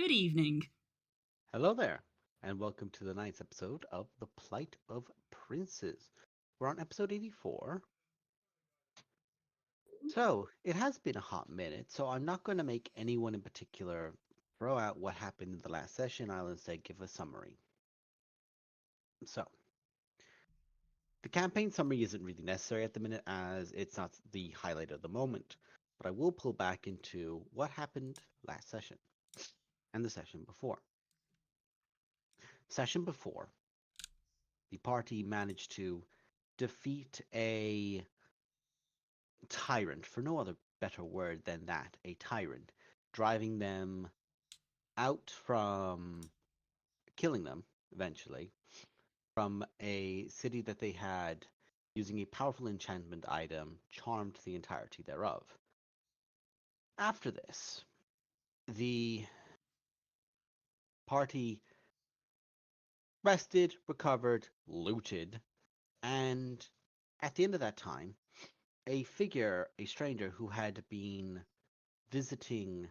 Good evening. Hello there, and welcome to the ninth episode of The Plight of Princes. We're on episode 84. So, it has been a hot minute, so I'm not going to make anyone in particular throw out what happened in the last session. I'll instead give a summary. So, the campaign summary isn't really necessary at the minute as it's not the highlight of the moment, but I will pull back into what happened last session and the session before. Session before, the party managed to defeat a tyrant, for no other better word than that, a tyrant, driving them out from killing them eventually from a city that they had using a powerful enchantment item charmed the entirety thereof. After this, the party rested, recovered, looted, and at the end of that time, a figure, a stranger who had been visiting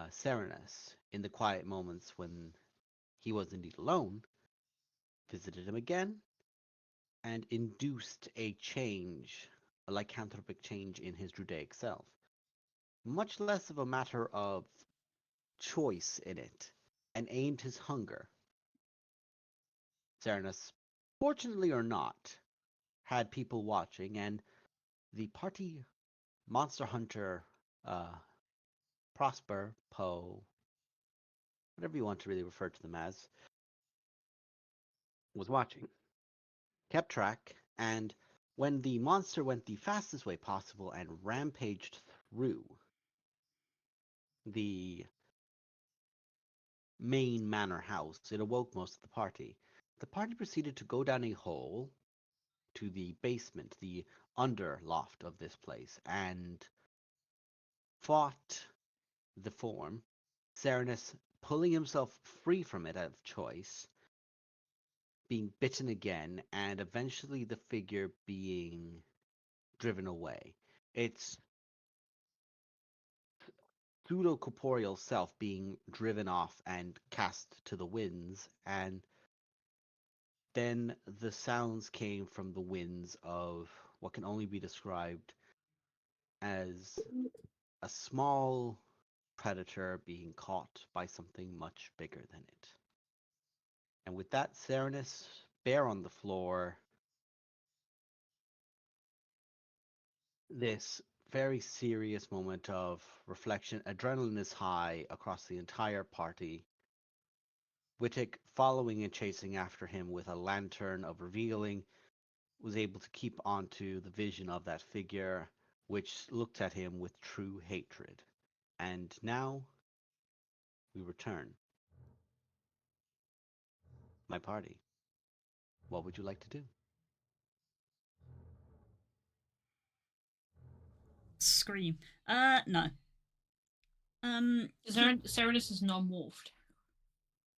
Serenus in the quiet moments when he was indeed alone, visited him again, and induced a change, a lycanthropic change in his Drudaic self. Much less of a matter of choice in it, and aimed his hunger. Serenus, fortunately or not, had people watching, and the party monster hunter, uh, Prosper, Poe, whatever you want to really refer to them as, was watching, kept track, and when the monster went the fastest way possible and rampaged through the main manor house, it awoke most of the party. The party proceeded to go down a hole to the basement, the under loft of this place, and fought the form, Serenus pulling himself free from it out of choice, being bitten again, and eventually the figure being driven away. Its pseudo corporeal self being driven off and cast to the winds, and then the sounds came from the winds of what can only be described as a small predator being caught by something much bigger than it. And with that, Serenus, bare on the floor, this very serious moment of reflection, adrenaline is high across the entire party. Wittek, following and chasing after him with a lantern of revealing, was able to keep onto the vision of that figure, which looked at him with true hatred. And now we return. My party. What would you like to do? Scream. No. Serenus is non-morphed.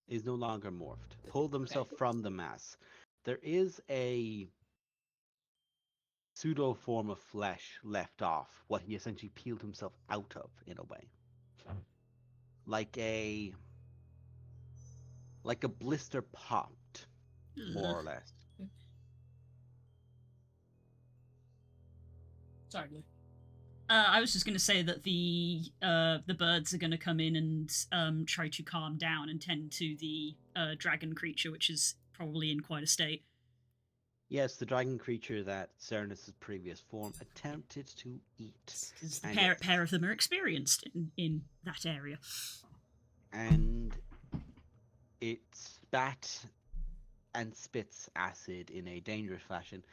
Is no longer morphed. Pulled himself from the mass. There is a pseudo form of flesh left off, what he essentially peeled himself out of in a way. Like a blister popped, more or less. Sorry, Blue. I was just going to say that the birds are going to come in and try to calm down and tend to the dragon creature, which is probably in quite a state. Yes, the dragon creature that Serenus' previous form attempted to eat. Because the And pair of them are experienced in that area. And it spat and spits acid in a dangerous fashion.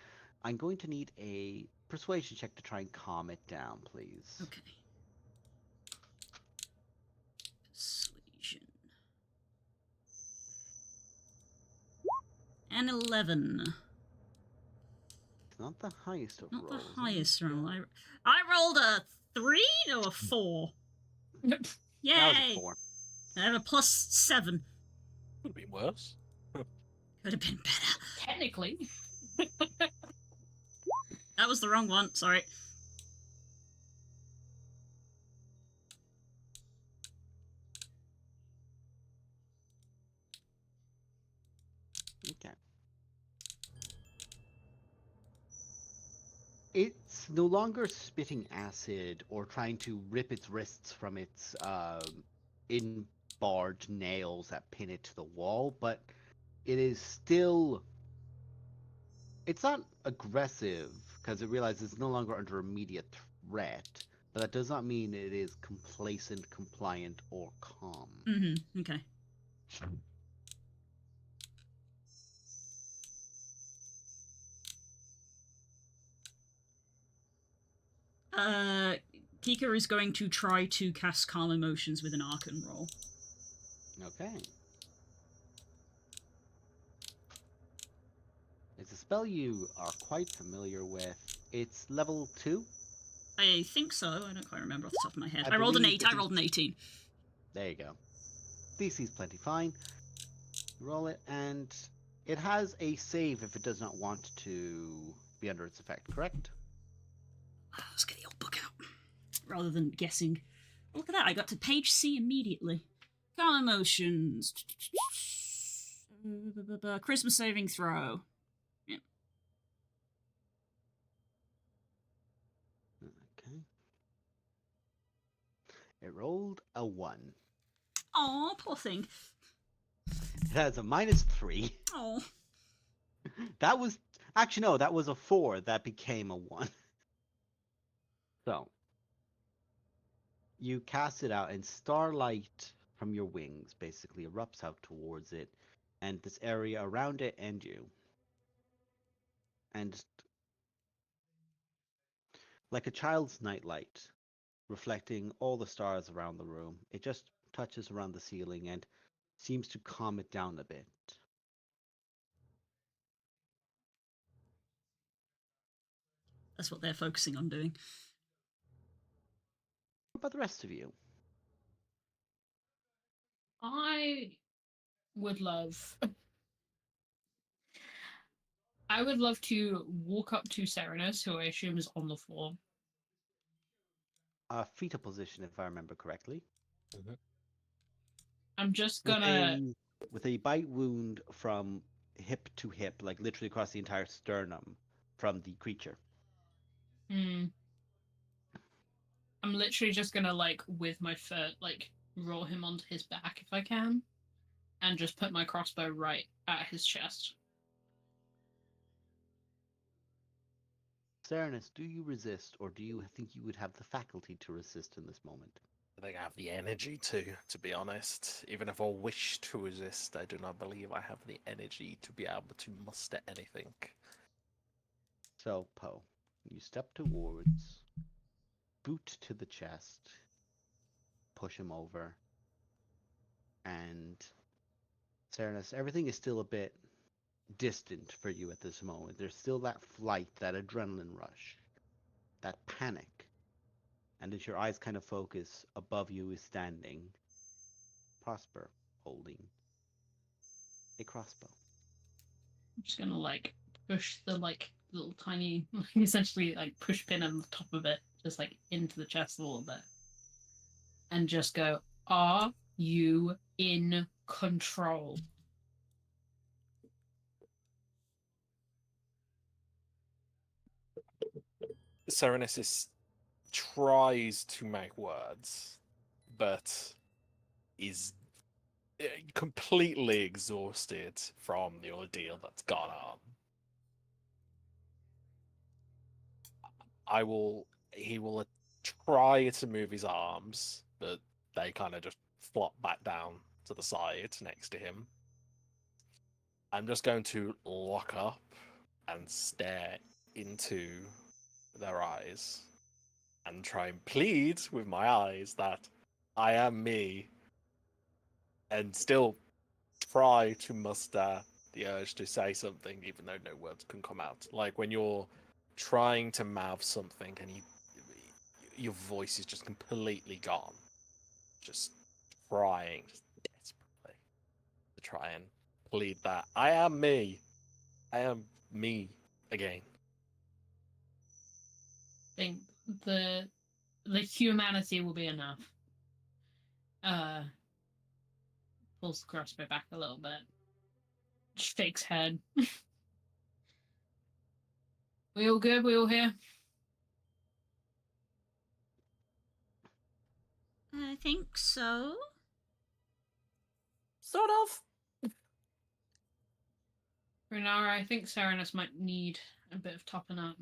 I'm going to need a persuasion check to try and calm it down, please. Okay. Persuasion. An 11. It's not the highest of Not rolls. the highest roll. I rolled a 3 or a 4. Yay! That was a 4. I have a +7. Could have been worse. Could have been better. Technically. That was the wrong one, sorry. It's no longer spitting acid or trying to rip its wrists from its in-barred nails that pin it to the wall, but it is still. It's not aggressive because it realizes it's no longer under immediate threat, but that does not mean it is complacent, compliant, or calm. Mm-hmm. Okay. Uh, Kika is going to try to cast Calm Emotions with an Arcane roll. Okay. It's a spell you are quite familiar with. It's level 2. I think so. I don't quite remember off the top of my head. I I rolled an believe 8. that I rolled an 18. There you go. DC's plenty fine. Roll it, and it has a save if it does not want to be under its effect, correct? Let's get the old book out. Rather than guessing. Look at that. I got to page C immediately. Calm Emotions. Christmas saving throw. Okay. It rolled a 1. Aw, poor thing. It has a -3. Oh. That was actually no, that was a 4 that became a 1. So you cast it out, and starlight from your wings basically erupts out towards it, and this area around it and you. And like a child's nightlight, reflecting all the stars around the room, it just touches around the ceiling and seems to calm it down a bit. That's what they're focusing on doing. What about the rest of you? I would love. I would love to walk up to Serenus, who I assume is on the floor. Fetal position, if I remember correctly. I'm just With gonna. with a bite wound from hip to hip, like literally across the entire sternum from the creature. I'm literally just gonna with my foot roll him onto his back if I can, and just put my crossbow right at his chest. Serenus, do you resist, or do you think you would have the faculty to resist in this moment? I think I have the energy to be honest. Even if I wish to resist, I do not believe I have the energy to be able to muster anything. So, Poe, you step towards, boot to the chest, push him over, and Serenus, everything is still a bit distant for you at this moment. There's still that flight, that adrenaline rush, that panic. And as your eyes kind of focus, above you is standing Prosper, holding a crossbow. I'm just gonna push the little tiny essentially push pin on the top of it just into the chest a little bit and just go, are you in control? Serenesis tries to make words, but is completely exhausted from the ordeal that's gone on. He will try to move his arms, but they kind of just flop back down to the side next to him. I'm just going to look up and stare into their eyes and try and plead with my eyes that I am me, and still try to muster the urge to say something even though no words can come out. Like when you're trying to mouth something and your voice is just completely gone. Just trying just desperately to try and plead that I am me. I am me again. I think the humanity will be enough. Pulls the crossbow back a little bit. Shakes head. We all good? We all here? I think so. Sort of. Renara, I think Serenus might need a bit of topping up.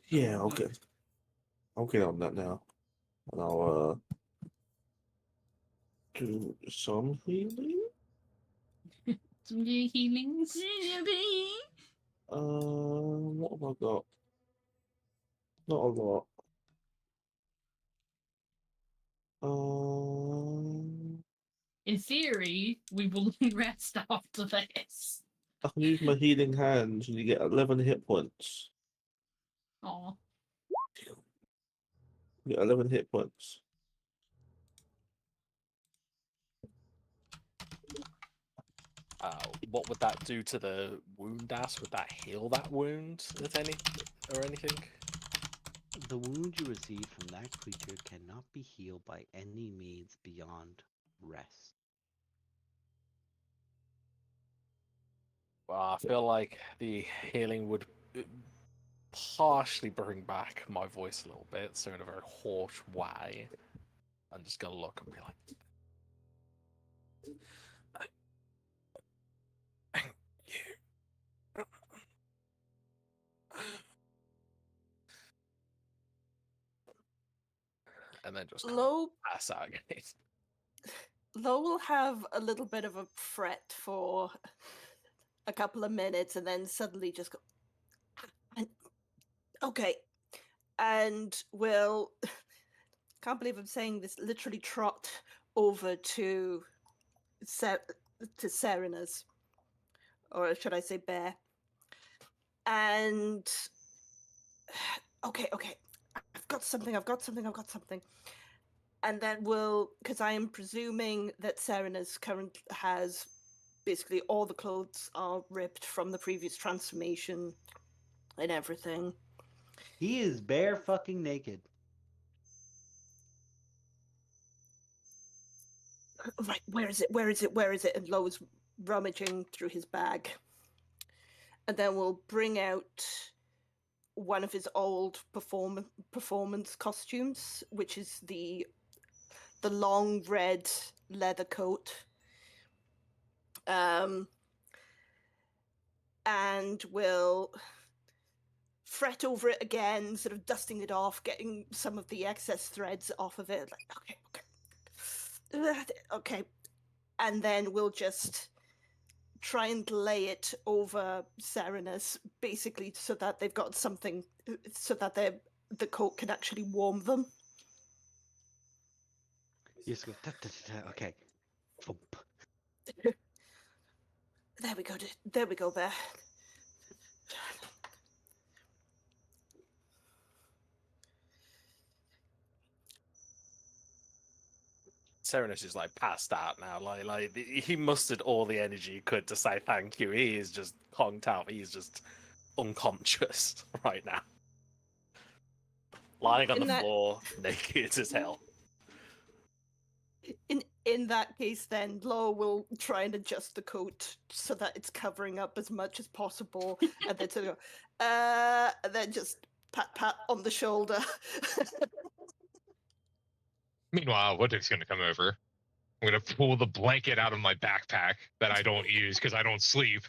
Yeah, I'll get on that now. And I'll do some healing. Some new healings. What have I got? Not a lot. In theory, we will rest after this. I can use my healing hands and you get 11 hit points. Aw. You get 11 hit points. What would that do to the wound dash? Would that heal that wound at any or anything? The wound you receive from that creature cannot be healed by any means beyond rest. Well, I feel like the healing would partially bring back my voice a little bit, so in a very harsh way. I'm just gonna look and be like, "Thank you." And then just Lo pass out again. Lo will have a little bit of a fret for a couple of minutes and then suddenly just go, okay. And will, can't believe I'm saying this, literally trot over to Serena's, or should I say Bear. And, okay, I've got something. And then we'll, because I am presuming that Serena's has basically all the clothes are ripped from the previous transformation and everything. He is bare fucking naked. Right, where is it? And Lo's rummaging through his bag. And then we'll bring out one of his old performance costumes, which is the long red leather coat. And we'll fret over it again, sort of dusting it off, getting some of the excess threads off of it. Like, okay. And then we'll just try and lay it over Serenus, basically, so that they've got something, so that the coat can actually warm them. You just go, okay. Thump. There we go, Bear. Serenus is like passed out now. Like he mustered all the energy he could to say thank you. He is just conked out. He's just unconscious right now, lying on the floor, naked as hell. In that case, then Lo will try and adjust the coat so that it's covering up as much as possible, and then sort of go, and then just pat on the shoulder. Meanwhile, Wooddick's gonna come over. I'm gonna pull the blanket out of my backpack that I don't use because I don't sleep.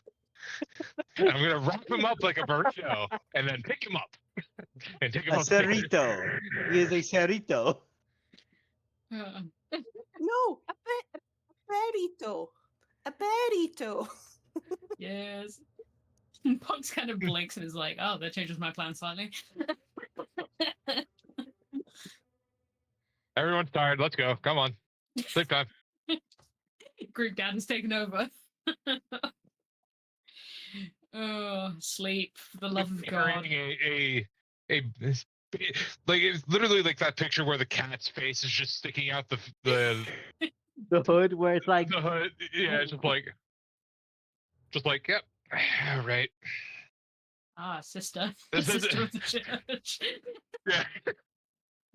And I'm gonna wrap him up like a burrito and then pick him up and take him A upstairs. cerrito. He is a cerrito. No, a burrito. Yes. Pugs kind of blinks and is like, oh, that changes my plan slightly. Everyone's tired. Let's go. Come on. Sleep time. Greek dad has taken over. Oh, sleep, for the love of God. Like it's literally like that picture where the cat's face is just sticking out the The hood where it's like the hood. Yeah, just like yep. All right. Ah, sister. This Sister of is the church. yeah.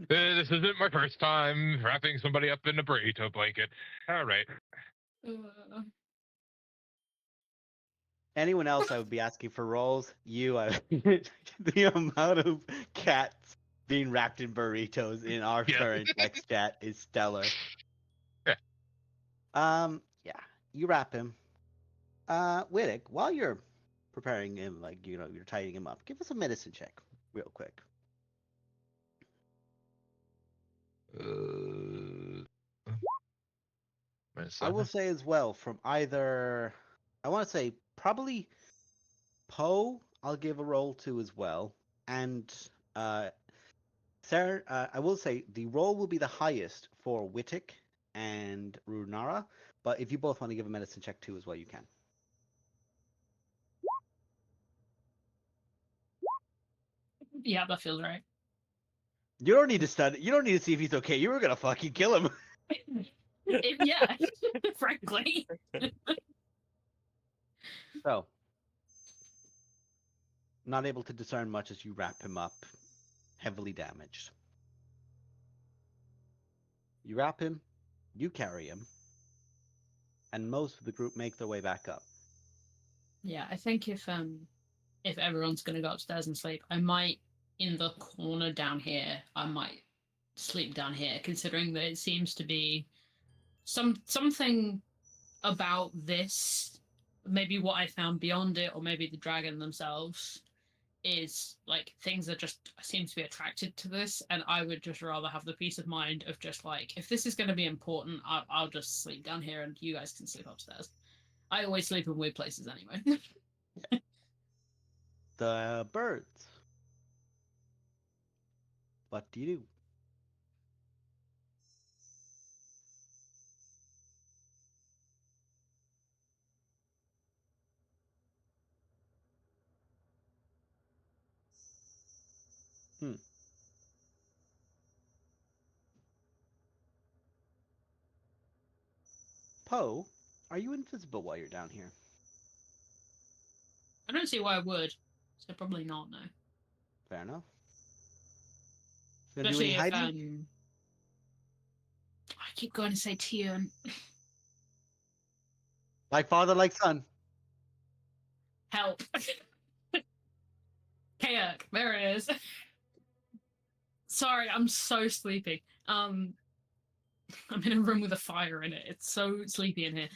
This isn't my first time wrapping somebody up in a burrito blanket. All right. anyone else, I would be asking for rolls. You, the amount of cats being wrapped in burritos in our Yeah. current text chat is stellar. Yeah. Yeah, you wrap him. Wittick, while you're preparing him, like, you're tidying him up, give us a medicine check, real quick. I will say as well, from either, I want to say probably Poe, I'll give a roll to as well, and Sarah, I will say the roll will be the highest for Wittick and Runara, but if you both want to give a medicine check too as well, you can. Yeah, that feels right. You don't need to study. You don't need to see if he's okay. You were gonna fucking kill him. Yeah, frankly. So, not able to discern much as you wrap him up, heavily damaged. You wrap him, you carry him, and most of the group make their way back up. Yeah, I think if everyone's gonna go upstairs and sleep, I might in the corner down here. I might sleep down here, considering that it seems to be something about this. Maybe what I found beyond it, or maybe the dragon themselves, is like things that just seem to be attracted to this, and I would just rather have the peace of mind of just like, if this is going to be important, I'll just sleep down here and you guys can sleep upstairs. I always sleep in weird places anyway. The birds. What do you do? Poe, are you invisible while you're down here? I don't see why I would, so probably not. No, Fair enough. Gonna do especially any if hiding? I keep going to say Tion. Like father, like son. Help. Kayak, there it is. Sorry, I'm so sleepy. I'm in a room with a fire in it. It's so sleepy in here.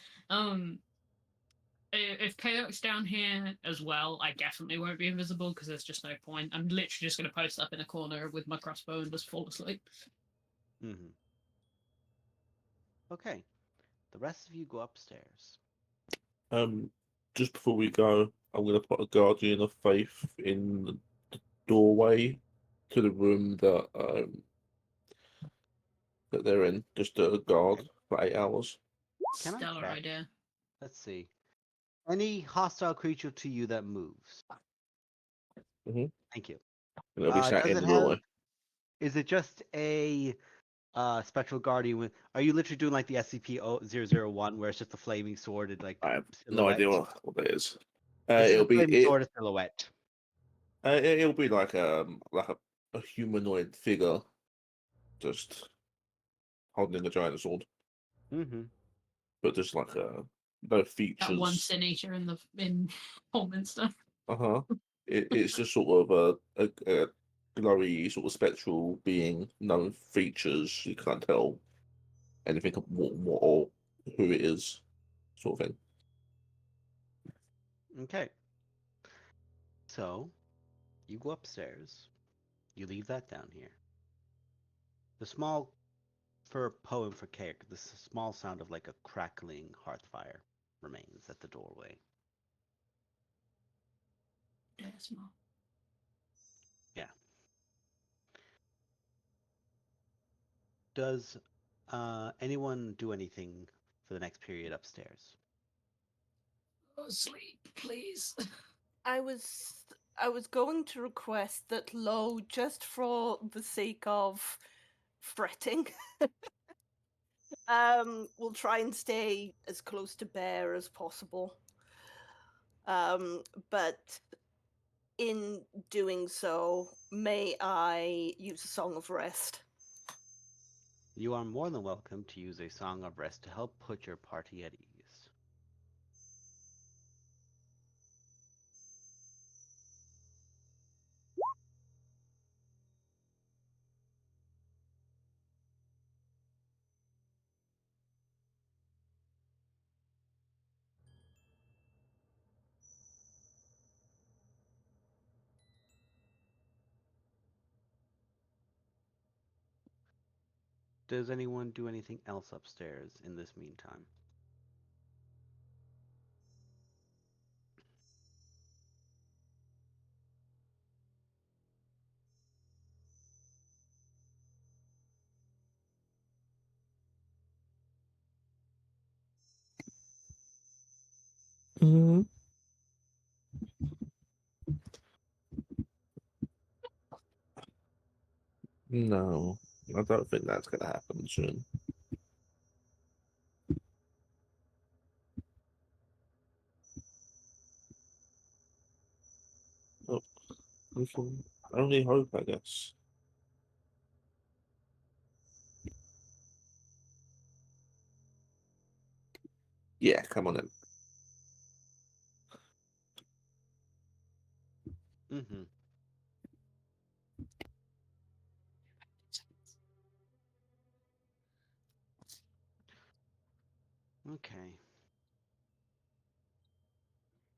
If Kayak's down here as well, I definitely won't be invisible because there's just no point. I'm literally just going to post up in a corner with my crossbow and just fall asleep. Mm-hmm. Okay. The rest of you go upstairs. Just before we go, I'm gonna put a guardian of faith in the doorway to the room that they're in, just a guard for 8 hours. Can I Stellar check? idea. Let's see. Any hostile creature to you that moves? Mhm. Thank you. And it'll be sat Does in it the have? doorway. Is it just a spectral guardian? Are you literally doing like the SCP-001 where it's just a flaming sword and like I have no silhouette? idea what that is. It's just It'll a be flaming sword and silhouette. it'll be like a humanoid figure, just holding a giant sword, Mm-hmm. but just like no That one features. sin eater in Holminster. It's just sort of a glowy sort of spectral being, no features. You can't tell anything of what or who it is, sort of thing. Okay. So, you go upstairs. You leave that down here. The small, for Poe and for Cake, the small sound of like a crackling hearth fire remains at the doorway. Yeah, small. Yeah. Does anyone do anything for the next period upstairs? Oh, sleep, please. I was going to request that Lo, just for the sake of fretting, will try and stay as close to Bear as possible. But in doing so, may I use a song of rest? You are more than welcome to use a song of rest to help put your party at ease. Does anyone do anything else upstairs in this meantime? No, I don't think that's going to happen soon. Oh, we can only hope, I guess. Yeah, come on in. Mm-hmm. Okay.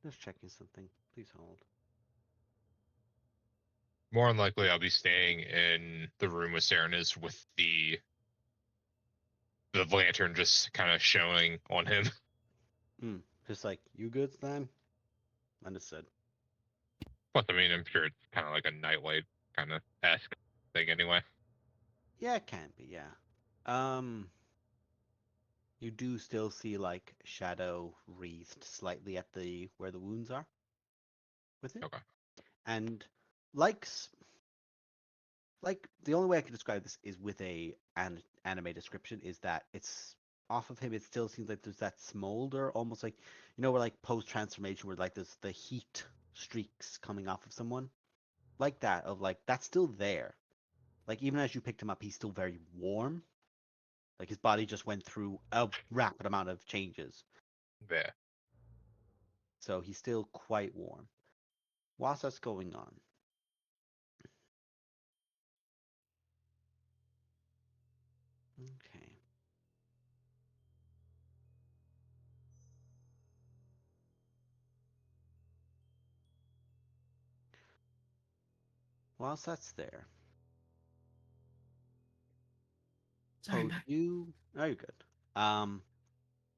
Just checking something. Please hold. More than likely, I'll be staying in the room with Serenus with the lantern just kind of showing on him. Just like, you good, Slime? Understood. But I mean, I'm sure it's kind of like a nightlight kind of esque thing anyway. Yeah, it can be, yeah. You do still see like shadow wreathed slightly at the where the wounds are with it. Okay. And like like the only way I can describe this is with anime description is that it's off of him. It still seems like there's that smolder, almost like where like post transformation, where like there's the heat streaks coming off of someone, like that. Of like that's still there. Like even as you picked him up, he's still very warm. Like his body just went through a rapid amount of changes, There. so he's still quite warm. Whilst that's going on, okay. Whilst that's there, Sorry, Poe, Mac. oh, you're good. Um,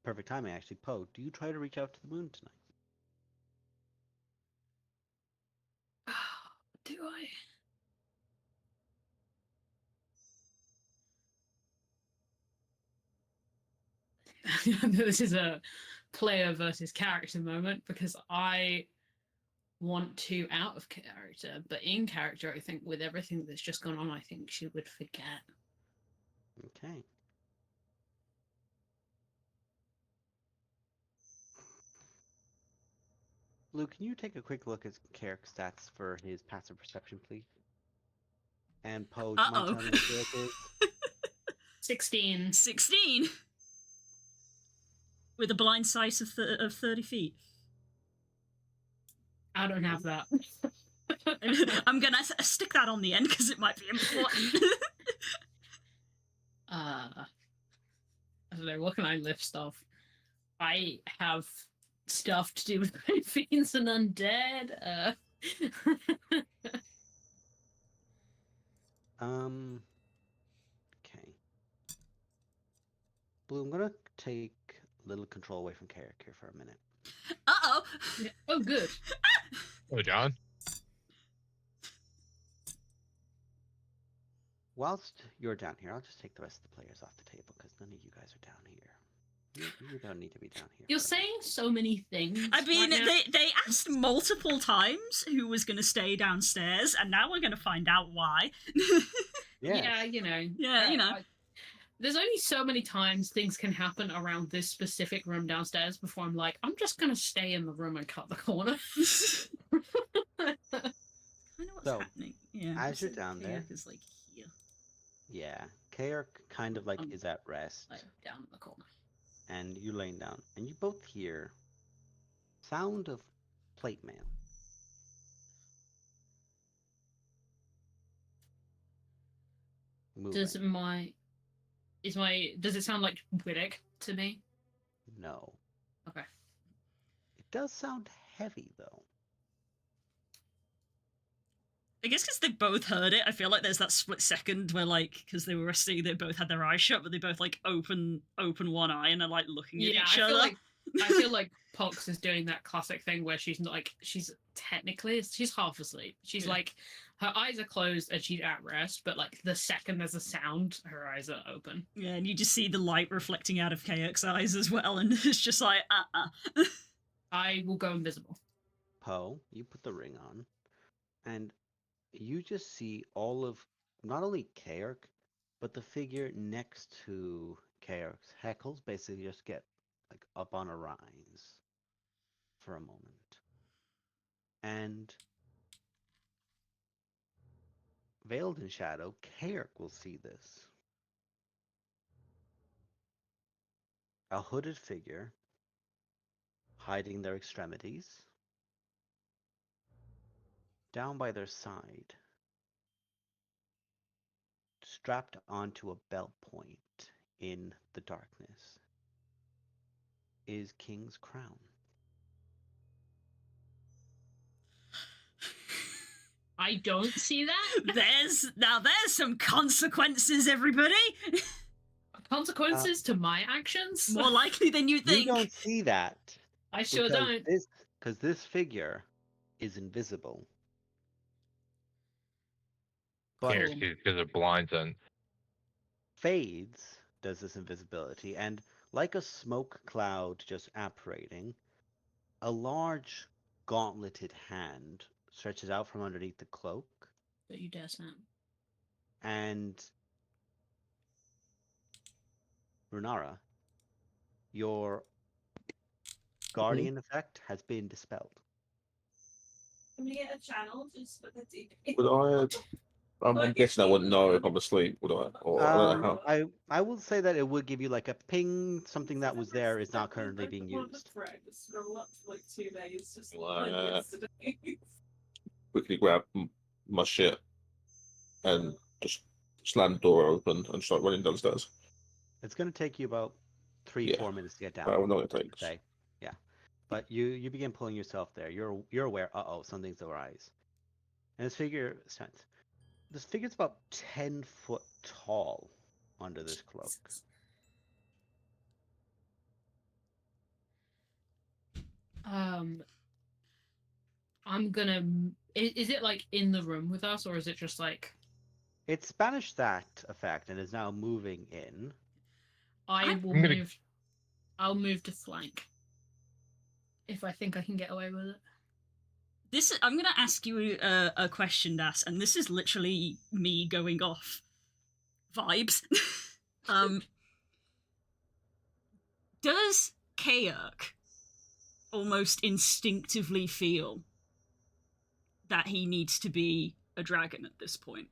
perfect timing actually. Poe, do you try to reach out to the moon tonight? Do I? This is a player versus character moment because I want to out of character, but in character, I think with everything that's just gone on, I think she would forget. Okay. Luke, can you take a quick look at Carrick's stats for his passive perception, please? And Poe, do you mind Uh-oh. telling me what Carrick is? 16. 16 with a blind sight of 30 feet. I don't have that. I'm gonna stick that on the end because it might be important. I don't know, what can I lift stuff? I have stuff to do with fiends and undead. Okay. Blue, I'm gonna take a little control away from Carrick here for a minute. Uh-oh. Yeah. Oh, good. Oh, John. Whilst you're down here, I'll just take the rest of the players off the table because none of you guys are down here. You don't need to be down here. You're for a minute. saying so many things. I mean, right now. they asked multiple times who was going to stay downstairs, and now we're going to find out why. Yes. Yeah, you know. Yeah, you know. There's only so many times things can happen around this specific room downstairs before I'm like, I'm just going to stay in the room and cut the corner. Kind of what's So, happening. Yeah. as you're so down there- Kayak is like here, Yeah. Carrick kind of like is at rest, Like, down in the corner. and you laying down, and you both hear sound of plate mail. Moving. Does it sound like Widdick to me? No. Okay. It does sound heavy though. I guess because they both heard it, I feel like there's that split second where, like, because they were resting, they both had their eyes shut, but they both like open one eye and are like looking at each other. I feel like Pox is doing that classic thing where she's not like she's half asleep. She's like her eyes are closed and she's at rest, but like the second there's a sound, her eyes are open. Yeah, and you just see the light reflecting out of Kayak's eyes as well, and it's just like, I will go invisible. Poe, you put the ring on, and you just see all of not only Kayak, but the figure next to Kayak's Heckles basically just get like up on a rise for a moment. And veiled in shadow, Kayak will see this. A hooded figure hiding their extremities. Down by their side, strapped onto a belt point in the darkness, is King's crown. I don't see that. there's some consequences, everybody. Consequences to my actions? More likely than you think. You don't see that. I sure don't. Because this figure is invisible. But Because of blind sense. Fades does this invisibility, and like a smoke cloud just apparating, a large gauntleted hand stretches out from underneath the cloak. Don't you dare snap. And Runara, your guardian effect has been dispelled. Can we get a channel just for the TV? Would I'm guessing I wouldn't know if I'm asleep, would I? Or I don't know how. I will say that it would give you like a ping, something that was there is not currently being used. Quickly grab my shit and just slam the door open and start running downstairs. It's going to take you about 4 minutes to get down. I don't know what it takes. Say. Yeah, but you begin pulling yourself there. You're aware. Something's arise, and this figure's about 10 foot tall under this cloak. I'm gonna. Is it like in the room with us, or is it just like? It's banished that effect and is now moving in. Move. I'll move to flank. If I think I can get away with it. I'm going to ask you a question, Das, and this is literally me going off vibes. Does Kayak almost instinctively feel that he needs to be a dragon at this point?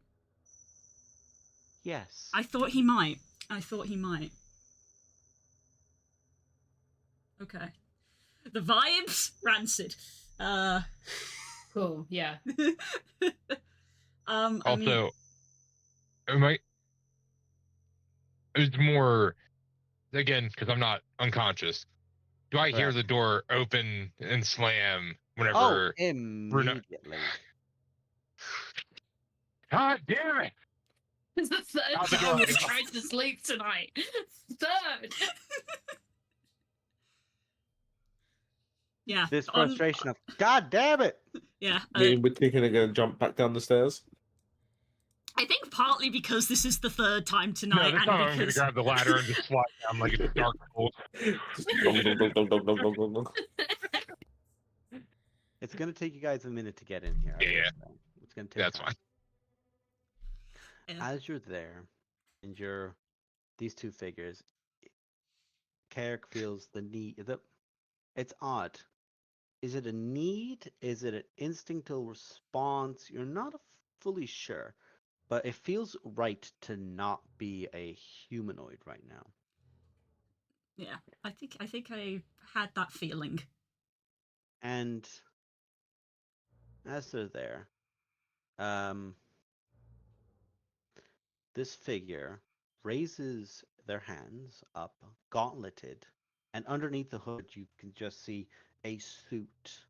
Yes. I thought he might. Okay. The vibes, rancid. Cool, yeah. Also, it's more, again, because I'm not unconscious. Do I hear the door open and slam whenever? Oh, immediately. God damn it! It's the third time we've tried to sleep tonight. Third! Yeah. This frustration of, God damn it! Yeah. We're thinking they're going to jump back down the stairs. I think partly because this is the third time tonight, No, this time I'm going to grab the ladder and just slide down like it's a dark hole. It's going to take you guys a minute to get in here. Yeah. It's going to take That's time. fine. As you're there, and these two figures, Kayak feels the need. It's odd. Is it a need? Is it an instinctual response? You're not fully sure, but it feels right to not be a humanoid right now. Yeah, I think I had that feeling. And as they're there, this figure raises their hands up, gauntleted, and underneath the hood you can just see a suit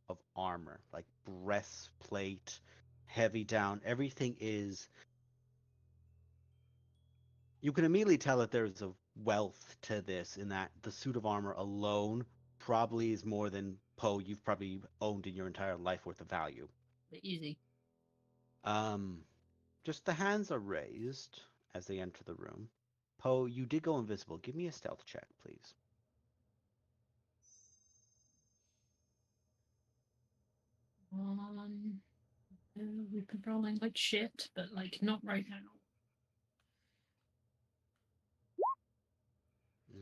of armor, like breastplate, heavy down. Everything is. You can immediately tell that there's a wealth to this, in that the suit of armor alone probably is more than Poe you've probably owned in your entire life worth of value. Easy. Just the hands are raised as they enter the room. Poe, you did go invisible. Give me a stealth check, please. We've been rolling like shit, but like not right now.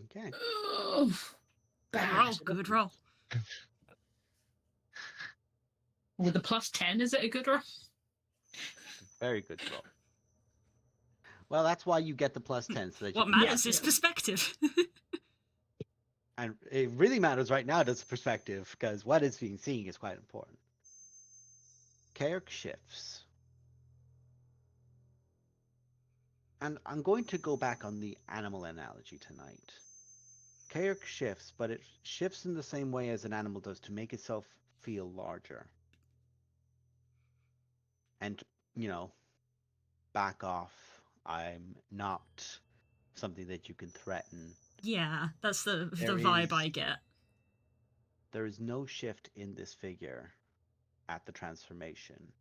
Okay. Oh, Good bad. roll. Good roll. With the +10, is it a good roll? Very good roll. Well, that's why you get the +10, so that you What can matters get is it. perspective. And it really matters right now, does perspective, because what is being seen is quite important. Kayak shifts. And I'm going to go back on the animal analogy tonight. Kayak shifts, but it shifts in the same way as an animal does to make itself feel larger. And, back off. I'm not something that you can threaten. Yeah, that's the There vibe is- I get. There is no shift in this figure at the transformation.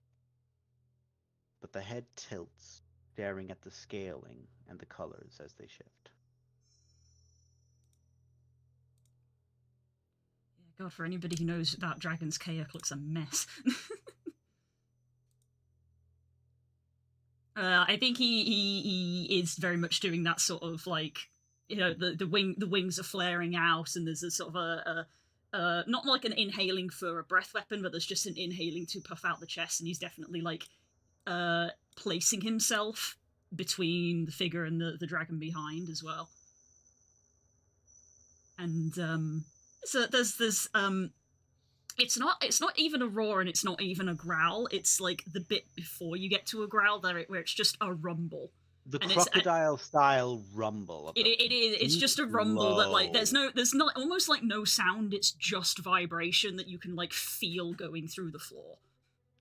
But the head tilts, staring at the scaling and the colors as they shift. God, for anybody who knows about dragons, Kayak looks a mess. I think he is very much doing that sort of like, the wings are flaring out, and there's a sort of a not like an inhaling for a breath weapon, but there's just an inhaling to puff out the chest, and he's definitely like placing himself between the figure and the dragon behind as well. And so there's it's not even a roar, and it's not even a growl. It's like the bit before you get to a growl where it's just a rumble. The And crocodile style rumble. It is. It's just a rumble that like there's not almost like no sound. It's just vibration that you can like feel going through the floor.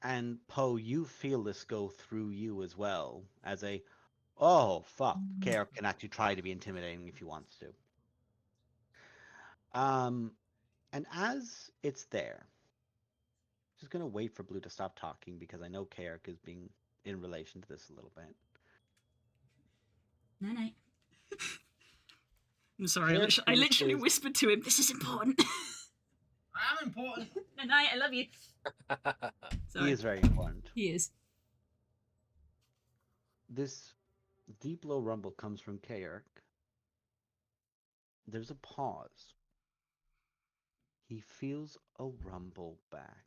And Poe, you feel this go through you as well as oh fuck. Kayak can actually try to be intimidating if he wants to. And as it's there, just gonna wait for Blue to stop talking because I know Kayak is being in relation to this a little bit. No. I'm sorry. Kayak I literally finishes- whispered to him, "This is important." I am important. No, I love you. Sorry. He is very important. He is. This deep low rumble comes from Kayak. There's a pause. He feels a rumble back.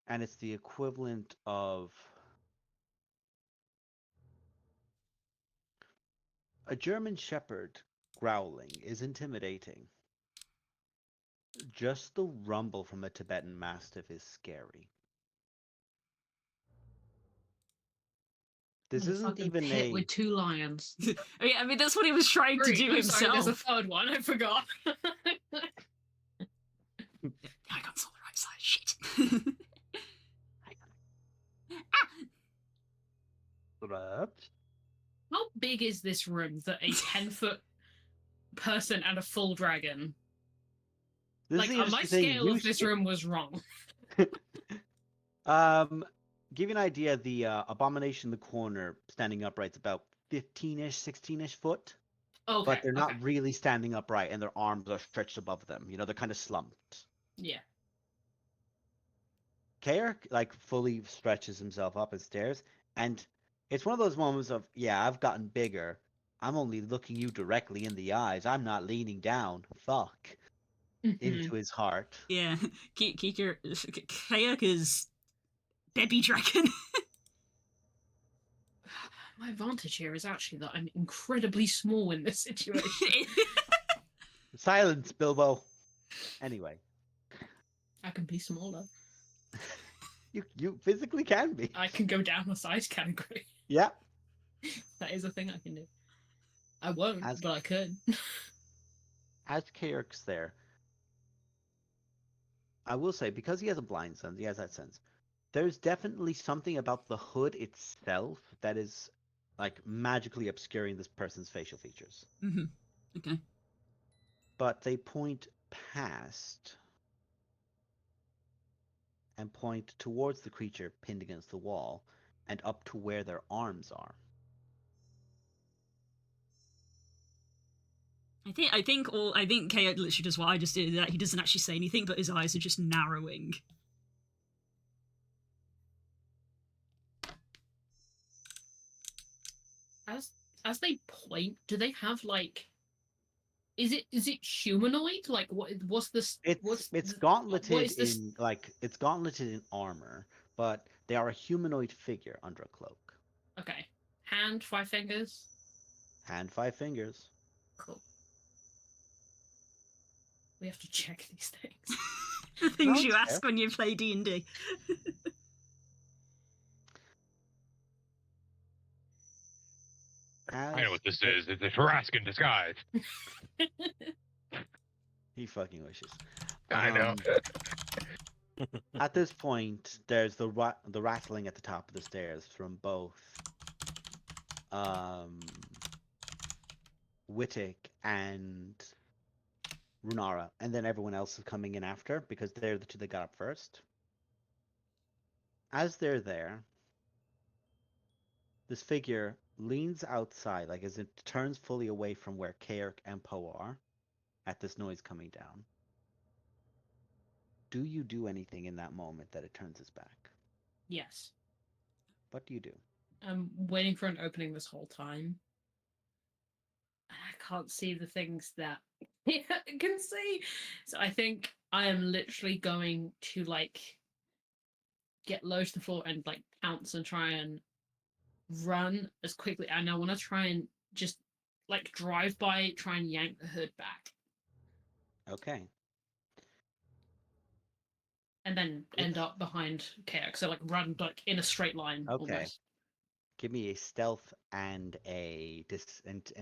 And it's the equivalent of a German Shepherd growling is intimidating. Just the rumble from a Tibetan Mastiff is scary. This The isn't fucking even pit a. with 2 lions. Oh, yeah, I mean that's what he was trying to do I'm sorry, himself. there's a third one. I forgot. The icon's on the right side. Shit. Corrupt. How big is this room that a 10-foot person and a full dragon? This Like, is the my interesting thing. scale of this room was wrong. Give you an idea, the abomination in the corner standing upright's about 15-ish, 16-ish foot. Okay, But they're not okay. really standing upright, and their arms are stretched above them. They're kind of slumped. Yeah. Kayak like fully stretches himself up and stares, and it's one of those moments of, yeah, I've gotten bigger. I'm only looking you directly in the eyes. I'm not leaning down. Fuck. Into his heart. Yeah, Kayak is baby dragon. My advantage here is actually that I'm incredibly small in this situation. Silence, Bilbo. Anyway, I can be smaller. you physically can be. I can go down the size category. Yeah. That is a thing I can do. I won't, As- but I could. As Kayak's there, I will say, because he has a blind sense, he has that sense. There's definitely something about the hood itself that is like magically obscuring this person's facial features. Mm-hmm. Okay. But they point past and point towards the creature pinned against the wall and up to where their arms are. I think Ko literally does what I just did. That he doesn't actually say anything, but his eyes are just narrowing. As they point, do they have like? Is it humanoid? Like what's this? It's What gauntleted is this? it's gauntleted in armor, but they are a humanoid figure under a cloak. Okay, hand, 5 fingers. Hand, 5 fingers. Cool. We have to check these things. The things No, you it's ask fair. when you play D&D. I know what this As is. It's a Tarrasque in disguise. he fucking wishes. I know. At this point, there's the rattling at the top of the stairs from both Wittig and Runara, and then everyone else is coming in after because they're the two that got up first. As they're there, this figure leans outside, like as it turns fully away from where Kairk and Poe are at this noise coming down. Do you do anything in that moment that it turns its back? Yes. What do you do? I'm waiting for an opening this whole time. I can't see the things that I can see. So I think I am literally going to like get low to the floor and like pounce and try and run as quickly. And I want to try and just like drive by, try and yank the hood back, Okay. and then end up behind Kayak. So like run like in a straight line Okay. almost. Give me a stealth and a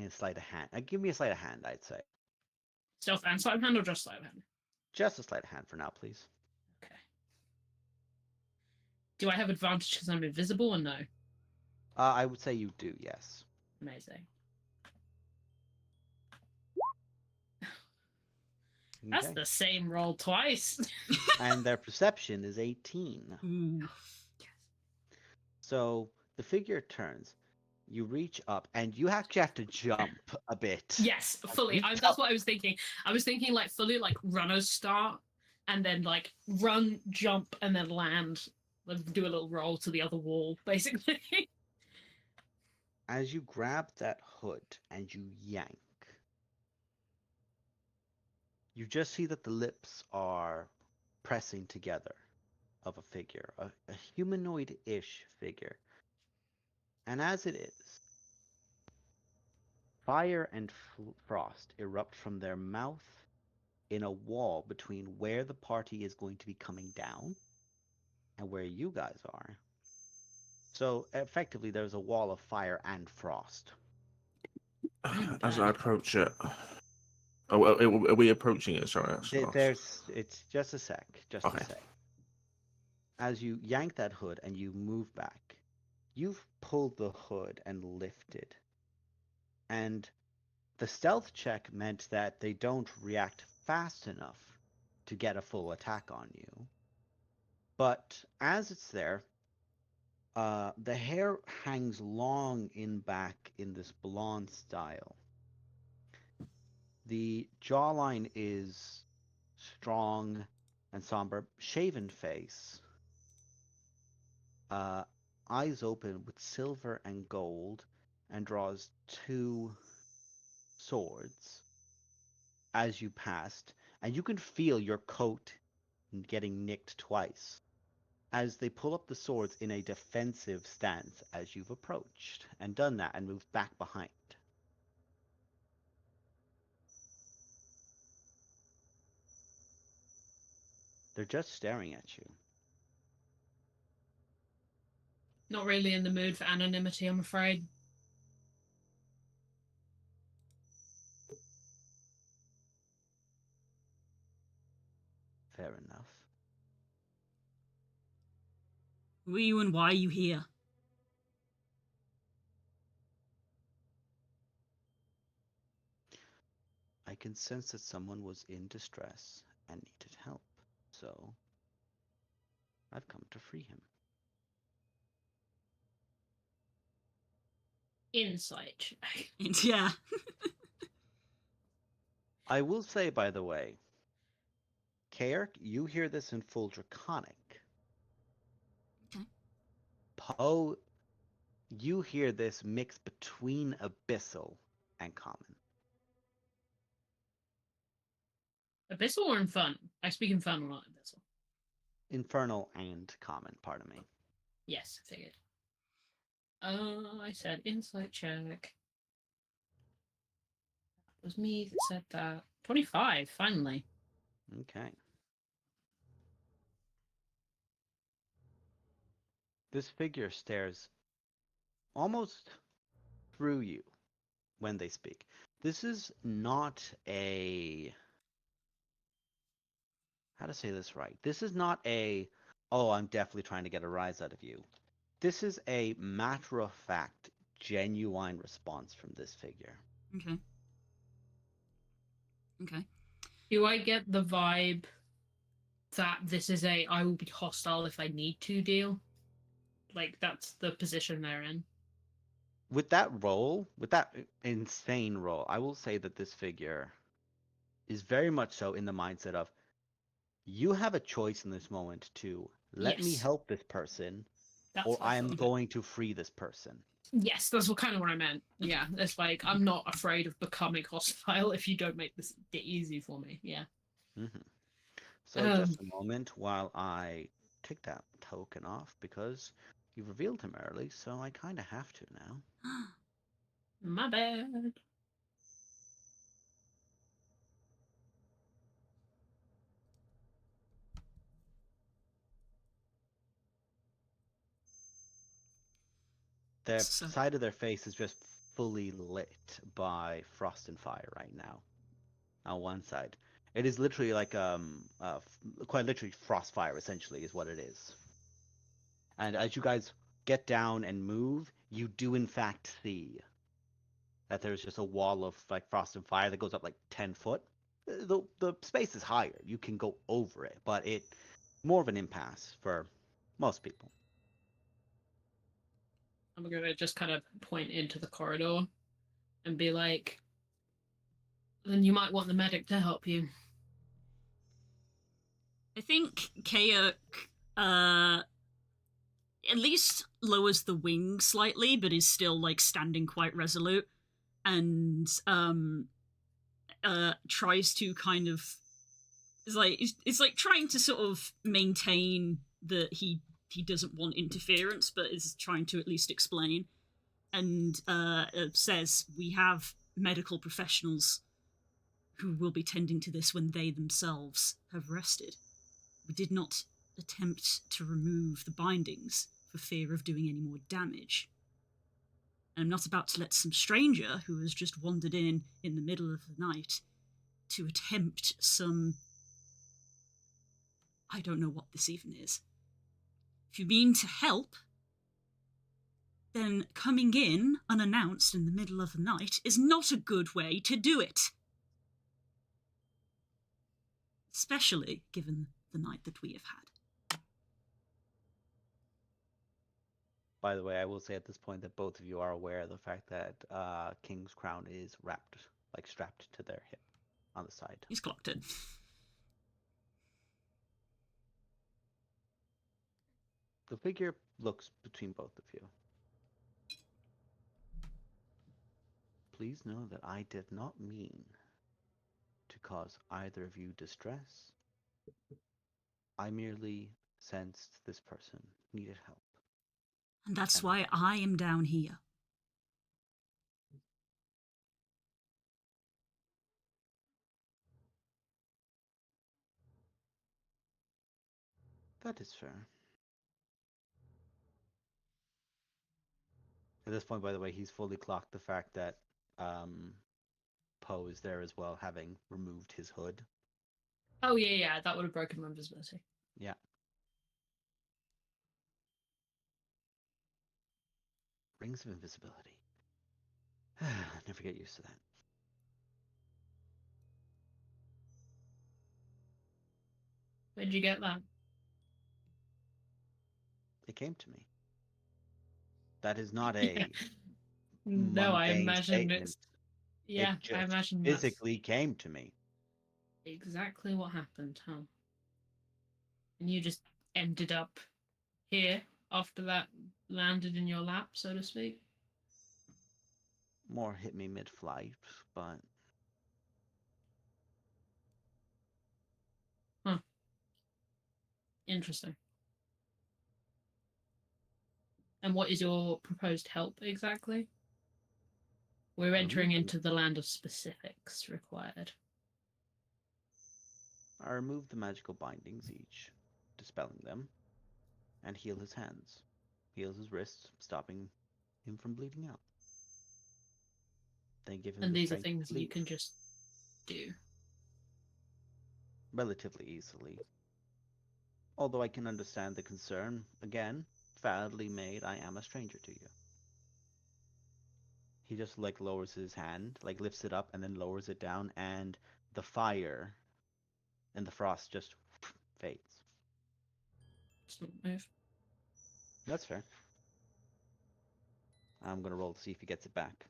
sleight of hand. Give me a sleight of hand, I'd say. Stealth and sleight of hand or just sleight of hand? Just a sleight of hand for now, please. Okay. Do I have advantage because I'm invisible or no? I would say you do, yes. Amazing. That's Okay. the same roll twice. And their perception is 18. Ooh. So the figure turns. You reach up, and you actually have to jump a bit. Yes, fully. That's what I was thinking. I was thinking like fully like runners start, and then like run, jump, and then land. Like, do a little roll to the other wall, basically. As you grab that hood and you yank, you just see that the lips are pressing together of a figure, a humanoid-ish figure. And as it is, fire and frost erupt from their mouth in a wall between where the party is going to be coming down and where you guys are. So effectively, there's a wall of fire and frost. As I approach it, are we approaching it? Sorry, It's just a sec, just Okay. a sec. As you yank that hood and you move back, you've pulled the hood and lifted. And the stealth check meant that they don't react fast enough to get a full attack on you. But as it's there, the hair hangs long in back in this blonde style. The jawline is strong and somber, shaven face, eyes open with silver and gold, and draws 2 swords as you passed, and you can feel your coat getting nicked twice as they pull up the swords in a defensive stance as you've approached and done that and moved back behind. They're just staring at you. Not really in the mood for anonymity, I'm afraid. Fair enough. Who are you and why are you here? I can sense that someone was in distress and needed help, so I've come to free him. Insight check. Yeah. I will say, by the way, Kaerk, you hear this in full Draconic. Okay. Poe, you hear this mix between Abyssal and Common. Abyssal or Infernal? I speak Infernal, not Abyssal. Infernal and Common, pardon me. Yes, figured. I said insight check. It was me that said that. 25, finally. Okay. This figure stares almost through you when they speak. This is not a... How to say this right? This is not a, oh, I'm definitely trying to get a rise out of you. This is a matter-of-fact, genuine response from this figure. Okay. Okay. Do I get the vibe that this is a I will be hostile if I need to deal? Like, that's the position they're in. With that roll, with that insane roll, I will say that this figure is very much so in the mindset of, you have a choice in this moment to let me Yes. help this person, That's or what I I am thought. going to free this person. Yes, that's kind of what I meant. Yeah, it's like, I'm not afraid of becoming hostile if you don't make this easy for me. Yeah. Mm-hmm. So just a moment while I take that token off, because you revealed him early, so I kind of have to now. My bad. The So- side of their face is just fully lit by frost and fire right now. On one side, it is literally like quite literally frost fire. Essentially, is what it is. And as you guys get down and move, you do in fact see that there's just a wall of like frost and fire that goes up like 10 foot. The space is higher. You can go over it, but it more of an impasse for most people. I'm gonna just kind of point into the corridor and be like, then you might want the medic to help you. I think Kayak at least lowers the wing slightly, but is still like standing quite resolute, and tries to kind of it's like trying to sort of maintain that he doesn't want interference, but is trying to at least explain, and says we have medical professionals who will be tending to this when they themselves have rested. We did not attempt to remove the bindings for fear of doing any more damage. And I'm not about to let some stranger who has just wandered in the middle of the night to attempt some... I don't know what this even is. If you mean to help, then coming in unannounced in the middle of the night is not a good way to do it. Especially given the night that we have had. By the way, I will say at this point that both of you are aware of the fact that King's crown is strapped to their hip on the side. He's clocked it. The figure looks between both of you. Please know that I did not mean to cause either of you distress. I merely sensed this person needed help. And that's why I am down here. That is fair. At this point, by the way, he's fully clocked the fact that Poe is there as well, having removed his hood. Oh, yeah, that would have broken my invisibility. Yeah. Rings of invisibility. Never get used to that. Where'd you get that? It came to me. That is not a No, I mundane imagine statement. it's. Yeah, It I just imagine that's physically came to me. exactly what happened, huh? And you just ended up here after that landed in your lap, so to speak. More hit me mid-flight, but Interesting. And what is your proposed help exactly? We're entering into the land of specifics required. I remove the magical bindings each, dispelling them, and heal his hands. Heals his wrists, stopping him from bleeding out. Then give him And the these are strength things to you leave can just do. relatively easily. Although I can understand the concern, again, validly made, I am a stranger to you. He just lowers his hand, lifts it up and then lowers it down, and the fire and the frost just fades. Smart move. That's fair. I'm gonna roll to see if he gets it back.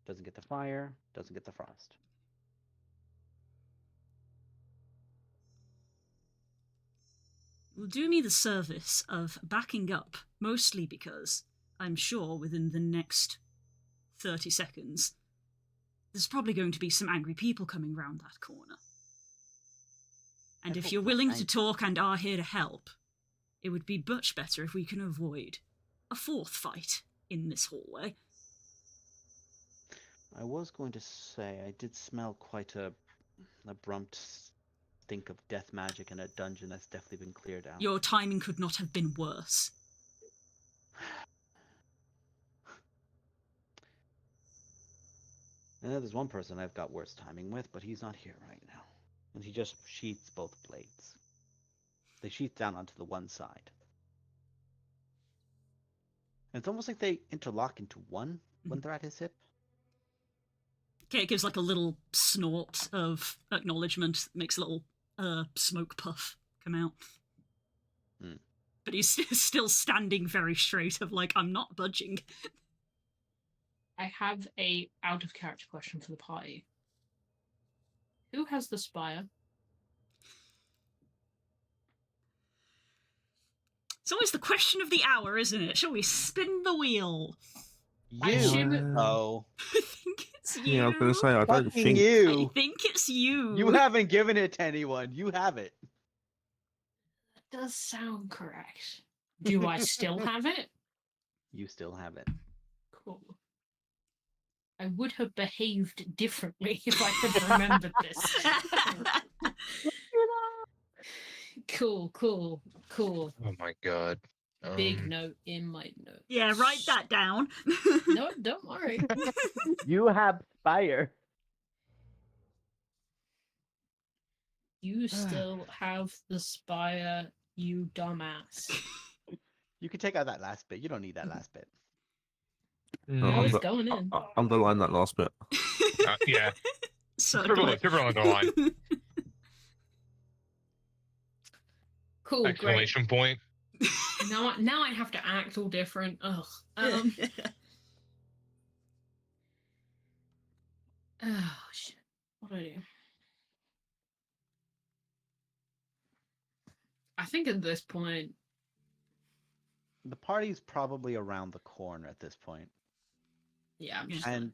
Doesn't get the fire, doesn't get the frost. Will do me the service of backing up, mostly because I'm sure within the next 30 seconds, there's probably going to be some angry people coming round that corner. And I if hope you're not. willing to talk and are here to help, it would be much better if we can avoid a fourth fight in this hallway. I was going to say I did smell quite a abrupt stink of death magic in a dungeon that's definitely been cleared out. Your timing could not have been worse. There's one person I've got worse timing with, but he's not here right now. And he just sheaths both blades. They sheath down onto the one side. And it's almost like they interlock into one when they're at his hip. Okay, it gives like a little snort of acknowledgement, makes a little smoke puff come out. Hmm. But he's still standing very straight of I'm not budging. I have a out of character question for the party. Who has the spire? It's always the question of the hour, isn't it? Shall we spin the wheel? I assume it- Oh. I think it's you. Yeah, I was going to say, I don't Fucking think. I you! think it's you. You haven't given it to anyone. You have it. That does sound correct. Do I still have it? You still have it. Cool. I would have behaved differently if I had remembered this. Cool. Oh my god. Big note in my note. Yeah, write that down. No, don't worry. You have Spire. You still have the spire, you dumbass. You can take out that last bit. You don't need that last bit. I was Mm, going in. Underline that last bit. yeah. Circle it. Scribble on the line. Cool, great. Exclamation point. Now I have to act all different. Ugh. Oh shit. What do I do? I think at this point, The party's probably around the corner at this point. yeah, I'm just And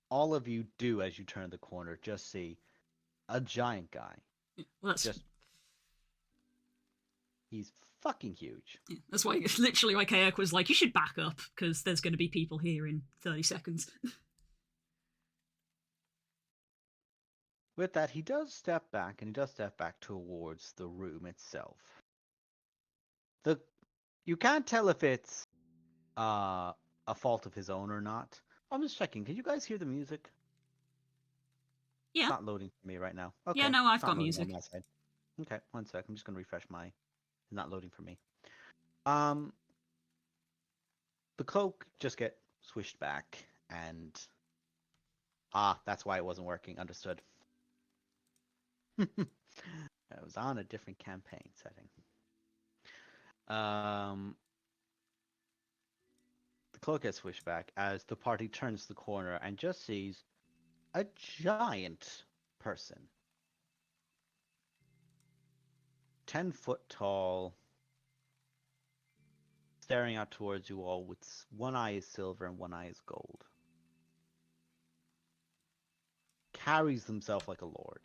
all of you do, as you turn the corner, just see a giant guy. Well, that's, He's fucking huge. that's why it's literally like Ayak was like, you should back up, because there's going to be people here in 30 seconds. With that, he does step back, and he does step back towards the room itself. You can't tell if it's a fault of his own or not. I'm just checking. Can you guys hear the music? Yeah. It's not loading for me right now. Okay. Yeah, no, I've it's not got loading music. on my side. Okay, one sec. I'm just going to refresh my... It's not loading for me. Um, the cloak just get swished back, and that's why it wasn't working. Understood. It was on a different campaign setting. The cloak gets swished back as the party turns the corner and just sees a giant person. 10-foot tall, staring out towards you all with one eye is silver and one eye is gold. Carries himself like a lord.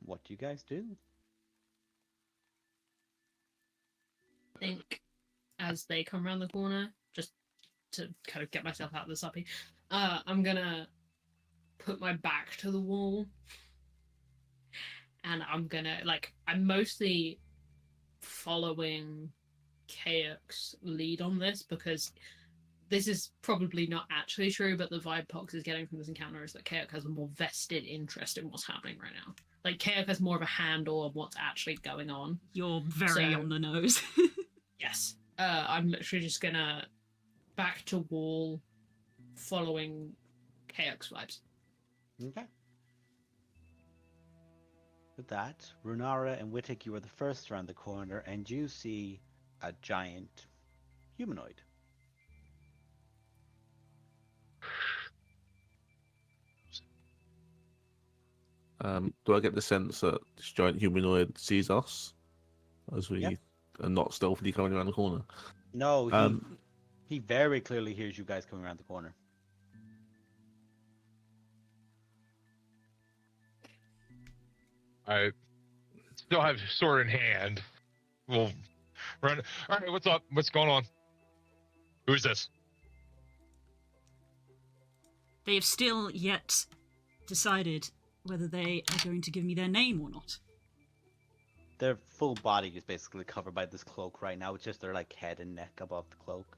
What do you guys do? I think as they come around the corner, just to kind of get myself out of the suppy, I'm gonna put my back to the wall, and I'm gonna I'm mostly following Kaok's lead on this because this is probably not actually true, but the vibe Pox is getting from this encounter is that Kaok has a more vested interest in what's happening right now. Like, Kaok has more of a handle on what's actually going on. You're very on the nose. Yes. I'm literally just gonna back to wall, following Kaok's vibes. Okay. With that, Runara and Wittek, you are the first around the corner, and you see a giant humanoid. Do I get the sense that this giant humanoid sees us as we are not stealthily coming around the corner? No, he very clearly hears you guys coming around the corner. I still have sword in hand. We'll run. All right, what's up? What's going on? Who's this? They have still yet decided whether they are going to give me their name or not. Their full body is basically covered by this cloak right now. It's just their head and neck above the cloak.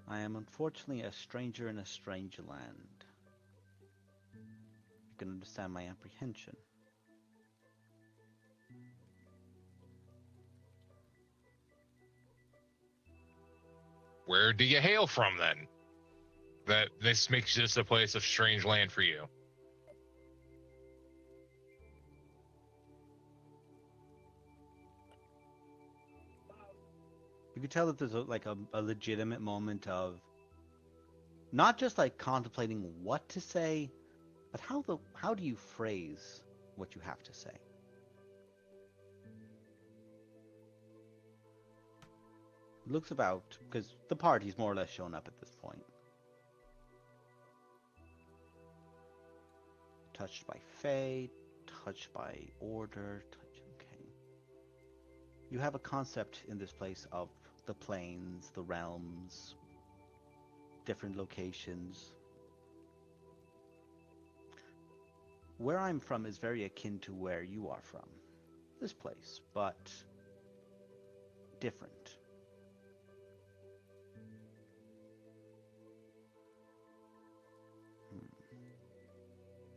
I am unfortunately a stranger in a strange land. You can understand my apprehension. Where do you hail from then? That this makes this a place of strange land for you. You can tell that there's a legitimate moment of not just contemplating what to say, but how do you phrase what you have to say? Looks about, because the party's more or less shown up at this point. Touched by fate, touched by order, okay. You have a concept in this place of the planes, the realms, different locations. Where I'm from is very akin to where you are from. This place, but different.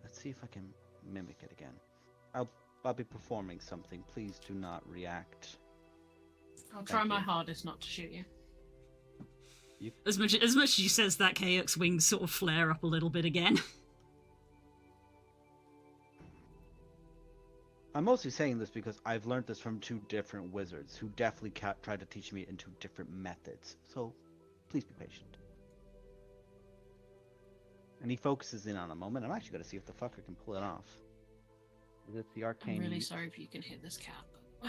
Let's see if I can mimic it again. I'll be performing something. Please do not react. I'll try my hardest not to shoot you. As much as she says that, Kaok's wings sort of flare up a little bit again. I'm mostly saying this because I've learned this from two different wizards who definitely tried to teach me it in two different methods. So, please be patient. And he focuses in on a moment. I'm actually going to see if the fucker can pull it off. Is it the arcane? I'm really sorry if you can hear this cat.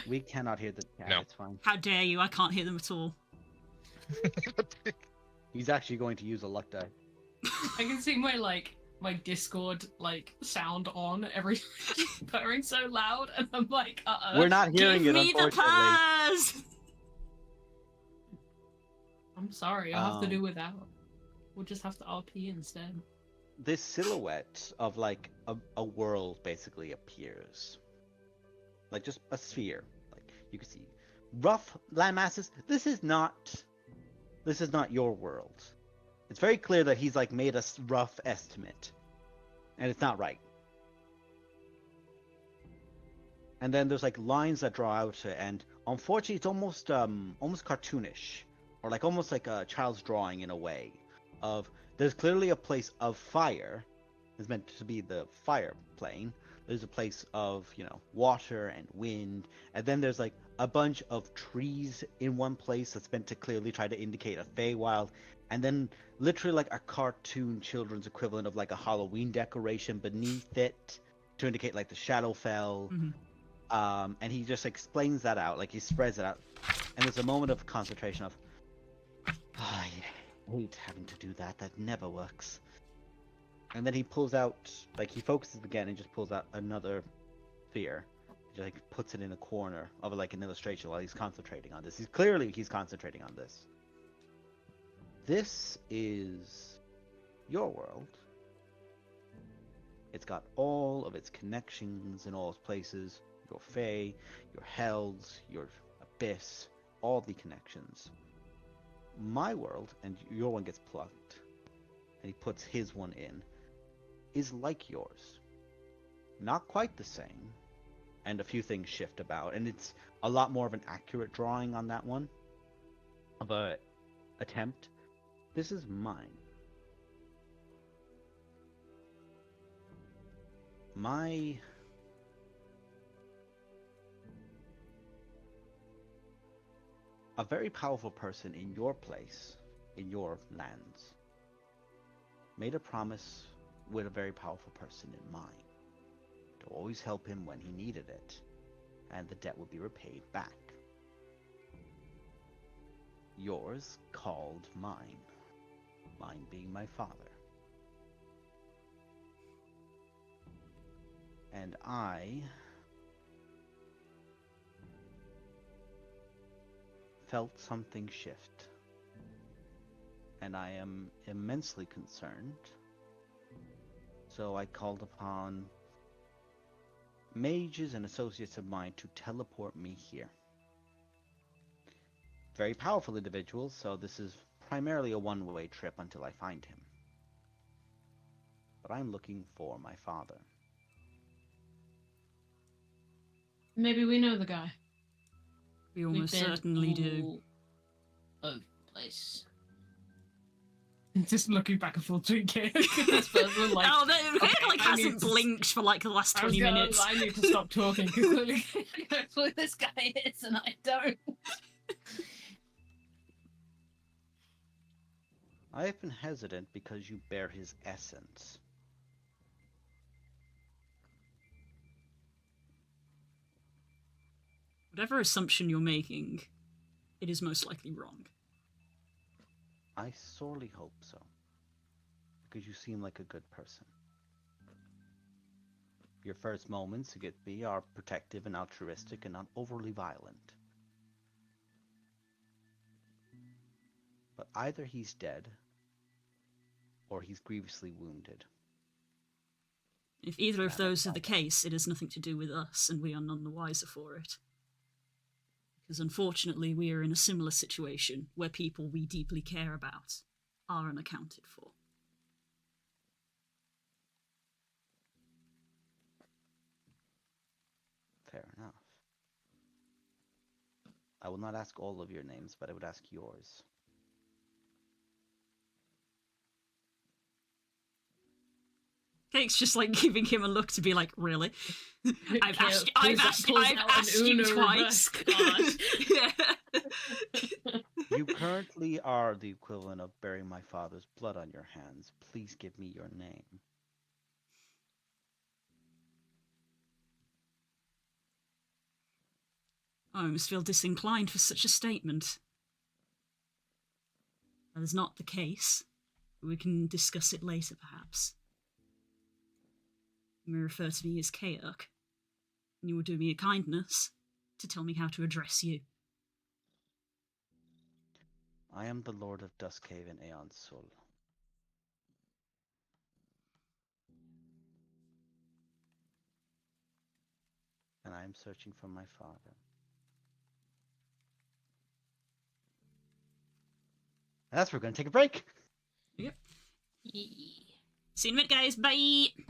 We cannot hear the cat. No. It's fine. How dare you? I can't hear them at all. He's actually going to use a luck die. I can see my Discord sound on every purring so loud, and I'm like, We're not hearing Give it, me the unfortunately. purrs! I'm sorry, I'll have to do without. We'll just have to RP instead. This silhouette of a world basically appears. Just a sphere. You can see rough land masses. This is not your world. It's very clear that he's like made a rough estimate, and it's not right. And then there's like lines that draw out to it, and unfortunately, it's almost cartoonish, or like almost like a child's drawing in a way. Of there's clearly a place of fire, is meant to be the fire plane. There's a place of water and wind, and then there's like a bunch of trees in one place that's meant to clearly try to indicate a Feywild, and then literally like a cartoon children's equivalent of like a Halloween decoration beneath it to indicate like the Shadowfell. And he just explains that out, like he spreads it out, and there's a moment of concentration of, I hate having to do that. That never works. And then he pulls out, like he focuses again and just pulls out another sphere. He just like puts it in a corner of like an illustration while he's concentrating on this. He's concentrating on this. This is your world. It's got all of its connections in all its places. Your Fae, your Hells, your Abyss, all the connections. My world, and your one gets plucked, and he puts his one in, is like yours. Not quite the same, and a few things shift about, and it's a lot more of an accurate drawing on that one, of a attempt. This is mine. A very powerful person in your place, in your lands, made a promise with a very powerful person in mind to always help him when he needed it, and the debt would be repaid back. Yours called mine, mine being my father. And I felt something shift, and I am immensely concerned. So I called upon mages and associates of mine to teleport me here. Very powerful individuals, so this is primarily a one-way trip until I find him. But I'm looking for my father. Maybe we know the guy. We almost We've been certainly do. all over the place. Just looking back and forth drinking. This person, like, Oh, the okay, like I need hasn't to- blinked for like the last 20 minutes. I need to stop talking because clearly who this guy is and I don't. I have been hesitant because you bear his essence. Whatever assumption you're making, it is most likely wrong. I sorely hope so, because you seem like a good person. Your first moments to get me are protective and altruistic and not overly violent. But either he's dead, or he's grievously wounded. If either of Yeah, those are that's the case, it has nothing to do with us, and we are none the wiser for it. Because unfortunately, we are in a similar situation where people we deeply care about are unaccounted for. Fair enough. I will not ask all of your names, but I would ask yours. Kate's just like giving him a look to be like, really? I've asked pulls out an you Uno twice. reverse Yeah. You currently are the equivalent of bearing my father's blood on your hands. Please give me your name. I must feel disinclined for such a statement. That is not the case. We can discuss it later, perhaps. You may refer to me as Kaerk, and you will do me a kindness to tell me how to address you. I am the Lord of Duskhaven and Aeon Sol. And I am searching for my father. And that's where we're going to take a break. Yep. Yee. See you in a minute, guys. Bye.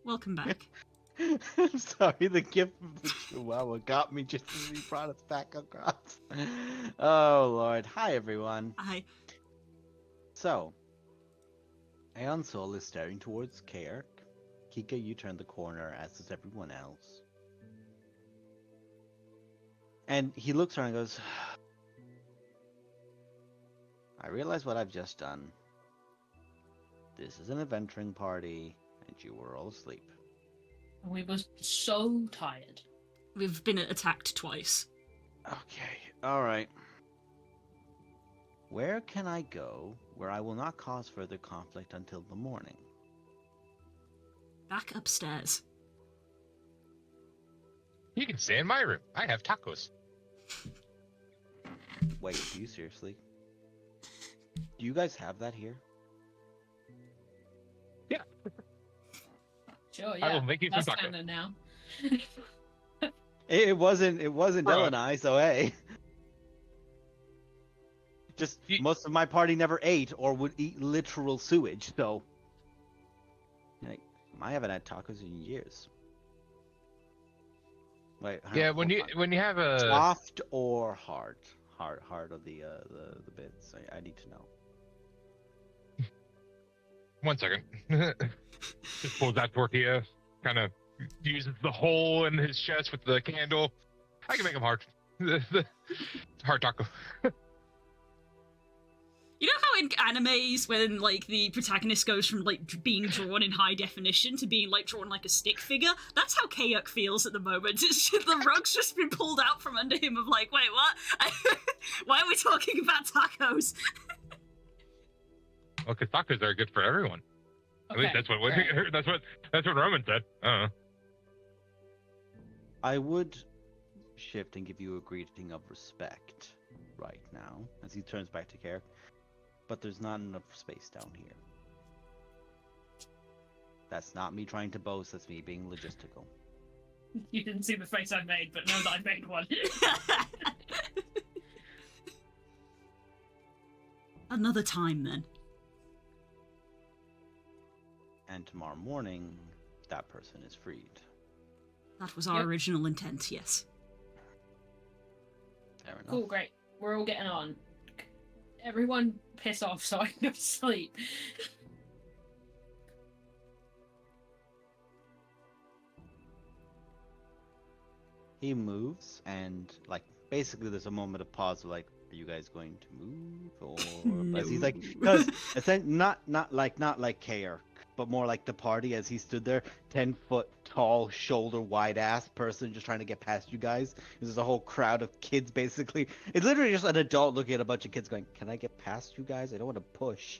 welcome back. I'm sorry, the gift of the Chihuahua got me just as he brought us back across. Oh lord. Hi everyone. I So, Aeon Soul is staring towards Kaerk. Kika, you turn the corner, as does everyone else. And he looks around and goes, I realize what I've just done. This is an adventuring party, and you were all asleep. We were so tired. we've been attacked twice. Okay, alright. Where can I go where I will not cause further conflict until the morning? Back upstairs. You can stay in my room. I have tacos. Wait, do you seriously? Do you guys have that here? Sure, I yeah. will make you some That's tacos. canon now. It wasn't Bro. Dell and I, so hey. Just most of my party never ate or would eat literal sewage, so like, I haven't had tacos in years. Wait, Yeah, hold on. when you have a Soft or hard? Hard of the bits. I need to know. 1 second. Just pulls that tortilla, kind of uses the hole in his chest with the candle. I can make him hard. Hard taco. You know how in animes when like the protagonist goes from like being drawn in high definition to being like drawn like a stick figure? That's how Kayak feels at the moment. It's just, the rug's just been pulled out from under him of like, wait, what? Why are we talking about tacos? Well, because tacos are good for everyone. At least that's what that's what Roman said. I would shift and give you a greeting of respect right now as he turns back to Karak. But there's not enough space down here. That's not me trying to boast, that's me being logistical. You didn't see the face I made, but know that I made one. Another time then. And tomorrow morning, that person is freed. That was our Yep. original intent, yes. Fair enough. Cool, great. We're all getting on. Everyone piss off so I can go to sleep. He moves, and like basically, there's a moment of pause. Like, are you guys going to move, or as he's like, because not like Kaer, but more like the party as he stood there, 10-foot tall, shoulder wide ass person just trying to get past you guys. There's a whole crowd of kids basically. It's literally just an adult looking at a bunch of kids going, "Can I get past you guys? I don't want to push."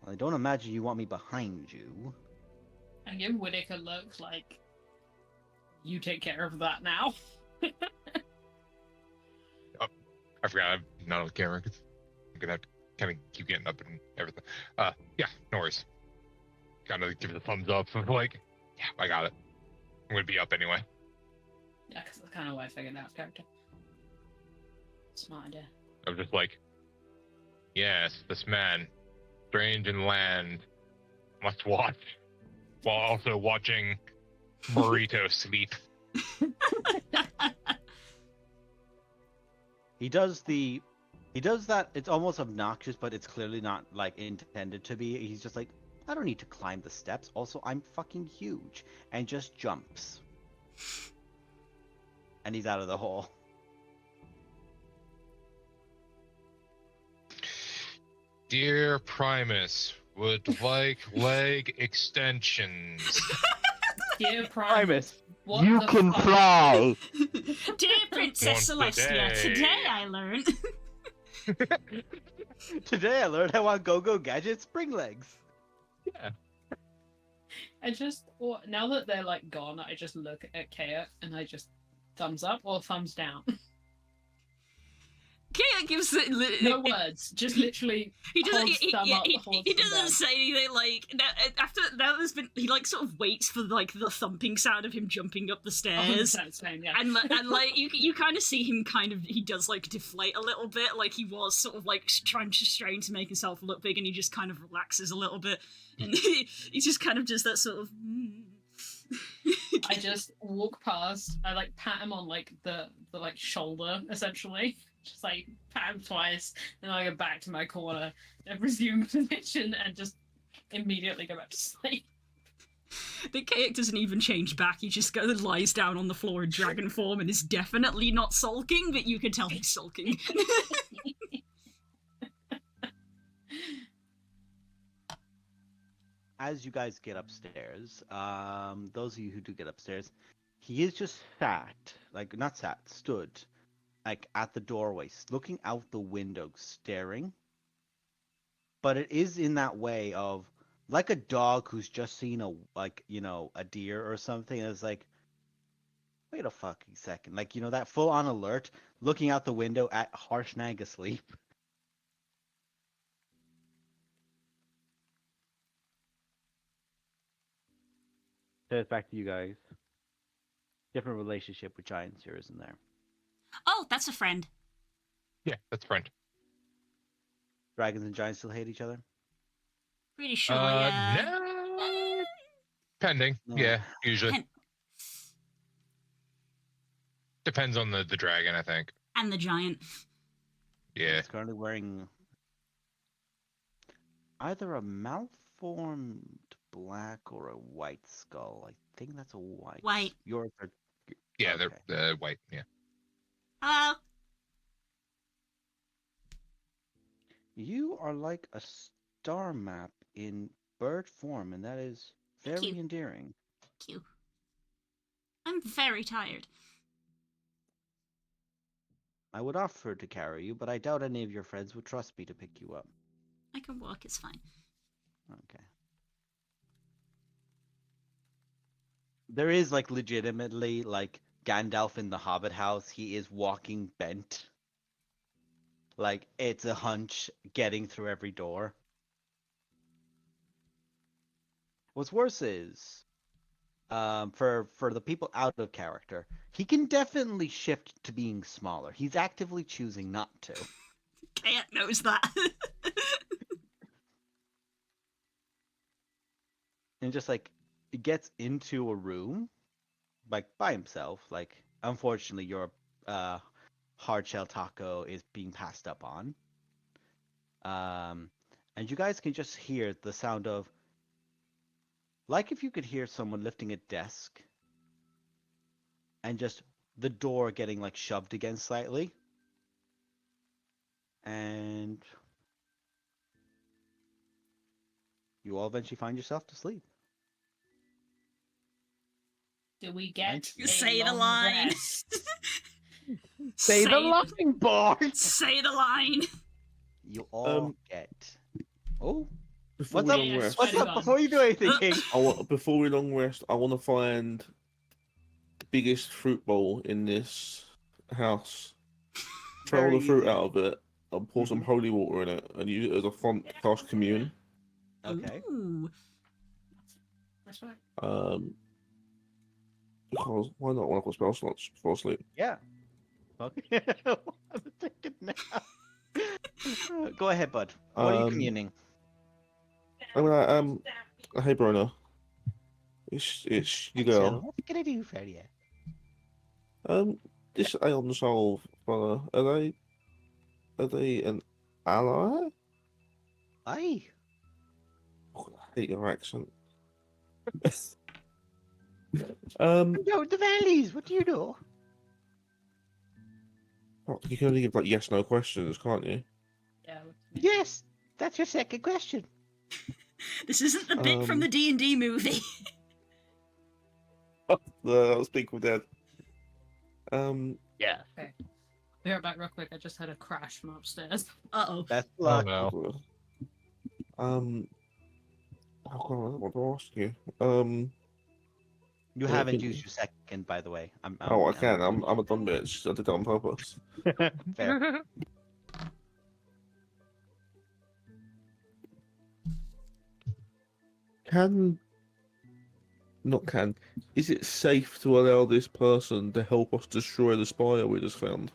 Well, I don't imagine you want me behind you. I give Whittaker a look like, you take care of that now. I forgot I'm not on the camera. 'Cause I'm gonna have to kind of keep getting up and everything. Yeah, no worries. Kind of give it a thumbs up. Like, yeah, I got it. I'm gonna be up anyway. Yeah, because that's kind of why I figured out character. Smart idea. I'm just like, yes, this man, strange in land, must watch, while also watching Burrito sleep. He does that, it's almost obnoxious, but it's clearly not like intended to be. He's just like, I don't need to climb the steps. Also, I'm fucking huge. And just jumps. And he's out of the hole. Dear Primus, would like leg extensions. Dear Primus, what you the can fuck? fly! Dear Princess Once a Celestia, day. today I learned. Today I learned I want Go-Go Gadget spring legs. Yeah. I just, now that they're like gone, I just look at Kea and I just thumbs up or thumbs down. Kayak gives it. No words, just literally He doesn't. holds thumb up, holds He them doesn't down. say anything. Like after now, there's been he like sort of waits for like the thumping sound of him jumping up the stairs. 100% same, yeah. And like you kind of see him he does like deflate a little bit, like he was sort of like trying to strain to make himself look big, and he just kind of relaxes a little bit, and he just kind of does that sort of. I just walk past. I like pat him on like the like shoulder, essentially. Just like pat him twice, and I go back to my corner and resume position, and just immediately go back to sleep. The Kayak doesn't even change back. He just goes and lies down on the floor in dragon form, and is definitely not sulking, but you can tell he's sulking. As you guys get upstairs, those of you who do get upstairs, he is just stood, like at the doorway, looking out the window, staring. But it is in that way of like a dog who's just seen a deer or something, and is like, wait a fucking second, like that full on alert, looking out the window at Harshnag asleep. So it's back to you guys. Different relationship with giants here, isn't there? Oh, that's a friend. Yeah, that's friend. Dragons and giants still hate each other? Pretty sure, yeah. No. Pending. No. Yeah, usually. Pen- Depends on the dragon, I think. And the giant. Yeah. It's currently wearing either a malformed black or a white skull. I think that's a white. White. Yours are. Yeah, Okay. they're white. Yeah. Hello. You are like a star map in bird form, and that is Thank very you. endearing. Thank you. I'm very tired. I would offer to carry you, but I doubt any of your friends would trust me to pick you up. I can walk, it's fine. Okay. There is like legitimately like Gandalf in the Hobbit house. He is walking bent. Like it's a hunch getting through every door. What's worse is, for the people out of character, he can definitely shift to being smaller. He's actively choosing not to. Kayak knows that. And just like it gets into a room, like by himself. Like unfortunately, your hard shell taco is being passed up on. And you guys can just hear the sound of, like if you could hear someone lifting a desk, and just the door getting like shoved against slightly, and you all eventually find yourself to sleep. Do we get You a say the long line. rest? Say the line, board. Say the line. You all get. Oh, Before what's we up? long Yes, rest, What's Fighting up? on. Before you do anything, King. before we long rest, I want to find the biggest fruit bowl in this house. Throw all Very the fruit easy. out of it, and pour some holy water in it, and use it as a font to cast commune. Okay. Ooh. That's right. Because why not when I've got spell slots before I sleep? Yeah. Okay. I'm thinking now. Go ahead, bud. What are you Um, communing? I'm like, hey, Brona. It's your So, girl. what can I do for you? This Aeon Soul fella, are they an ally? Aye. Oh, I hate your accent. No, the valleys. What do you know? You can only give like yes/no questions, can't you? Yeah. Yes, that's your second question. This isn't the bit from the D&D movie. I'll speak with Dad. Yeah. Be right back real quick. I just had a crash from upstairs. Uh-oh. Best Oh luck. no. Oh God, what do I ask you? You Yeah, haven't can- used your second, by the way. I can. I'm a dumb bitch. I did that on purpose. Fair. Is it safe to allow this person to help us destroy the spire we just found?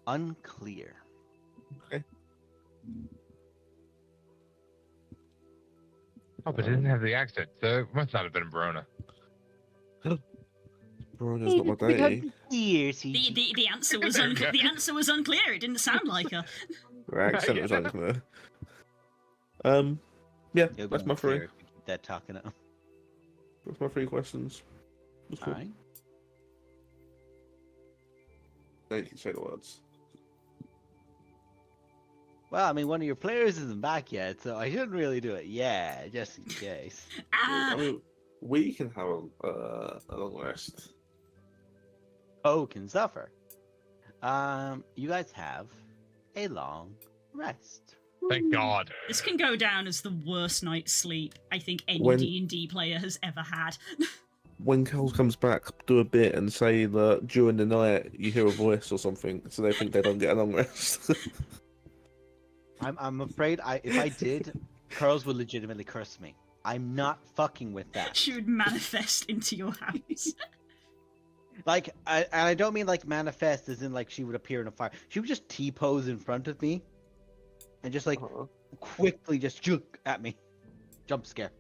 Unclear. Oh, but it didn't have the accent, so it must not have been Verona. Verona's not my day. Clear, The answer was There we go. the answer was unclear. It didn't sound like her. Her accent was Yeah. unclear. Yeah, that's my three. Keep that talking up. That's my three questions. That's cool. All right. Thank you, say the words. Well, I mean, one of your players isn't back yet, so I shouldn't really do it. Yeah, just in case. I mean, we can have a long rest. Oh, can suffer. You guys have a long rest. Thank God. This can go down as the worst night's sleep I think any When- D&D player has ever had. When Cal comes back, do a bit and say that during the night you hear a voice or something, so they think they don't get a long rest. I'm afraid if I did, Curls would legitimately curse me. I'm not fucking with that. She would manifest into your house. Like, I don't mean like manifest as in like she would appear in a fire. She would just T-pose in front of me, and just like quickly just juke at me, jump scare.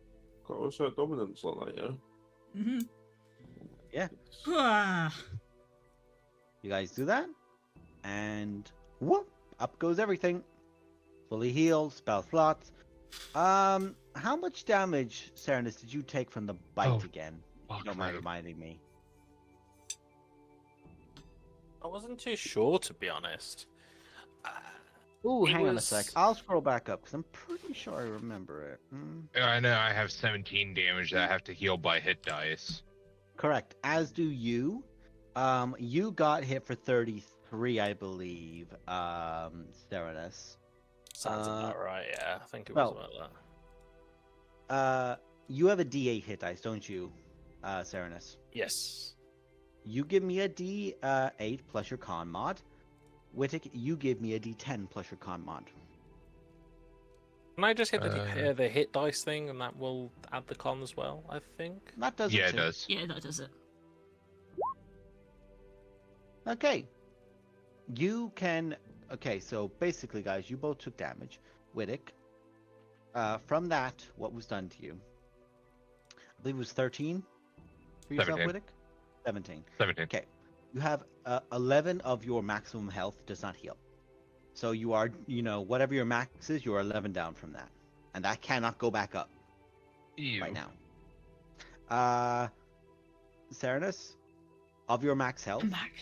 Got also dominance like that, yeah. Mm-hmm. Yeah. Ah. You guys do that, and whoop, up goes everything. Fully healed, spell slots. How much damage, Serenus, did you take from the bite Oh, again? If fuck you don't mind me. reminding me. I wasn't too sure, to be honest. Ooh, It hang on a sec. was- I'll scroll back up because I'm pretty sure I remember it. I know I have 17 damage that I have to heal by hit dice. Correct. As do you. You got hit for 33, I believe. Serenus. Sounds about right, yeah. I think it well, was like that. You have a D8 hit dice, don't you, Serenus? Yes. You give me a D8 plus your con mod. Wittick, you give me a D10 plus your con mod. Can I just hit Uh, the hit dice thing and that will add the con as well, I think? That does Yeah, it it too. does. Yeah, that does it. Okay. You can. Okay, so basically, guys, you both took damage. Wittick. From that, what was done to you? I believe it was 13 for yourself, 17. Wittick? 17. 17. Okay. You have 11 of your maximum health does not heal. So you are, whatever your max is, you are 11 down from that. And that cannot go back up Ew. right now. Serenus, of your max health, Come back.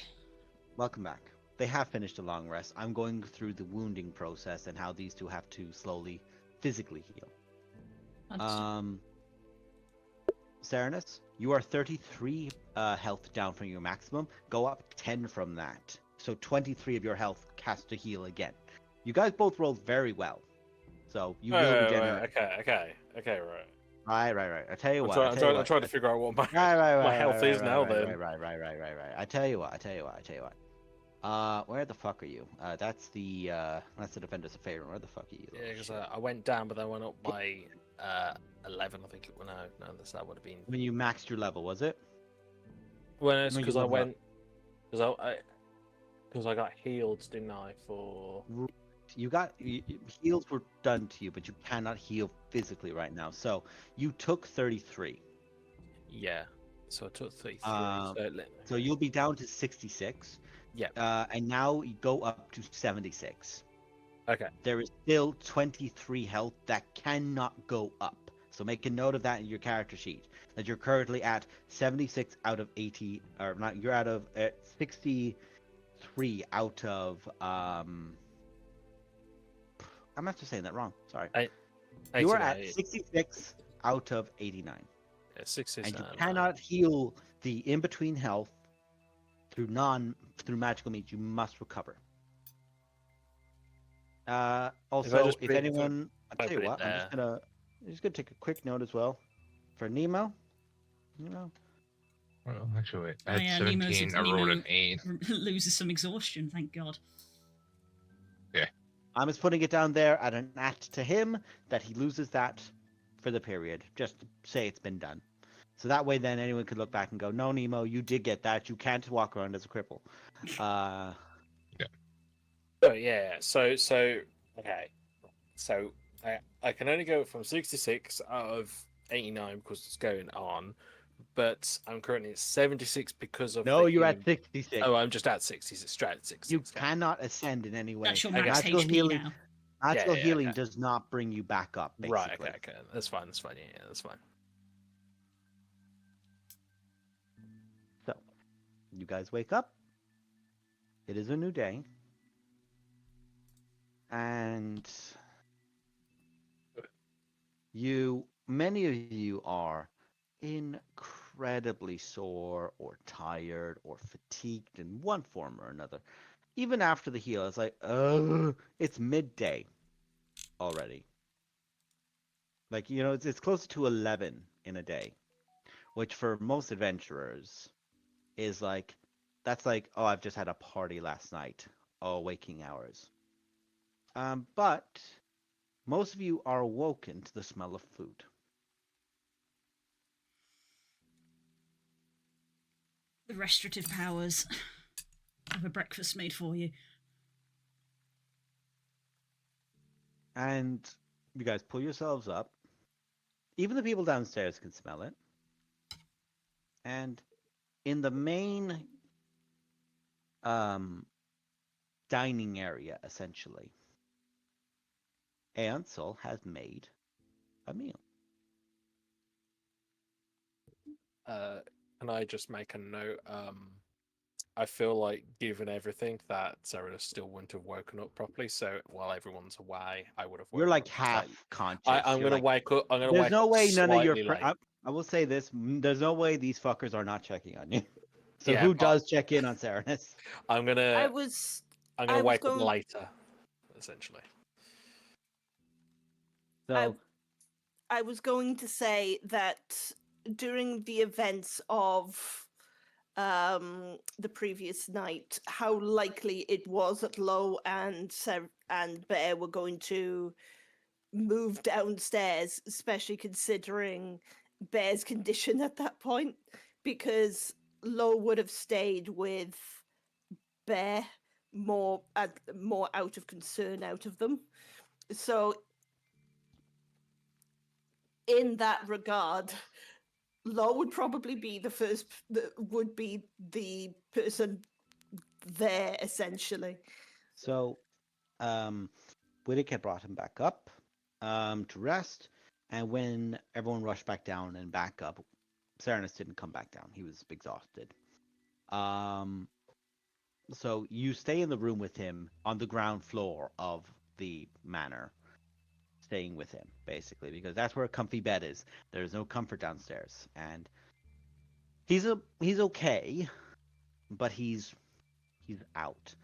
welcome back. They have finished a long rest. I'm going through the wounding process and how these two have to slowly, physically heal. Understood. Serenus, you are 33 health down from your maximum. Go up 10 from that. So 23 of your health has to heal again. You guys both rolled very well. So you will regenerate. Okay, right. Right. I tell you I'm what. trying to figure out what my Right. my health is now then. Right. I tell you what. Where the fuck are you? That's the Defenders of Faerun. Where the fuck are you? Yeah, little because shit? I went down, but I went up by 11. I think it. No, that would have been. When you maxed your level, was it? Well, it's when you because I leveled up. went because I got healed, didn't I? For You got heals were done to you, but you cannot heal physically right now. So you took 33. yeah. So I took 33. So you'll be down to 66. Yeah. And now you go up to 76. Okay. There is still 23 health that cannot go up. So make a note of that in your character sheet. That you're currently at 76 out of 80, or not? You're out of 63 out of. I'm after saying that wrong. Sorry. You are at 66 out of 89. Yeah, 60. And you cannot heal the in-between health through magical means. You must recover. Also, just if bring- anyone, I'll I tell you put it what, I'm there. just gonna take a quick note as well for Nemo. You know. Well, actually, wait. I Oh, had yeah, 17. I rolled an 8. loses some exhaustion, thank God. I'm just putting it down there at an act to him that he loses that for the period. Just say it's been done. So that way, then anyone could look back and go, "No, Nemo, you did get that. You can't walk around as a cripple." Oh yeah. So okay. So I can only go from 66 out of 89 because it's going on, but I'm currently at 76 because of No, the you're healing. at 66. Oh, I'm just at 66. Straight at 66. You okay. cannot ascend in any way. That's your Okay. max Magical HP healing. now. Magical Yeah, healing okay. does not bring you back up. Basically. Right. Okay. That's fine. Yeah, that's fine. So, you guys wake up. It is a new day. And many of you are incredibly sore or tired or fatigued in one form or another. Even after the heal, it's like, it's midday already. Like, it's close to 11 in a day, which for most adventurers is like, that's like, oh, I've just had a party last night, all waking hours. But most of you are awoken to the smell of food. The restorative powers of a breakfast made for you. And you guys pull yourselves up. Even the people downstairs can smell it. And in the main dining area, essentially, Ansel has made a meal. Can I just make a note? I feel like, given everything, that Sarah still wouldn't have woken up properly. So while everyone's away, I would have. You're woken like up half slightly. conscious. I'm You're gonna like, wake up. I'm gonna there's wake no up way none of your slightly late. I will say this. There's no way these fuckers are not checking on you. So Yeah, who but does check in on Serenus? I'm gonna. I was I'm I gonna was wake up going- later, essentially. So I was going to say that during the events of the previous night, how likely it was that Lo and Bear were going to move downstairs, especially considering Bear's condition at that point, because Lo would have stayed with Bear more out of concern out of them. So in that regard, Law would probably be the first that would be the person there essentially. So, Whittick had brought him back up to rest, and when everyone rushed back down and back up, Serenus didn't come back down. He was exhausted. So you stay in the room with him on the ground floor of the manor, staying with him basically because that's where a comfy bed is. There's no comfort downstairs, and he's okay, but he's out.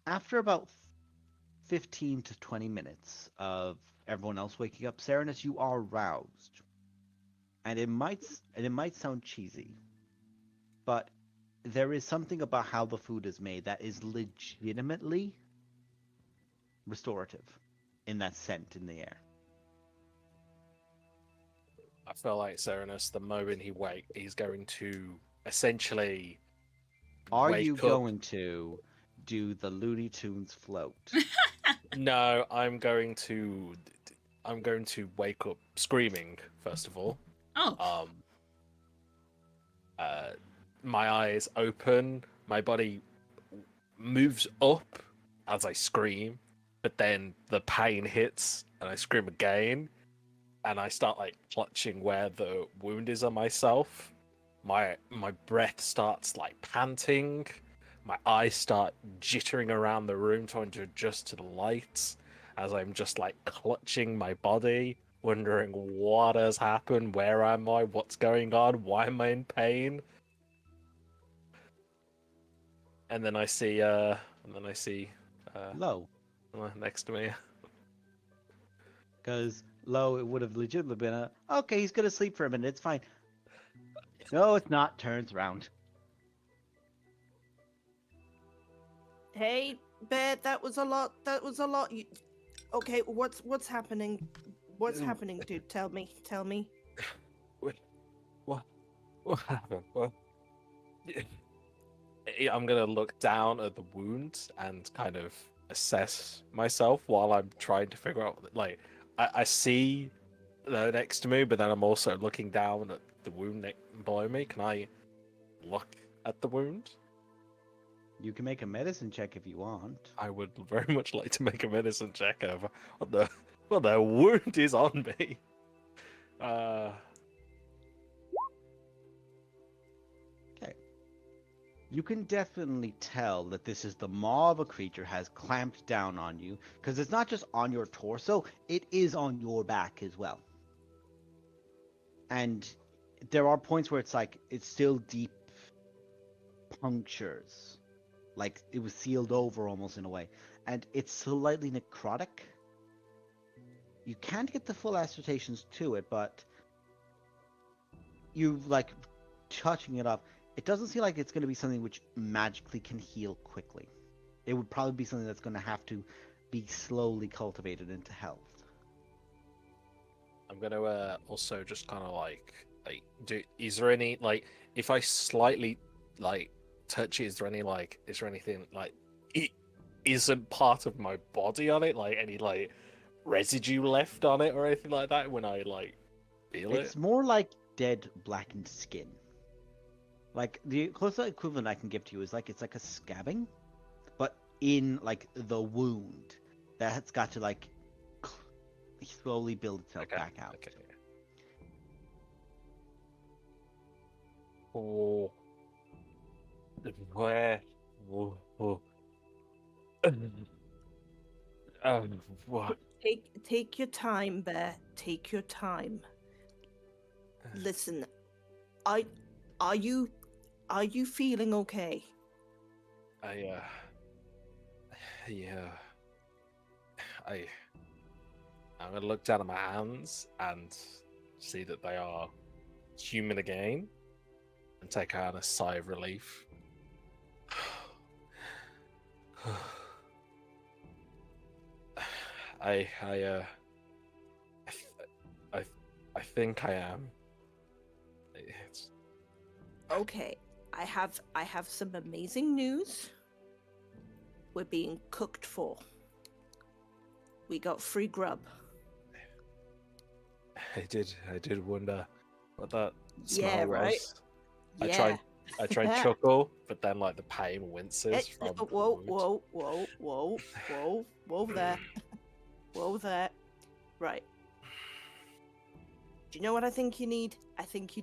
After about 15 to 20 minutes of everyone else waking up, Serenus, you are roused. And it might sound cheesy, but there is something about how the food is made that is legitimately restorative in that scent in the air. I feel like Serenus, the moment he's going to essentially. Are wake you up. going to do the Looney Tunes float? No, I'm going to wake up screaming first of all. Oh. My eyes open, my body moves up as I scream, but then the pain hits and I scream again, and I start like clutching where the wound is on myself. My breath starts like panting. My eyes start jittering around the room trying to adjust to the lights as I'm just like clutching my body, wondering what has happened, where am I, what's going on, why am I in pain? And then I see Low. next to me. Because Lo, it would have legitimately been a, okay, he's gonna sleep for a minute, it's fine. No, it's not. Turns around. Hey, Bear, that was a lot. That was a lot. Okay, what's happening? What's happening, dude? Tell me. Tell me. What happened? What? I'm gonna look down at the wound and kind of assess myself while I'm trying to figure out. Like, I see next to me, but then I'm also looking down at the wound below me. Can I look at the wound? You can make a medicine check if you want. I would very much like to make a medicine check over what the wound is on me. Okay. You can definitely tell that this is the maw of a creature has clamped down on you, because it's not just on your torso, it is on your back as well. And there are points where it's like, it's still deep punctures. Like it was sealed over almost in a way. And it's slightly necrotic. You can't get the full assertions to it, but you like touching it up. It doesn't seem like it's going to be something which magically can heal quickly. It would probably be something that's going to have to be slowly cultivated into health. I'm gonna also just kind of like is there any like if I slightly like touch it, is there anything like it isn't part of my body on it, like any like residue left on it or anything like that when I like feel It's it? more like dead blackened skin. Like the closest equivalent I can give to you is like it's like a scabbing, but in like the wound that's got to like slowly build itself back out. Okay. Oh, where? Oh. What? Take your time, Bear. Take your time. Listen, are you feeling okay? Yeah. I'm gonna look down at my hands and see that they are human again, and take out a sigh of relief. I think I am. It's... Okay, I have some amazing news. We're being cooked for. We got free grub. I did wonder what that smell Yeah, right? was. Yeah. I tried chuckle, but then like the pain winces from Whoa, the wound. whoa there. Whoa there. Right. Do you know what I think you need? I think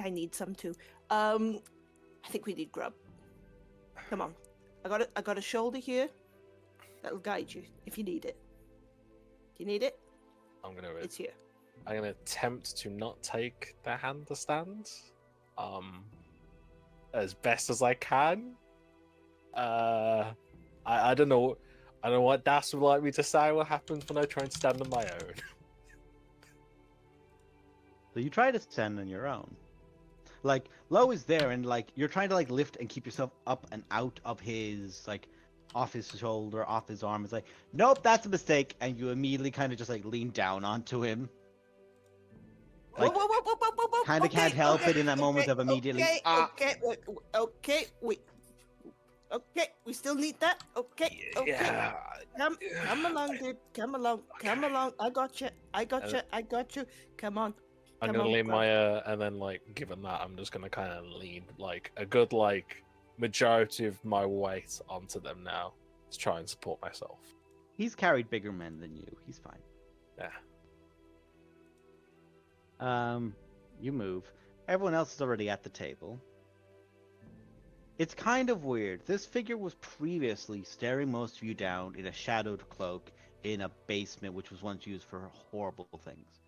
I need some too. I think we need grub. Come on. I got a shoulder here. That'll guide you if you need it. Do you need it? It's here. I'm gonna attempt to not take the handstand, as best as I can. I don't know. I don't know what Das would like me to say. What happens when I try and stand on my own? So you try to stand on your own. Like Lo is there, and like you're trying to like lift and keep yourself up and out of his like off his shoulder, off his arm. It's like, nope, that's a mistake, and you immediately kind of just like lean down onto him. Like, kind of can't help it in that moment of immediately. Okay, we still need that. Okay. Yeah. Come along, dude. Come along. I got you. Come on. I'm gonna lean my and then like given that I'm just gonna kind of lean like a good like majority of my weight onto them now to try and support myself. He's carried bigger men than you. He's fine. Yeah. You move. Everyone else is already at the table. It's kind of weird. This figure was previously staring most of you down in a shadowed cloak in a basement which was once used for horrible things.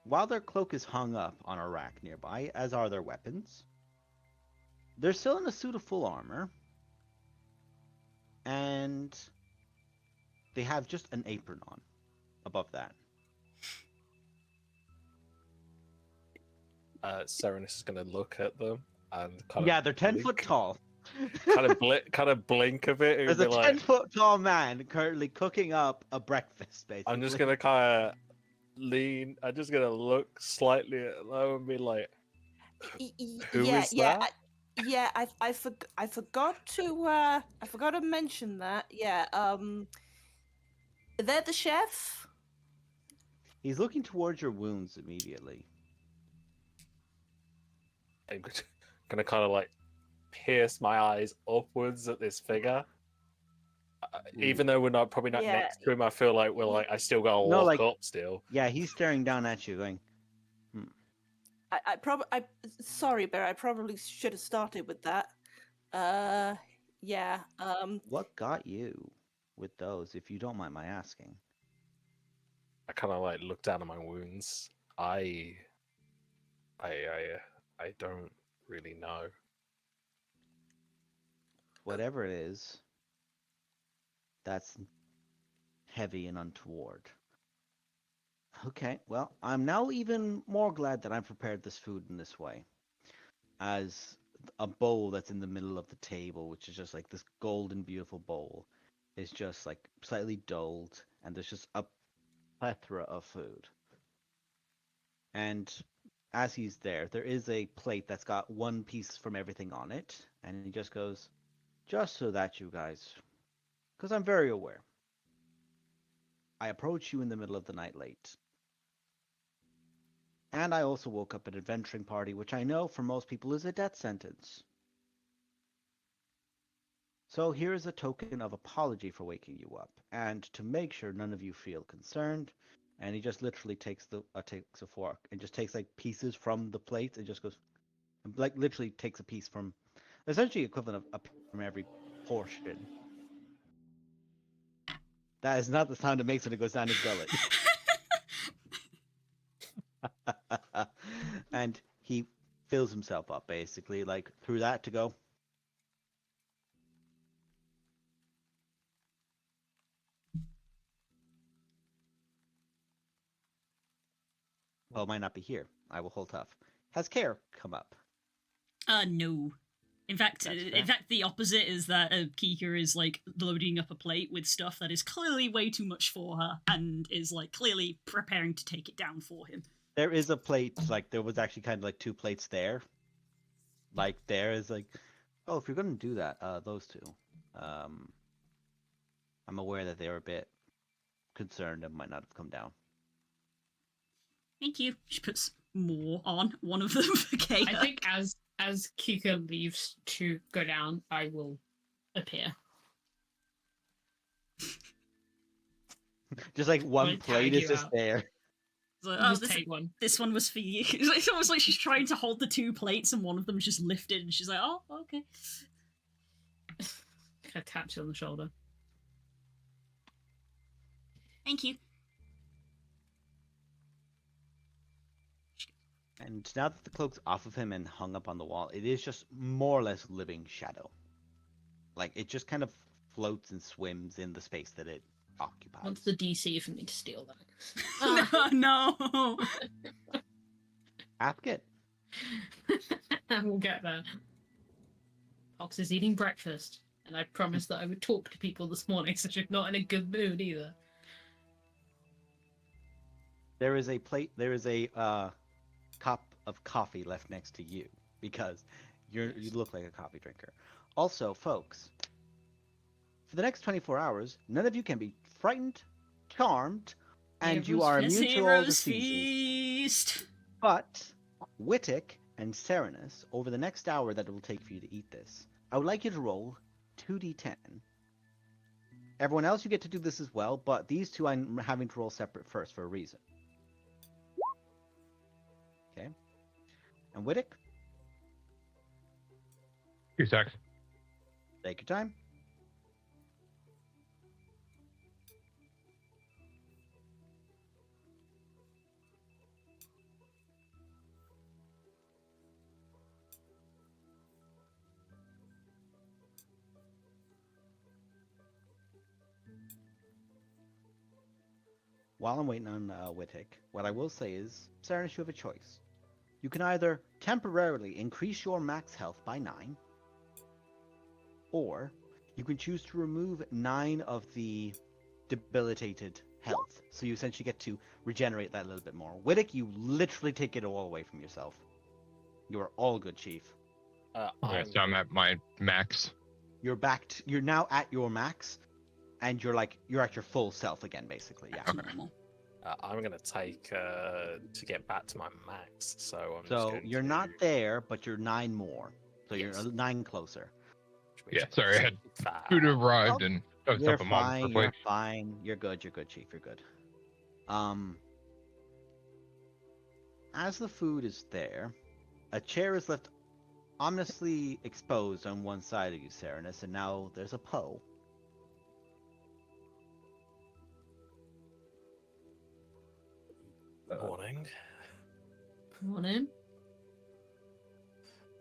While their cloak is hung up on a rack nearby, as are their weapons, they're still in a suit of full armor. And They have just an apron on above that. Serenus is going to look at them and kind Yeah, of they're 10 foot tall. kind of blink a bit and There's be a like, 10 foot tall man currently cooking up a breakfast, basically. I'm just going to kind of lean. I'm just going to look slightly at them and be like, who is that? I forgot to mention that. Yeah. They're the chef. He's looking towards your wounds immediately. I'm gonna kind of like pierce my eyes upwards at this figure. Even though we're probably not Yeah. next to him, I feel like we're like I still gotta No, look like- up still. Yeah, he's staring down at you, going, Sorry, Bear. I probably should have started with that. Yeah. "What got you with those, if you don't mind my asking?" I kind of like look down at my wounds. I don't really know. Whatever it is, that's heavy and untoward. Okay, well, I'm now even more glad that I prepared this food in this way. As a bowl that's in the middle of the table, which is just like this golden, beautiful bowl, is just like slightly dulled, and there's just a plethora of food. And as he's there, there is a plate that's got one piece from everything on it, and he just goes, "Just so that you guys, because I'm very aware. I approach you in the middle of the night late. And I also woke up at an adventuring party, which I know for most people is a death sentence. So here is a token of apology for waking you up, and to make sure none of you feel concerned." And he just literally takes a fork and just takes like pieces from the plate and just goes, like literally takes a piece from, essentially equivalent of a piece from every portion. That is not the sound it makes when it goes down his gullet. And he fills himself up basically, like through that to go, "Well, it might not be here. I will hold tough. Has care come up?" No. In fact, That's fair. the opposite is that Kika is like loading up a plate with stuff that is clearly way too much for her, and is like clearly preparing to take it down for him. There is a plate, like there was actually kind of like two plates there. Like there is like, "Oh, if you're gonna do that, those two. I'm aware that they were a bit concerned and might not have come down." Thank you. She puts more on one of them for Kika. I think as Kika leaves to go down, I will appear. Just like one Might plate tag is you just out. there. It's like, I'll oh, just this, take one. this one was for you. It's almost like she's trying to hold the two plates and one of them's just lifted and she's like, oh, okay. I tap you on the shoulder. Thank you. And now that the cloak's off of him and hung up on the wall, it is just more or less living shadow. Like it just kind of floats and swims in the space that it occupies. What's the DC for me to steal that? No. Ask it. We'll get there. Fox is eating breakfast, and I promised that I would talk to people this morning, so she's not in a good mood either. There is a plate. There is a cup of coffee left next to you because you look like a coffee drinker. Also, folks, for the next 24 hours, none of you can be frightened, charmed, and you are Yes, immune to all heroes diseases. feast. But Wittick and Serenus, over the next hour that it will take for you to eat this, I would like you to roll 2d10. Everyone else, you get to do this as well, but these two I'm having to roll separate first for a reason. Okay. And Wittick, 2 seconds. take your time. while I'm waiting on Wittick, what I will say is, Serenus, you have a choice. You can either temporarily increase your max health by 9, or you can choose to remove 9 of the debilitated health. So you essentially get to regenerate that a little bit more. Wittick, you literally take it all away from yourself. You are all good, Chief. Okay, so I'm at my max. You're back. You're now at your max, and you're at your full self again, basically. Yeah. Back to normal. I'm gonna take to get back to my max. So I'm just So going you're to, not there, but you're 9 more. So Yes. you're 9 closer. which makes Yeah, sorry, I had 75. food arrived Oh, and hooked You're up a mom fine. for You're fine. You're good. You're good, Chief. You're good. As the food is there, a chair is left ominously exposed on one side of you, Serenus, and now there's a Poe. Morning. Morning.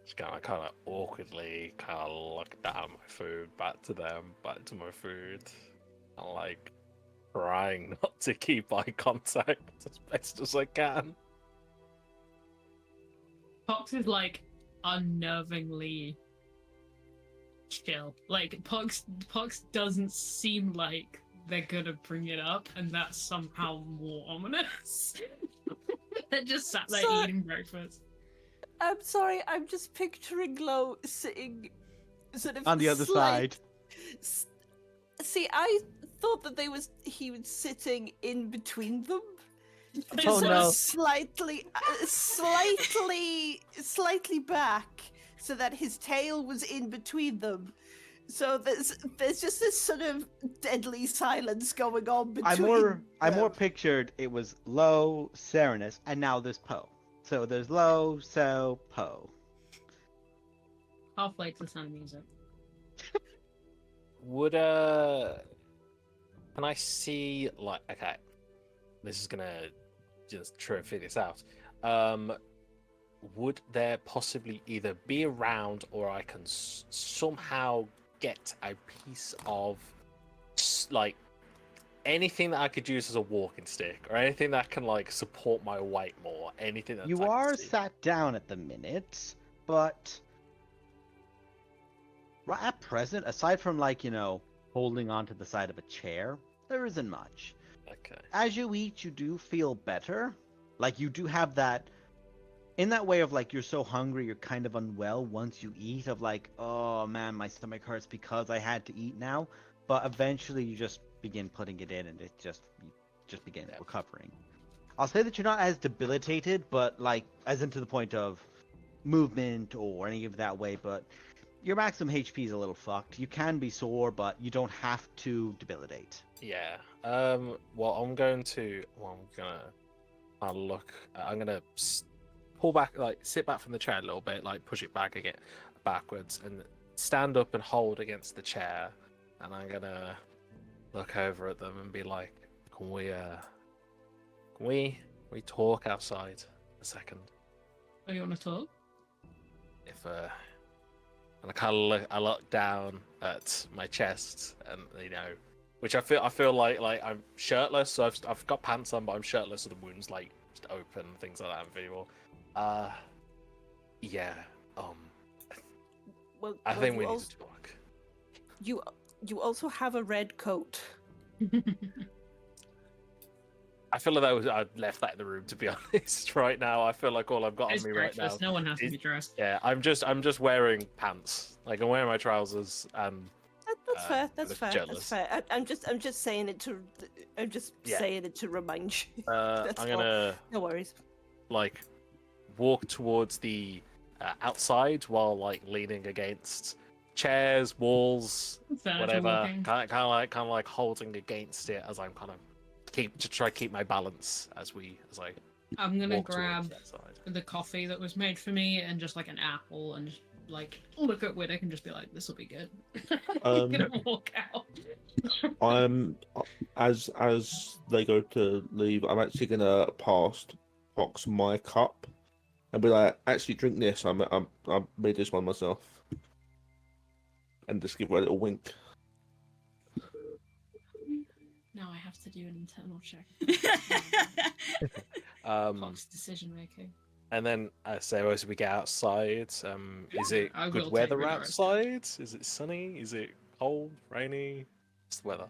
Just kind of awkwardly look down my food, back to them, back to my food, and like trying not to keep eye contact as best as I can. Pox is like unnervingly chill. Like Pox doesn't seem like they're gonna bring it up, and that's somehow more ominous. They're just sat there So- eating breakfast. I'm sorry, I'm just picturing Glow sitting sort of On the other side. See, I thought that he was sitting in between them. Oh, Just sort no. of slightly back, so that his tail was in between them. So there's just this sort of deadly silence going on between. I more them. pictured it was Lo, Serenus, and now there's Poe. So there's Lo, So, Poe. Half likes the sound of music. Would can I see like okay, this is gonna just try and figure this out. Would there possibly either be around, or I can somehow get a piece of like anything that I could use as a walking stick, or anything that can like support my weight more? Anything that You are sat down at the minute, but right at present, aside from holding onto the side of a chair, there isn't much. Okay. As you eat, you do feel better. Like you do have that, in that way of like you're so hungry, you're kind of unwell once you eat. Of like, oh man, my stomach hurts because I had to eat now. But eventually, you just begin putting it in, and you just begin recovering. I'll say that you're not as debilitated, but like as into the point of movement or any of that way. But your maximum HP is a little fucked. You can be sore, but you don't have to debilitate. Yeah. Well, I'm gonna look. I'm gonna pull back, like sit back from the chair a little bit, like push it back again, backwards, and stand up and hold against the chair. And I'm gonna look over at them and be like, "Can we talk outside a second?" Oh, you want to talk? And I look down at my chest, and which I feel like I'm shirtless, so I've got pants on, but I'm shirtless, so the wound's like just open, things like that. I'm feeble. Yeah. I think we need to talk. You also have a red coat. I feel like I left that in the room, to be honest. Right now, I feel like all I've got It's on me right now. breakfast. No one has to be dressed. Yeah, I'm just wearing pants. Like I'm wearing my trousers, and That's fair. That's just fair. jealous. That's fair. I'm just saying it to. I'm just Yeah. saying it to remind you. I'm That's all. gonna No worries. like walk towards the outside while like leaning against chairs, walls, Furniture whatever. walking. Kind of like holding against it as I'm kind of try to keep my balance as I I'm gonna walk towards grab that side. the coffee that was made for me and just like an apple and just like look at Widdick and just be like, "This will be good." I'm gonna walk out. As they go to leave, I'm actually gonna pass Fox my cup and be like, "Actually, drink this. I made this one myself," and just give her a little wink. Now I have to do an internal check. Um, Fox decision making. and then so as we get outside, is it I will good take weather regardless. outside? Is it sunny? Is it cold, rainy? What's the weather?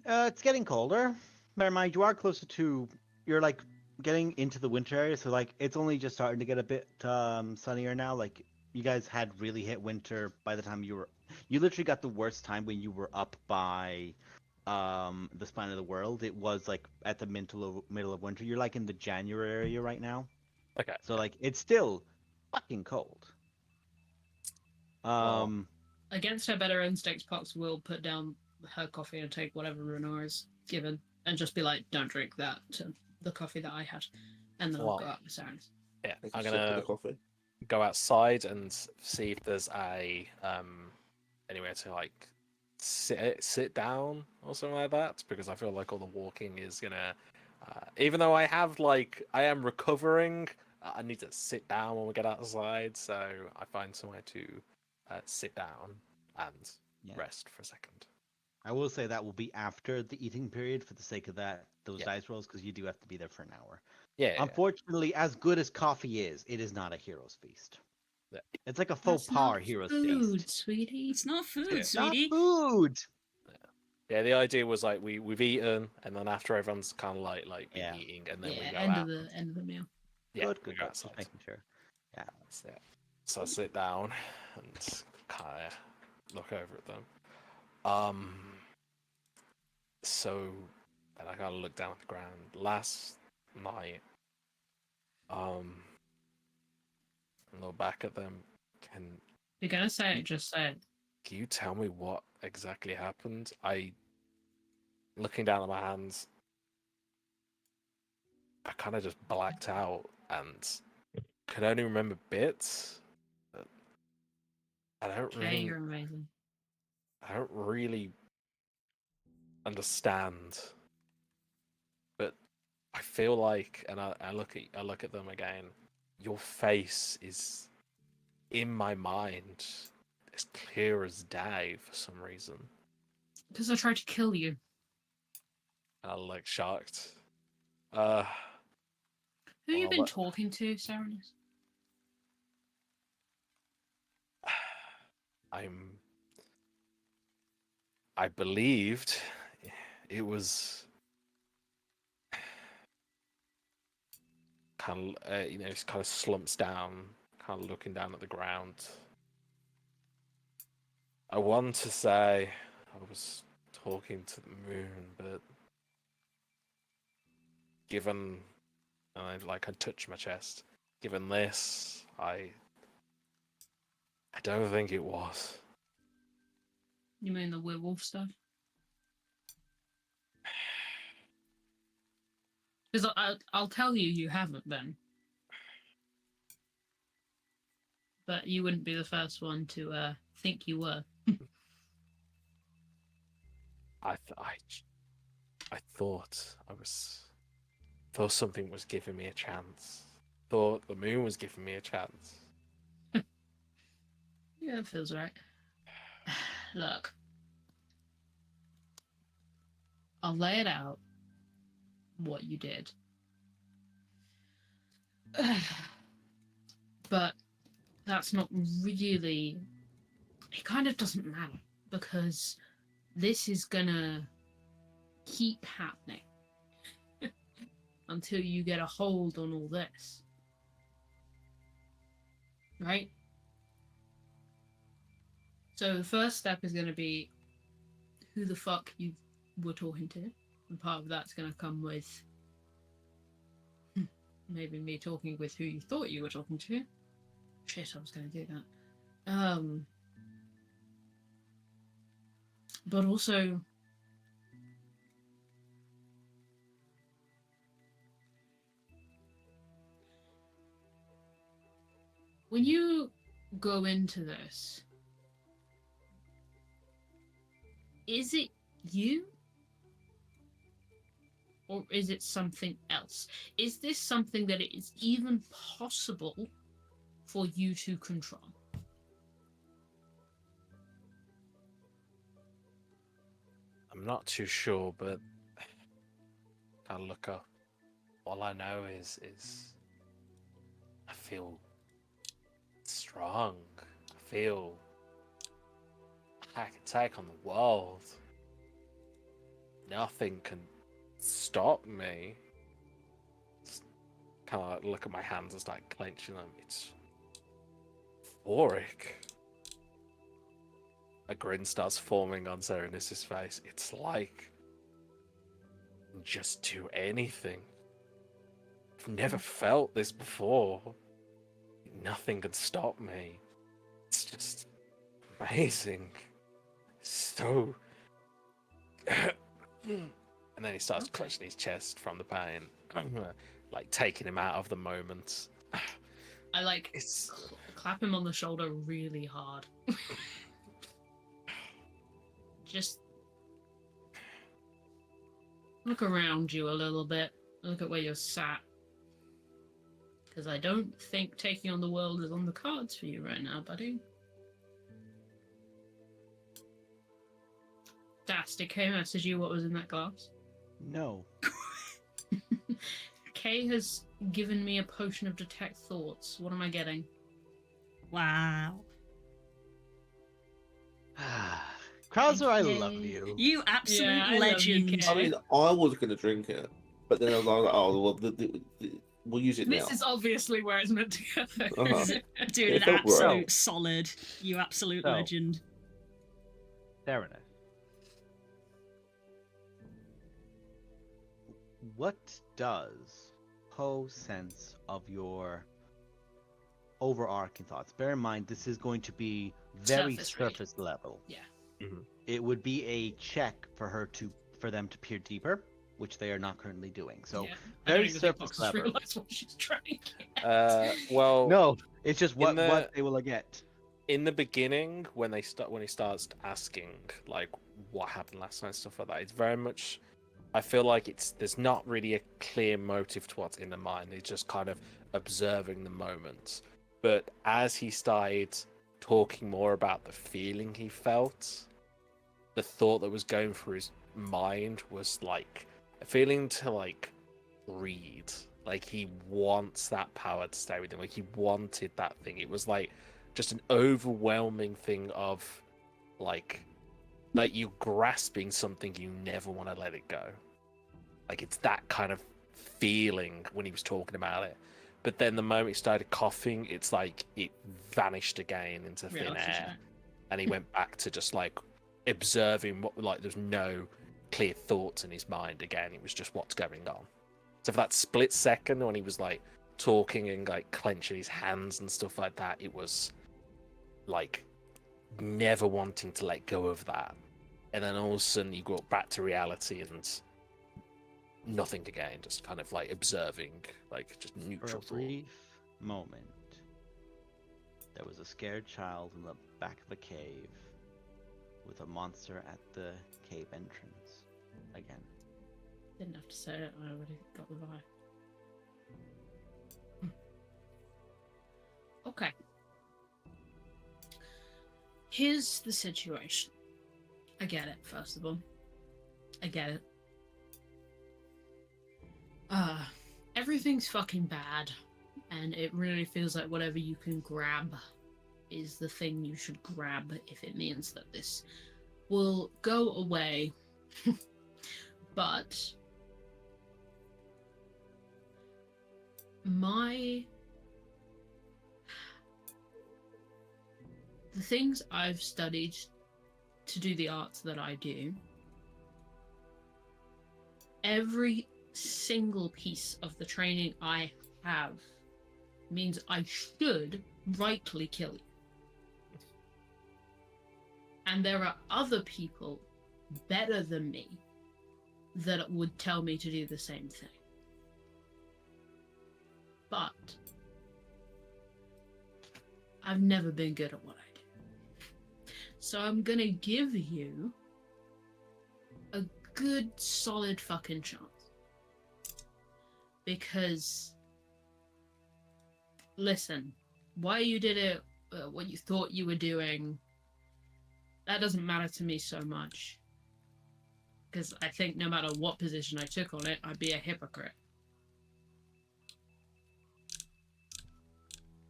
It's getting colder. Bear in mind, you are closer to. You're like getting into the winter area, so like it's only just starting to get a bit sunnier now. Like you guys had really hit winter by the time you were. You literally got the worst time when you were up by the spine of the world. It was like at the middle of winter. You're like in the January area right now, Okay. so like it's still fucking cold. Well, Against her better instincts, Pox will put down her coffee and take whatever Renor is given, and just be like, "Don't drink that. The coffee that I had," and then I'll Well, go out with Sarens. yeah, Take a I'm sip of the gonna coffee. go outside and see if there's a anywhere to like sit down or something like that, because I feel like all the walking is gonna even though I am recovering, I need to sit down when we get outside, so I find somewhere to sit down and Yeah. rest for a second. I will say that will be after the eating period for the sake of those Yeah. dice rolls, because you do have to be there for an hour. Yeah, Unfortunately, as good as coffee is, it is not a hero's feast. Yeah. It's like a faux That's pas not hero's food, feast. sweetie. It's not food, Yeah. Not sweetie. food. yeah. The idea was like we've eaten, and then after everyone's kind of like been Yeah. eating, and then we Yeah, go end out. of the meal. Yeah, Good, we good, go good. Just outside. making sure. Yeah. That's it. So I sit down and kind of look over at them. So and I kind of look down at the ground. Last night, look back at them. If you're gonna say it, just say it. Can you tell me what exactly happened? Looking down at my hands, I kind of just blacked out and can only remember bits. But I don't Okay, really, you're amazing. I don't really understand. But I feel like, and I look at them again. Your face is in my mind, as clear as day for some reason. Because I tried to kill you. And I'm like shocked. Who have you Well, been what- talking to, Sarens? I believed it was kind of, it kind of slumps down, kind of looking down at the ground. I want to say I was talking to the moon, but given, and I touch my chest. Given this, I don't think it was. You mean the werewolf stuff? Because I'll tell you, you haven't been. But you wouldn't be the first one to think you were. I thought thought something was giving me a chance. Thought the moon was giving me a chance. Yeah, it feels right. Look. I'll lay it out what you did. But that's not really... It kind of doesn't matter, because this is gonna keep happening until you get a hold on all this. Right? So the first step is going to be who the fuck you were talking to. And part of that's going to come with maybe me talking with who you thought you were talking to. Shit, I was going to do that. But also... when you go into this, is it you? Or is it something else? Is this something that it is even possible for you to control? I'm not too sure, but I look up. All I know is I feel strong. I feel I can take on the world. Nothing can stop me. Kind of like look at my hands and start clenching them. It's euphoric. A grin starts forming on Serenis's face. It's like just do anything. I've never felt this before. Nothing can stop me. It's just amazing. So. And then he starts clutching his chest from the pain, like taking him out of the moment. I like It's clap him on the shoulder really hard. Just look around you a little bit. Look at where you're sat. Because I don't think taking on the world is on the cards for you right now, buddy. Das, did Kay message you what was in that glass? No. Kay has given me a potion of detect thoughts. What am I getting? Wow. Krauser, I Yay. love you. You absolute Yeah, I love you, legend. Kay. I mean, I was going to drink it, but then I was like, oh, well, we'll use it now. This is obviously where it's meant to go. Uh-huh. Dude, It an felt absolute right. solid. You absolute So- legend. Theranos. What does Poe sense of your overarching thoughts? Bear in mind, this is going to be very Surface read. surface level. Yeah. It would be a check for them to peer deeper, which they are not currently doing. So Yeah. I don't very even think surface Boxes level. realise what she's trying. well, No, it's just what the- they will get. in the beginning when he starts asking like what happened last night, stuff like that, it's very much, I feel like there's not really a clear motive to what's in the mind. It's just kind of observing the moment. But as he started talking more about the feeling he felt, the thought that was going through his mind was like a feeling to like read. Like he wants that power to stay with him. Like he wanted that thing. It was like just an overwhelming thing of like you grasping something, you never want to let it go. Like it's that kind of feeling when he was talking about it. But then the moment he started coughing, it's like it vanished again into thin Reality air. check. And he went back to just like observing what, like there's no clear thoughts in his mind again. It was just what's going on. So for that split second when he was like talking and like clenching his hands and stuff like that, it was like never wanting to let go of that. And then all of a sudden you got back to reality and nothing again, just kind of like observing, like just For neutral a thought. brief moment, there was a scared child in the back of a cave with a monster at the cave entrance. Again. Didn't have to say it, I already got the vibe. Okay. Here's the situation. I get it, first of all. I get it. Everything's fucking bad, and it really feels like whatever you can grab is the thing you should grab if it means that this will go away. But the things I've studied to do the arts that I do, every single piece of the training I have means I should rightly kill you. And there are other people better than me that would tell me to do the same thing. But I've never been good at what I do. So I'm gonna give you a good solid fucking chance. Because, listen, why you did it, what you thought you were doing, that doesn't matter to me so much. because I think no matter what position I took on it, I'd be a hypocrite.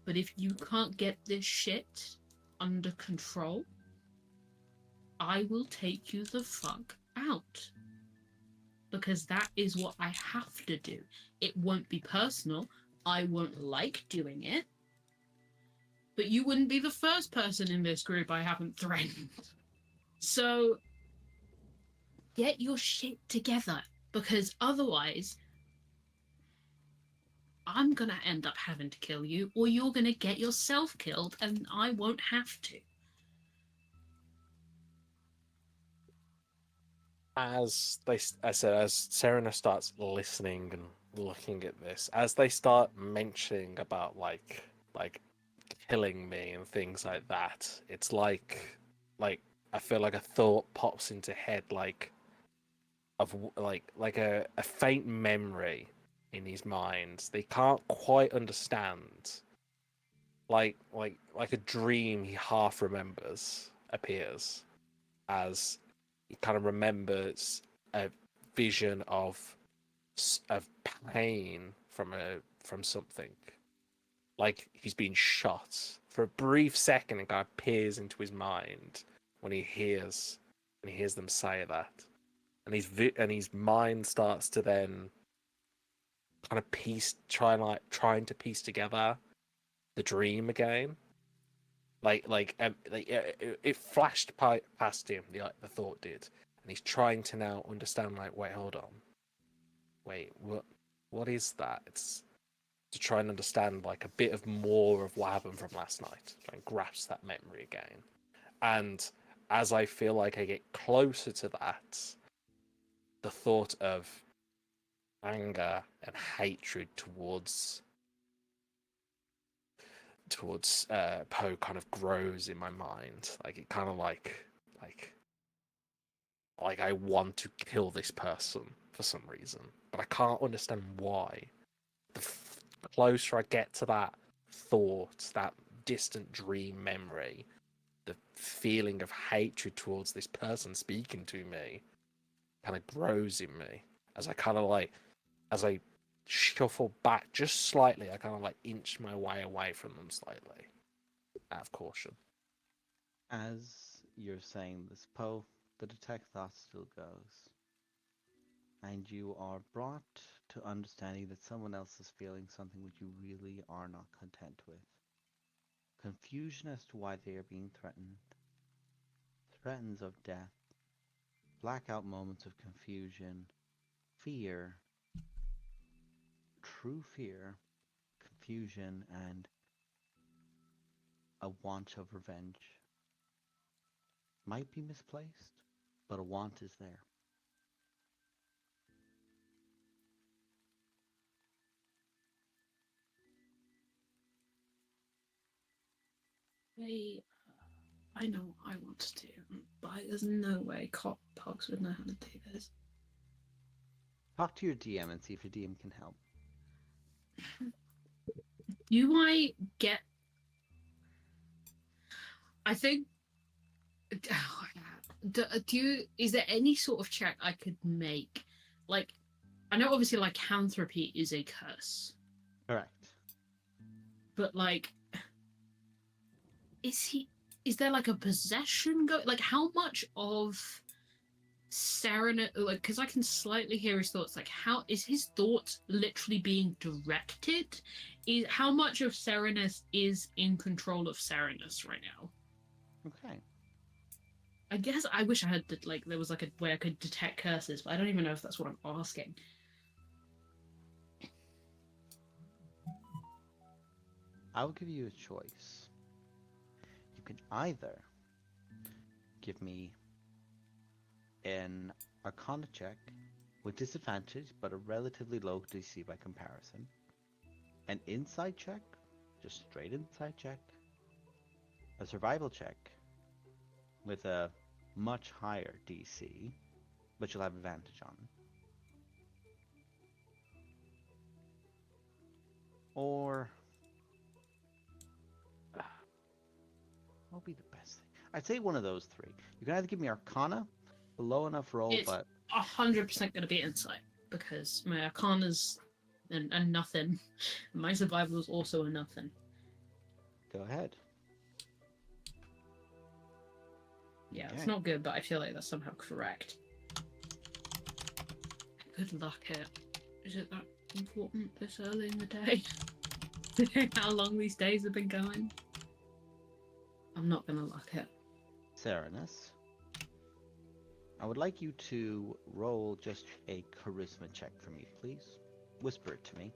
But if you can't get this shit under control, I will take you the fuck out. Because that is what I have to do. It won't be personal. I won't like doing it. But you wouldn't be the first person in this group I haven't threatened. So, get your shit together. Because otherwise, I'm gonna end up having to kill you, or you're gonna get yourself killed, and I won't have to. As Serena starts listening and looking at this, as they start mentioning about like killing me and things like that, it's like I feel like a thought pops into head, like a faint memory in his mind. They can't quite understand. Like a dream he half remembers appears as he kind of remembers a vision of pain from something. Like he's been shot. For a brief second, it kind of peers into his mind when he hears them say that, and his mind starts to then kind of trying to piece together the dream again. It flashed past him. The thought did, and he's trying to now understand. Like, wait, hold on, wait, what is that? It's to try and understand like a bit of more of what happened from last night. Try and grasp that memory again. And as I feel like I get closer to that, the thought of anger and hatred towards Poe kind of grows in my mind. Like it kind of like I want to kill this person for some reason, but I can't understand why. The closer I get to that thought, that distant dream memory, the feeling of hatred towards this person speaking to me kind of grows in me as as I shuffle back just slightly. I kind of like inch my way away from them slightly, out of caution. As you're saying this, Poe, the detect thought still goes. And you are brought to understanding that someone else is feeling something which you really are not content with. Confusion as to why they are being threatened. Threats of death. Blackout moments of confusion. Fear. True fear. Confusion and a want of revenge. Might be misplaced, but a want is there. I know I want to, but there's no way Pogs would know how to do this. Talk to your DM and see if your DM can help. Do I get? I think. Is there any sort of check I could make? Like, I know obviously lycanthropy is a curse, Correct. but like, is there like a possession like how much of Serena, like, because I can slightly hear his thoughts, like how is his thoughts literally being directed? How much of Serenus is in control of Serenus right now? Okay. I guess I wish I had there was like a way I could detect curses, but I don't even know if that's what I'm asking. I will give you a choice. You can either give me an Arcana check with disadvantage, but a relatively low DC by comparison, an Insight check, just straight Insight check, a Survival check with a much higher DC, but you'll have advantage on it. Or what would be the best thing? I'd say one of those three. You can either give me Arcana, a low enough roll, but 100% going to be insight because my Arcana's and nothing. My survival is also a nothing. Go ahead. Yeah, Okay. it's not good, but I feel like that's somehow correct. Good luck here. Is it that important this early in the day? How long these days have been going? I'm not gonna luck it. Serenus, I would like you to roll just a charisma check for me, please. Whisper it to me,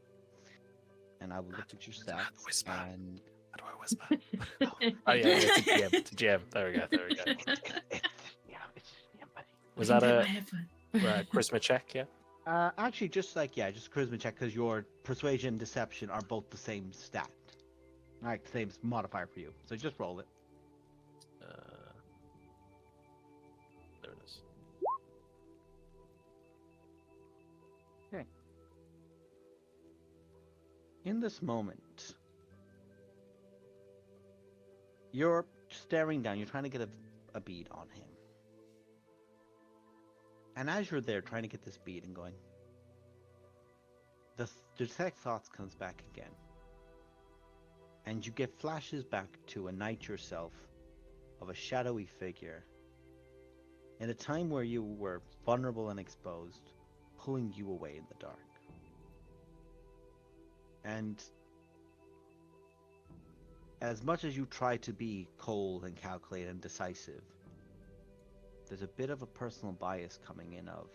and I will look at your Do I have to stats. whisper? And How do I whisper? Oh yeah, to GM. To GM. There we go. There we go. yeah, buddy. Was that a headphone? charisma check? Yeah. Actually, just charisma check because your persuasion and deception are both the same stat. Like the same modifier for you. So just roll it. There it is. In this moment, you're staring down. You're trying to get a bead on him. And as you're there trying to get this bead and going, the detect thoughts comes back again. And you get flashes back to a night yourself of a shadowy figure in a time where you were vulnerable and exposed, pulling you away in the dark. And as much as you try to be cold and calculated and decisive, there's a bit of a personal bias coming in of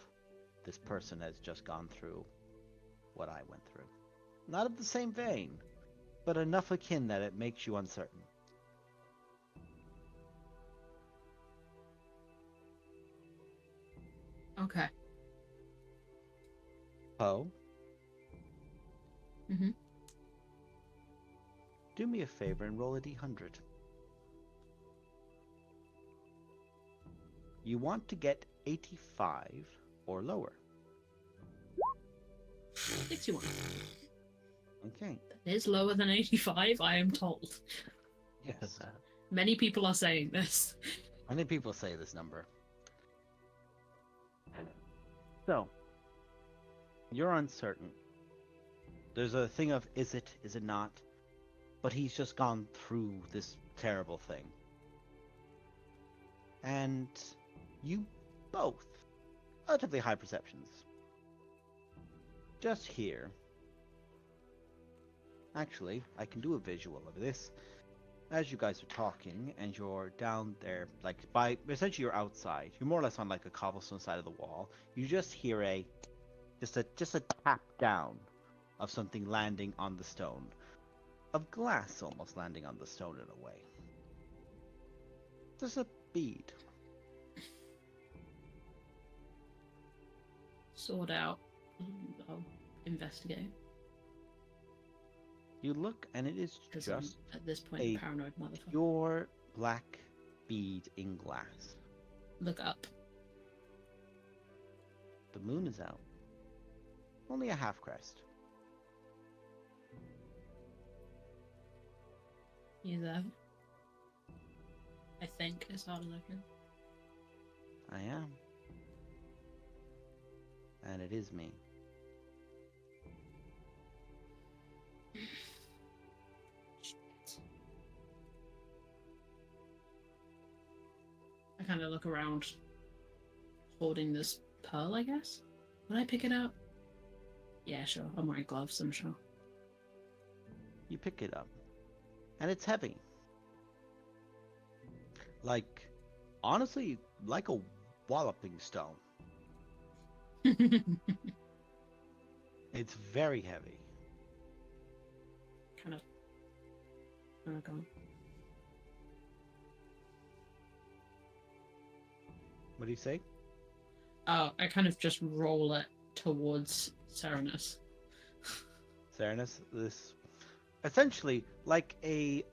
this person has just gone through what I went through. Not of the same vein, but enough akin that it makes you uncertain. Okay. Poe? Mm-hmm. Do me a favor and roll a d100. You want to get 85 or lower. 61. Okay. That is lower than 85, I am told. Yes. Many people are saying this. Many people say this number. So, you're uncertain. There's a thing of is it, is it not? But he's just gone through this terrible thing. And you both, relatively high perceptions, just here. Actually, I can do a visual of this. As you guys are talking and you're down there, like essentially you're outside. You're more or less on like a cobblestone side of the wall. You just hear just a tap down of something landing on the stone. Of glass almost landing on the stone in a way. Just a bead. Sword out. I'll investigate. You look and it is Because I'm, just at this point, a a paranoid motherfucker. pure black bead in glass. Look up. The moon is out. Only a half crest. You there? I think, as hard as I can. I am. And it is me. I kind of look around, holding this pearl, I guess. Would I pick it up? Yeah, sure. I'm wearing gloves, I'm sure. You pick it up. And it's heavy. Like, honestly, like a walloping stone. It's very heavy. Kind of. Oh, go on. What do you say? Oh, I kind of just roll it towards Serenus. Serenus, this essentially like a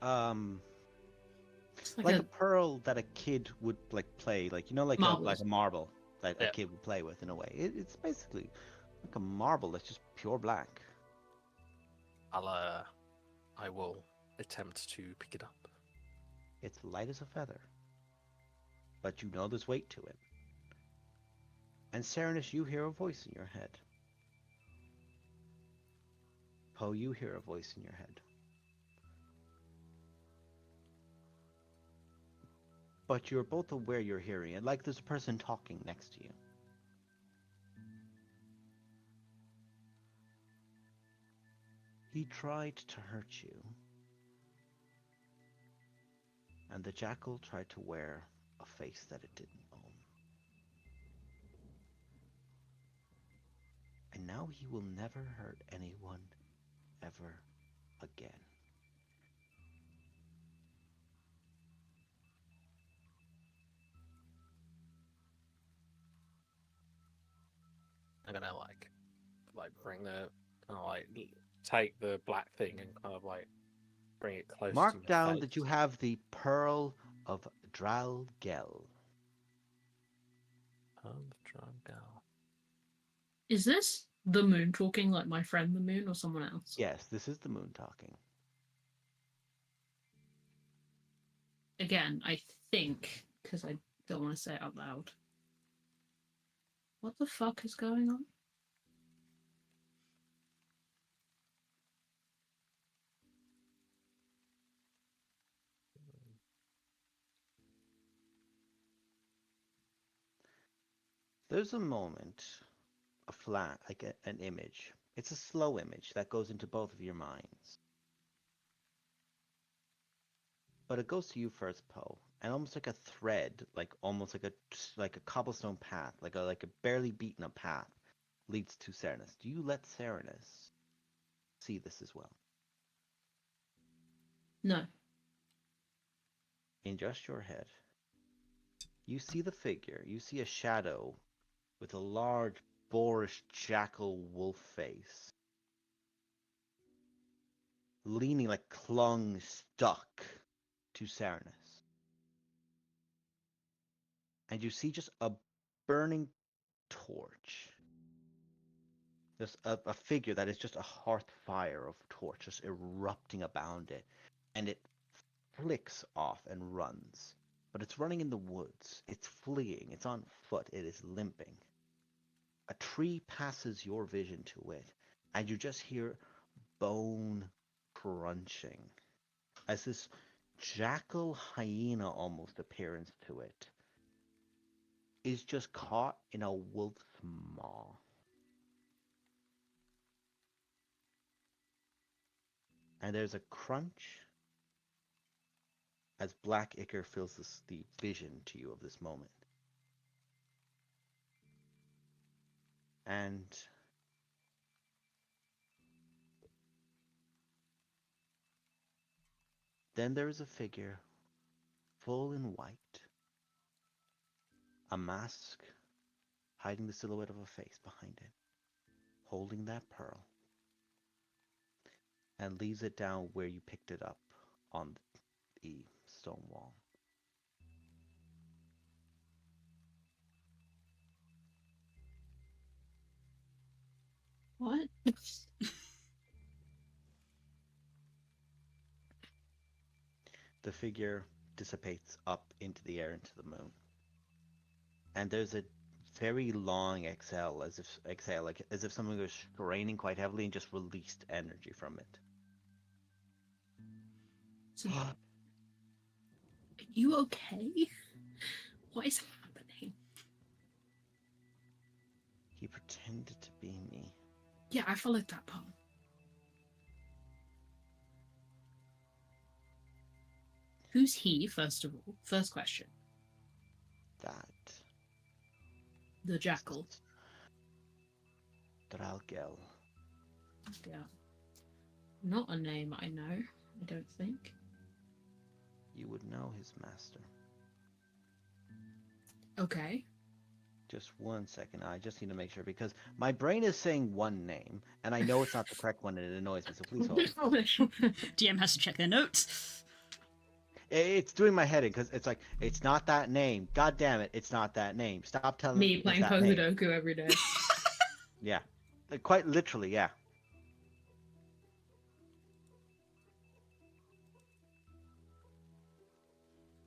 It's like a pearl that a kid would like play, like like Marbles. a marble that a Yeah. kid would play with in a way. It's basically like a marble that's just pure black. I will attempt to pick it up. It's light as a feather, but you know there's weight to it. And Serenus, you hear a voice in your head. Poe, you hear a voice in your head. But you're both aware you're hearing it, like there's a person talking next to you. He tried to hurt you. And the jackal tried to wear a face that it didn't own. And now he will never hurt anyone ever again. I'm gonna like bring the kind of like take the black thing and kind of like bring it close to Mark my down face. that you have the Pearl of Dralgel. Drungal. Is this the moon talking, like my friend the moon, or someone else? Yes, this is the moon talking. Again, I think, because I don't want to say it out loud. What the fuck is going on? There's a moment, a flat, like an image. It's a slow image that goes into both of your minds. But it goes to you first, Poe, and almost like a thread, almost like a cobblestone path, like a barely beaten up path, leads to Serenus. Do you let Serenus see this as well? No. In just your head, you see the figure. You see a shadow with a large, boorish jackal wolf face, leaning like clung, stuck to Serenus. And you see just a burning torch. Just a figure that is just a hearth fire of torch just erupting around it. And it flicks off and runs. But it's running in the woods. It's fleeing. It's on foot. It is limping. A tree passes your vision to it, and you just hear bone crunching as this jackal hyena almost appearance to it is just caught in a wolf's maw. And there's a crunch as Black Ichor fills the vision to you of this moment. And then there is a figure full in white, a mask hiding the silhouette of a face behind it, holding that pearl, and leaves it down where you picked it up on the stone wall. What? The figure dissipates up into the air, into the moon. And there's a very long exhale, as if someone was straining quite heavily and just released energy from it. So, are you okay? What is happening? He pretended to be me. Yeah, I followed that part. Who's he, first of all? First question. That The jackal. Dralgel. Yeah. Not a name I know, I don't think. You would know his master. Okay. Just 1 second. I just need to make sure because my brain is saying one name and I know it's not the correct one and it annoys me. So please hold. DM has to check their notes. It's doing my head in because it's like it's not that name. God damn it! It's not that name. Stop telling me Me it's playing that name. Posudoku every day. Yeah, quite literally. Yeah.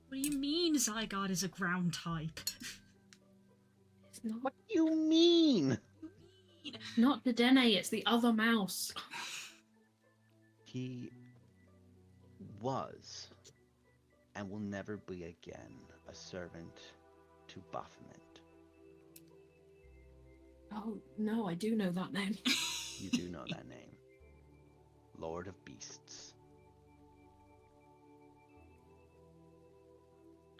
What do you mean Zygarde is a ground type? It's not. What do you mean? Not the Dene, it's the other mouse. He was and will never be again a servant to Baphomet. Oh, no, I do know that name. You do know that name. Lord of Beasts.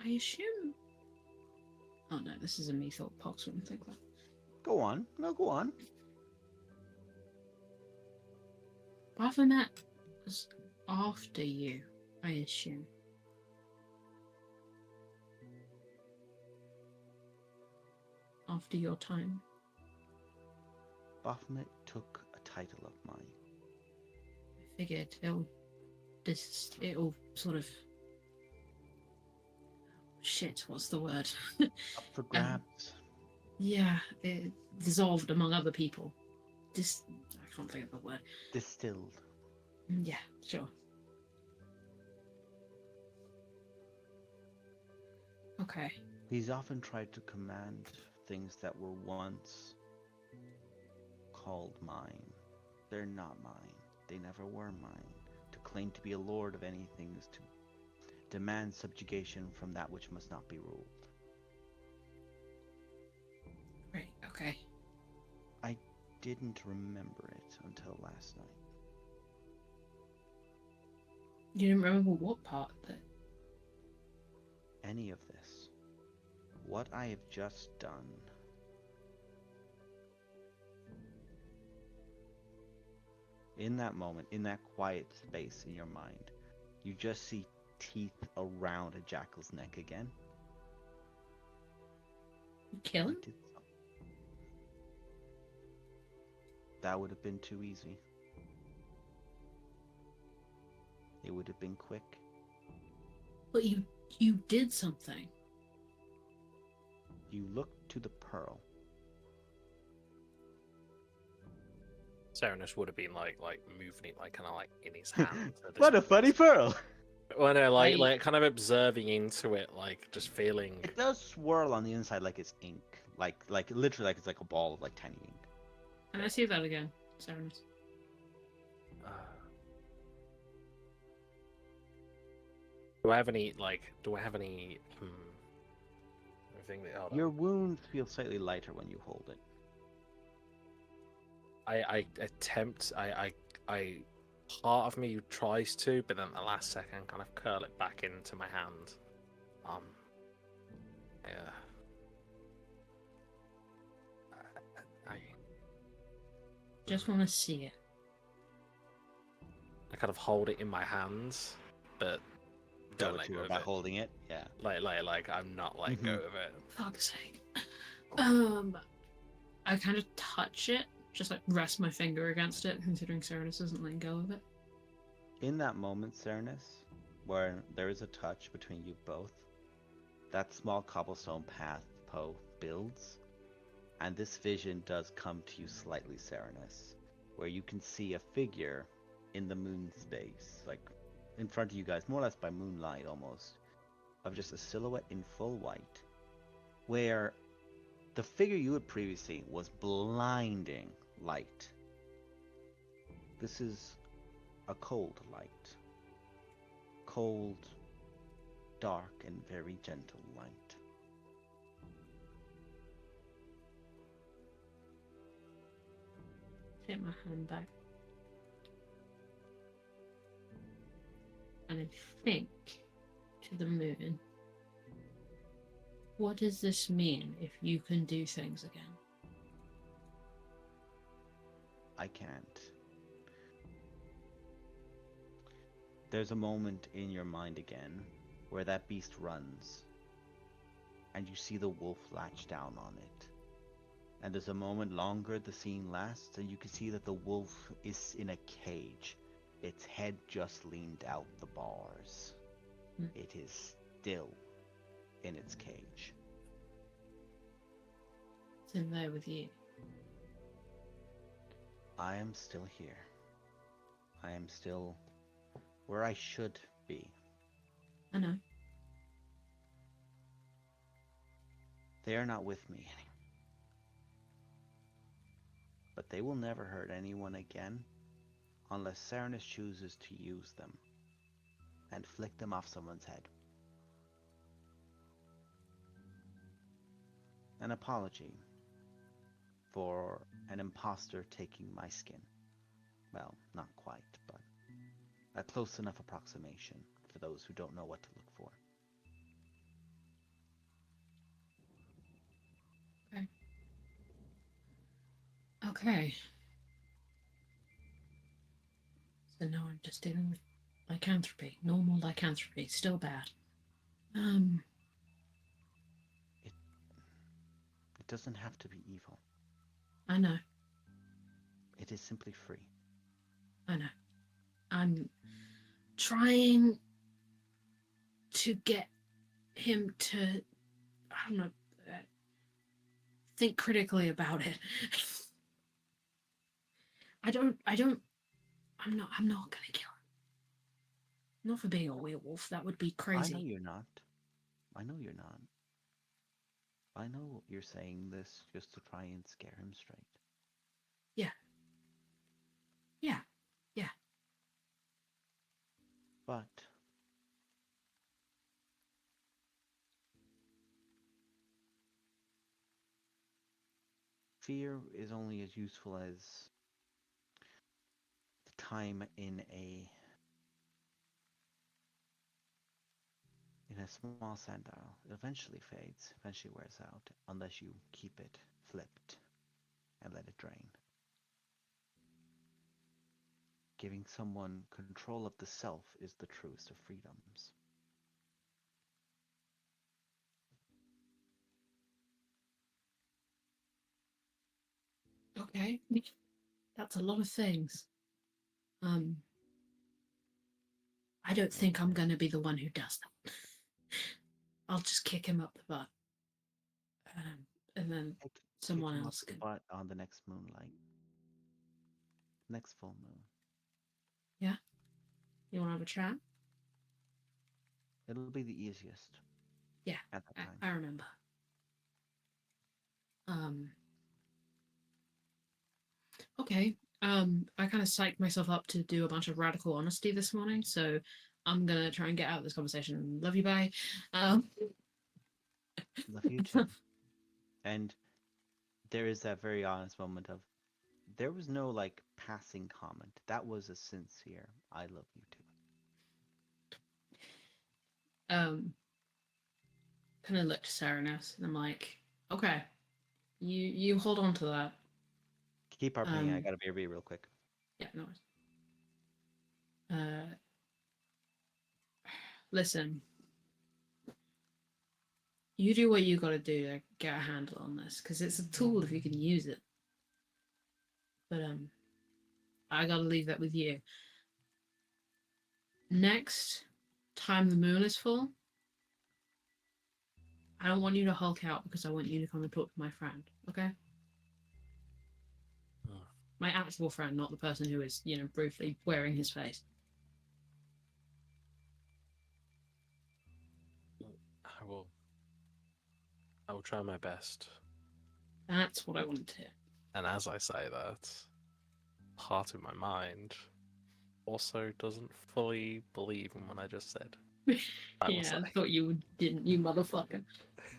I assume. Oh no, this is a me thought Pox wouldn't think that. Go on. No, go on. Baphomet was after you, I assume. After your time. Baphomet took a title of mine. I figured it'll sort of. Shit, what's the word? Up for grabs. Yeah, it dissolved among other people. I can't think of the word. Distilled. Yeah, sure. Okay. He's often tried to command things that were once called mine. They're not mine. They never were mine. To claim to be a lord of anything is to demand subjugation from that which must not be ruled. Right, okay. I didn't remember it until last night. You didn't remember what part that. Any of this. What I have just done. In that moment, in that quiet space in your mind, you just see teeth around a jackal's neck again. Kill You him? did something. That would have been too easy. It would have been quick. But you did something. You looked to the pearl. Serenus would have been like moving it like kind of like in his hand. What a funny pearl! Well, no, I- like kind of observing into it, like just feeling. It does swirl on the inside like it's ink. Like literally like it's like a ball of like tiny ink. Can I see that again, Serenus? Do I have any like? Do I have any? Thing that, hold on. Your wounds feel slightly lighter when you hold it. I attempt. I part of me tries to, but then at the last second, kind of curl it back into my hand. Yeah. Just want to see it. I kind of hold it in my hands, but don't let go of about it. holding it. Yeah. Like I'm not letting go of it. Fuck's sake. I kind of touch it, just like rest my finger against it, considering Serenus isn't letting go of it. In that moment, Serenus, where there is a touch between you both, that small cobblestone path Poe builds, and this vision does come to you slightly, Serenus, where you can see a figure in the moon space, like in front of you guys, more or less by moonlight almost, of just a silhouette in full white, where the figure you had previously was blinding light. This is a cold light. Cold, dark, and very gentle light. Take my hand back. And I think to the moon. What does this mean if you can do things again? I can't. There's a moment in your mind again where that beast runs and you see the wolf latch down on it. And there's a moment longer the scene lasts and you can see that the wolf is in a cage. Its head just leaned out the bars. It is still in its cage. It's in there with you. I am still here. I am still where I should be. I know. They are not with me anymore. but they will never hurt anyone again unless Serenus chooses to use them and flick them off someone's head. An apology for an imposter taking my skin. Well, not quite, but a close enough approximation for those who don't know what to look for. Okay. So now I'm just dealing with lycanthropy. Normal lycanthropy. Still bad. It doesn't have to be evil. I know. It is simply free. I know. I'm trying to get him to, I don't know, think critically about it. I'm not gonna kill him. Not for being a werewolf, that would be crazy. I know you're not. I know you're not. I know you're saying this just to try and scare him straight. Yeah. But fear is only as useful as the time in a small sundial. It eventually fades, eventually wears out, unless you keep it flipped and let it drain. Giving someone control of the self is the truest of freedoms. Okay. That's a lot of things. I don't think I'm going to be the one who does that. I'll just kick him up the butt. And then someone else can. But on the next moonlight. Next full moon. Yeah? You want to have a chat? It'll be the easiest. Yeah, at that time. I remember. Okay. I kind of psyched myself up to do a bunch of radical honesty this morning, so I'm gonna try and get out of this conversation. Love you, bye. Love you too. And there is that very honest moment of, there was no like passing comment. That was a sincere, I love you too. Kind of looked to Serenus and I'm like, okay, you hold on to that. Keep harping. I gotta be real quick. Yeah, no worries. Listen, you do what you gotta do to get a handle on this, because it's a tool if you can use it. But I gotta leave that with you. Next time the moon is full, I don't want you to hulk out because I want you to come and talk to my friend, okay? My actual friend, not the person who is, briefly wearing his face. I will try my best. That's what I wanted to hear. And as I say that, part of my mind also doesn't fully believe in what I just said. Yeah, I thought you didn't, you motherfucker.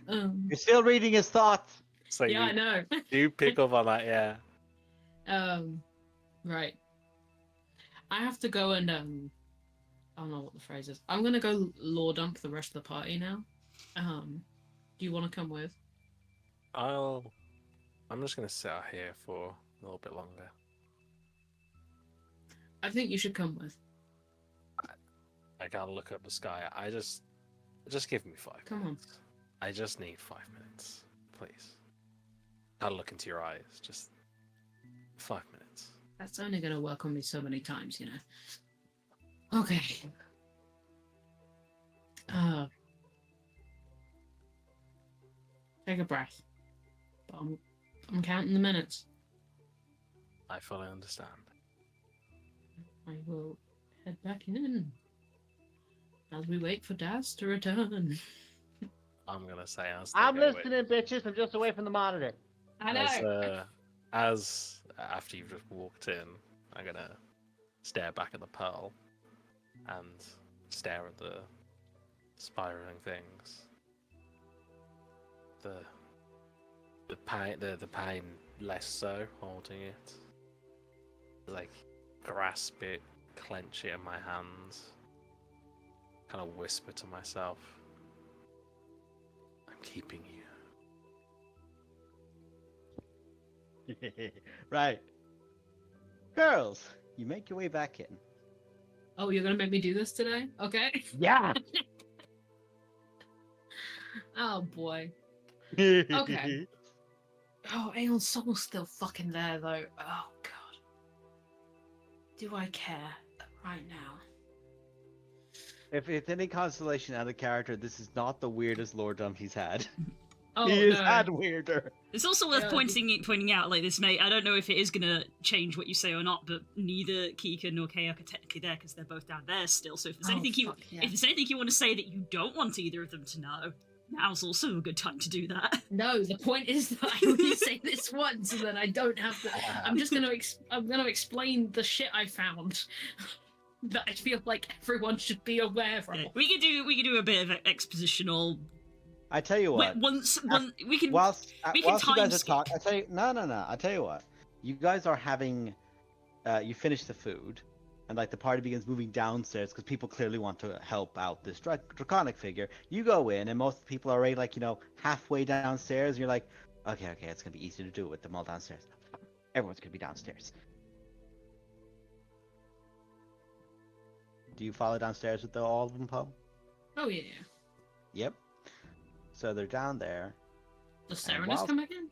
You're still reading his thoughts. So yeah, I know. You pick up on that, yeah. Right. I have to go and I don't know what the phrase is. I'm gonna go law dump the rest of the party now. Do you want to come with? I'm just gonna sit out here for a little bit longer. I think you should come with. I gotta look up the sky. Just give me 5 Come minutes. I just need 5 minutes, please. Gotta look into your eyes. Just 5 minutes. That's only gonna work on me so many times, Okay. Take a breath. But I'm counting the minutes. I fully understand. I will head back in as we wait for Daz to return. I'm gonna say I'm listening, bitches. I'm just away from the monitor. I know. after you've just walked in, I'm gonna stare back at the pearl and stare at the spiraling things. The pain less so, holding it. Like grasp it, clench it in my hands. Kind of whisper to myself, I'm keeping you. Right. Girls, you make your way back in. Oh, you're gonna make me do this today? Okay. Yeah. Oh boy. Okay. Oh, Aeon's soul's still fucking there though. Oh god. Do I care right now? If it's any consolation out of character, this is not the weirdest lordom he's had. Oh He has no. had weirder. It's also worth Yeah. pointing out, like this, mate. I don't know if it is gonna change what you say or not, but neither Kika nor Kayak are technically there because they're both down there still. So if there's Oh, anything fuck, yeah. if there's anything you want to say that you don't want either of them to know, now's also a good time to do that. No, the point is that I only say this once, and then I don't have to. I'm just gonna. I'm gonna explain the shit I found that I feel like everyone should be aware of. Yeah, we could do a bit of expositional. I tell you what. We can. Whilst we can you time guys are skip. talking, I tell you, no. I tell you what. You guys are having, you finish the food, and like the party begins moving downstairs because people clearly want to help out this draconic figure. You go in, and most people are already like halfway downstairs. And you're like, okay, it's gonna be easy to do it with them all downstairs. Everyone's gonna be downstairs. Do you follow downstairs with all of them, Poe? Oh yeah. Yep. So they're down there. Does And Serenus while- come back in?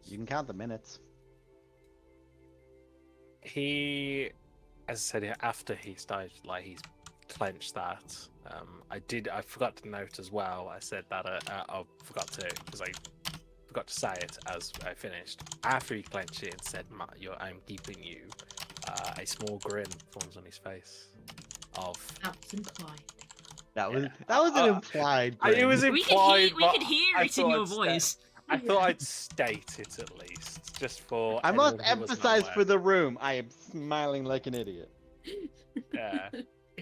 You can count the minutes. He, as I said, after he started, like he's clenched that. I forgot to note as well. I said that I forgot to because I forgot to say it as I finished. After he clenched it and said, I'm keeping you," a small grin forms on his face. That's implied. That was Yeah. an implied. It was We implied. could hear I it in thought your I'd voice. I thought I'd state it at least, just for. I must anyone who wasn't emphasize aware. for the room. I am smiling like an idiot. Yeah.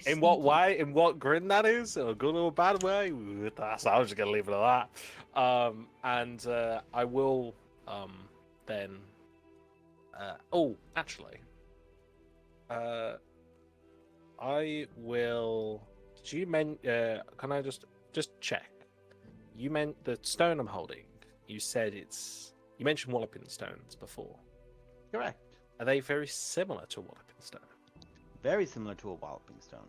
In what way? In what grin that is? In a good or bad way? That's. I was just gonna leave it at that. And I will. Then. Oh, actually. I will. Did you can I just check? You meant the stone I'm holding. You said it's. You mentioned walloping stones before. Correct. Are they very similar to a walloping stone? Very similar to a walloping stone.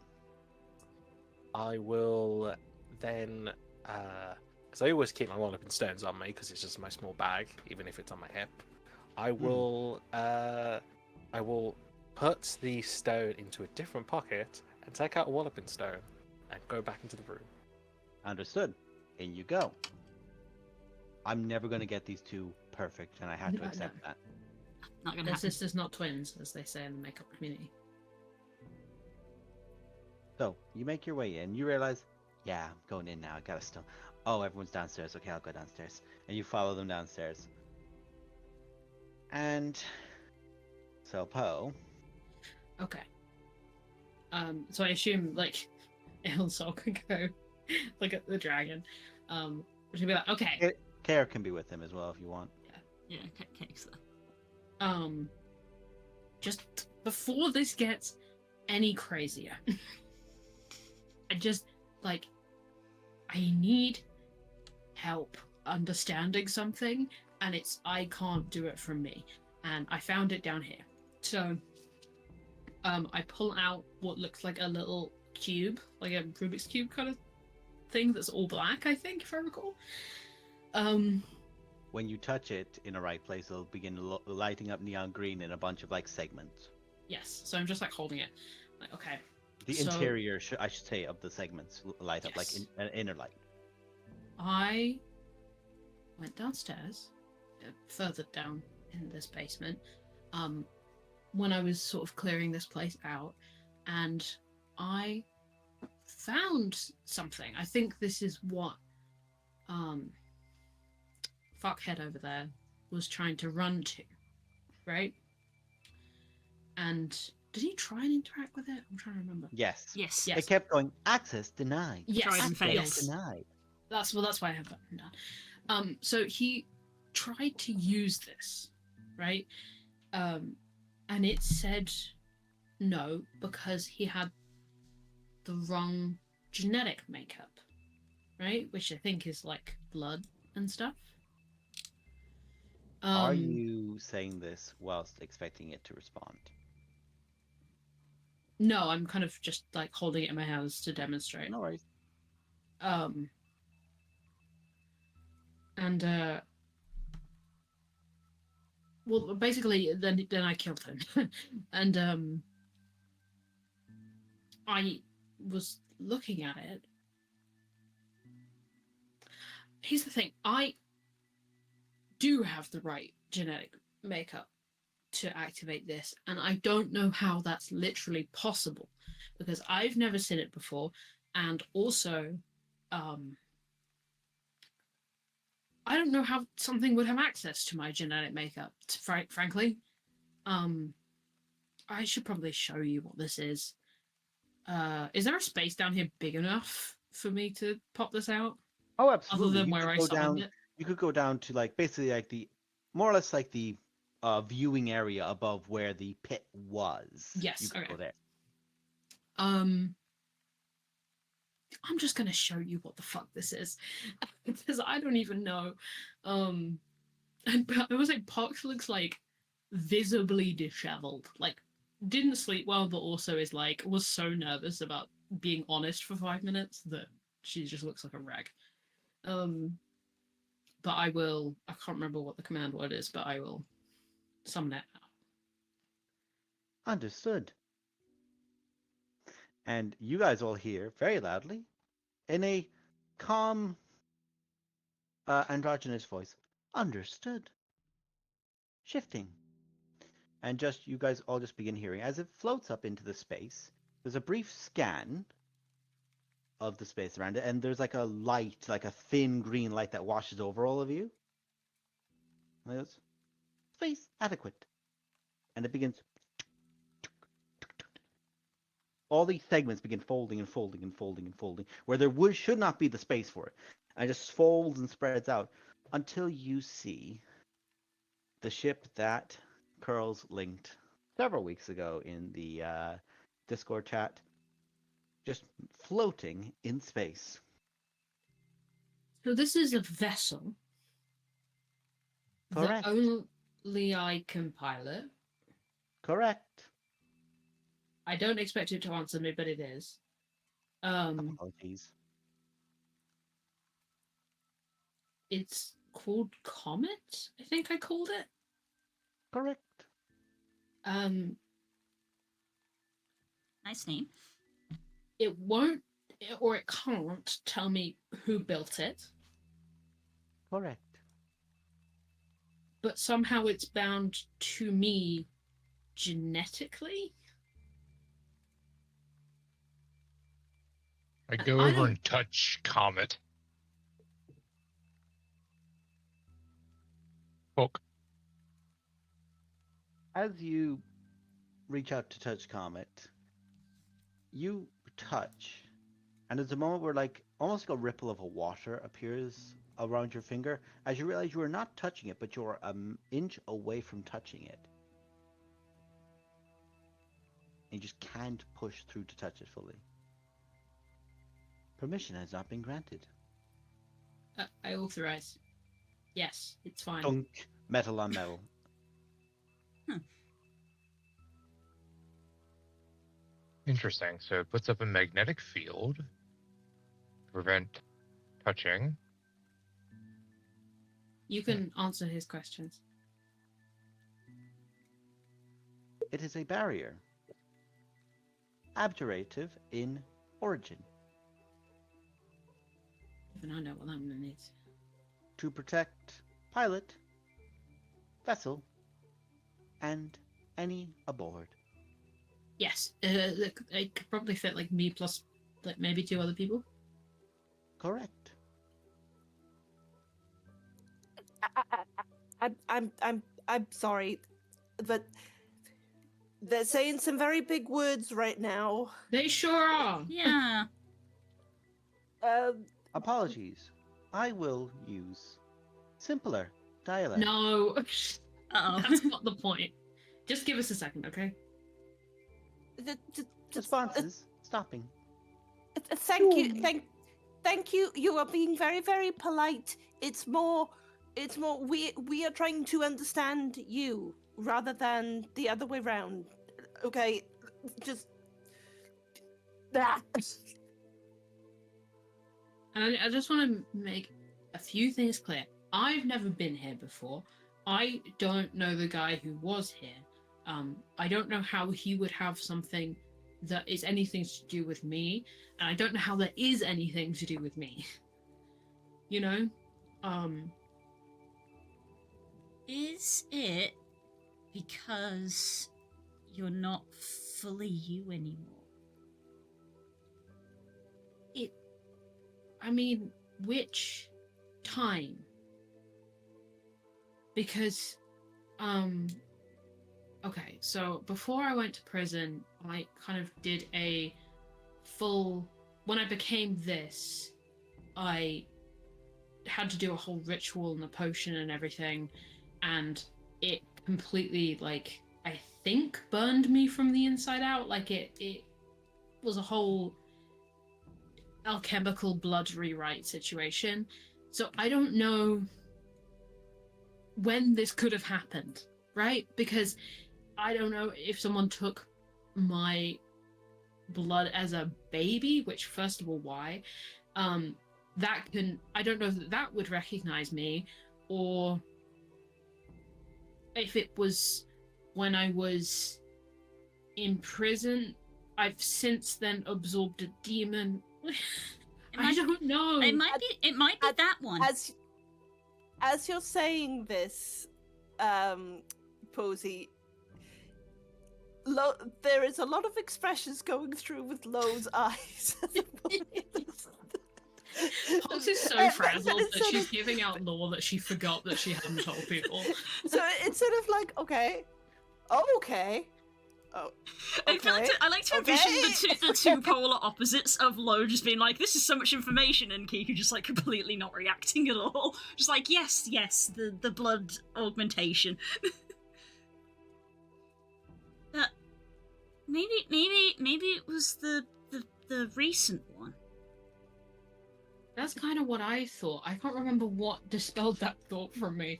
I will then, because I always keep my walloping stones on me because it's just my small bag, even if it's on my hip. I will put the stone into a different pocket and take out a walloping stone and go back into the room. Understood. In you go. I'm never going to get these two perfect, and I have to No, accept no. that. Not gonna They're happen. sisters, not twins, as they say in the makeup community. So, you make your way in. You realize, yeah, I'm going in now. I gotta still. Oh, everyone's downstairs. Okay, I'll go downstairs. And you follow them downstairs. And. So, Poe. Okay. So I assume like Ilsol could go look at the dragon. Which would be like, okay. Care can be with him as well if you want. Yeah, cakes there. Just before this gets any crazier, I just like I need help understanding something, and I can't do it from me, and I found it down here. So I pull out what looks like a little cube, like a Rubik's cube kind of thing that's all black, I think, if I recall. When you touch it in a right place, it'll begin lighting up neon green in a bunch of like segments. Yes, so I'm just like holding it. Like, okay. The So- interior, I should say, of the segments light up like Yes. an inner light. I went downstairs, further down in this basement, when I was sort of clearing this place out, and I found something. I think this is what fuckhead over there was trying to run to. right? And did he try and interact with it? I'm trying to remember. Yes. Yes. Yes. It kept going, access denied. Yes. Tried and Access failed. Yes. denied. That's why I have that written down. So he tried to use this, right? And it said no because he had the wrong genetic makeup, right? Which I think is like blood and stuff. Are you saying this whilst expecting it to respond? No, I'm kind of just like holding it in my hands to demonstrate. No worries. And well, basically, then I killed him, and I was looking at it. Here's the thing: I do have the right genetic makeup to activate this, and I don't know how that's literally possible because I've never seen it before, and also, I don't know how something would have access to my genetic makeup. Frankly, I should probably show you what this is. Is there a space down here big enough for me to pop this out? Oh, absolutely. Other than You where could I go summoned down. it? You could go down to like basically like the more or less like the viewing area above where the pit was. Yes, You could go okay. there. I'm just gonna show you what the fuck this is because I don't even know. And I was like, Pox looks like visibly disheveled. Like, didn't sleep well, but also is like was so nervous about being honest for 5 minutes that she just looks like a rag. But I can't remember what the command word is, but I will summon it now. Understood. And you guys all hear very loudly, in a calm, androgynous voice, understood. Shifting. And just you guys all just begin hearing as it floats up into the space. There's a brief scan of the space around it, and there's like a light, like a thin green light that washes over all of you. And it goes, space adequate. And it begins. All these segments begin folding and folding and folding and folding, where there should not be the space for it. And it just folds and spreads out until you see the ship that Curls linked several weeks ago in the Discord chat, just floating in space. So this is a vessel Correct. that only I can pilot. Correct. I don't expect it to answer me, but it is. Apologies. It's called Comet, I think I called it. Correct. Nice name. It won't or it can't tell me who built it, Correct. but somehow it's bound to me genetically. I go over and touch Comet. Poke. As you reach out to touch Comet, you touch, and there's a moment where like almost like a ripple of a water appears around your finger as you realize you are not touching it, but you're an inch away from touching it. And you just can't push through to touch it fully. Permission has not been granted. I authorize. Yes, it's fine. Dunk, metal on metal. Interesting. So it puts up a magnetic field to prevent touching. You can answer his questions. It is a barrier. Abjurative in origin. Even I know what that means. To protect pilot, vessel, and any aboard. Yes, it could probably fit like me plus like maybe 2 other people. Correct. I'm sorry. but they're saying some very big words right now. They sure are. Yeah. Apologies. I will use simpler dialect. No, Uh-oh. that's not the point. Just give us a second, okay? Responses stopping. Thank you, thank you. You are being very, very polite. It's more. We are trying to understand you rather than the other way round. Okay, just that. And I just want to make a few things clear. I've never been here before. I don't know the guy who was here. I don't know how he would have something that is anything to do with me, and I don't know how there is anything to do with me. You know? Is it because you're not fully you anymore? I mean, which time? Because, okay, so before I went to prison, I kind of did a full, when I became this, I had to do a whole ritual and a potion and everything, and it completely, like, I think burned me from the inside out. Like, it was a whole alchemical blood rewrite situation. So I don't know when this could have happened, right? Because I don't know if someone took my blood as a baby, which, first of all, why? That can, I don't know that that would recognize me, or if it was when I was in prison. I've since then absorbed a demon. I don't know. It might be that one. As you're saying this, Posey, there is a lot of expressions going through with Lo's eyes. Pogs is so frazzled that she's giving out lore that she forgot that she hadn't told people. So it's sort of like, okay, okay. Oh, okay. I like to envision the two polar opposites of Lo just being like, this is so much information, and Kiku just like completely not reacting at all. Just like, yes, the blood augmentation. Maybe it was the recent one. That's kind of what I thought. I can't remember what dispelled that thought from me.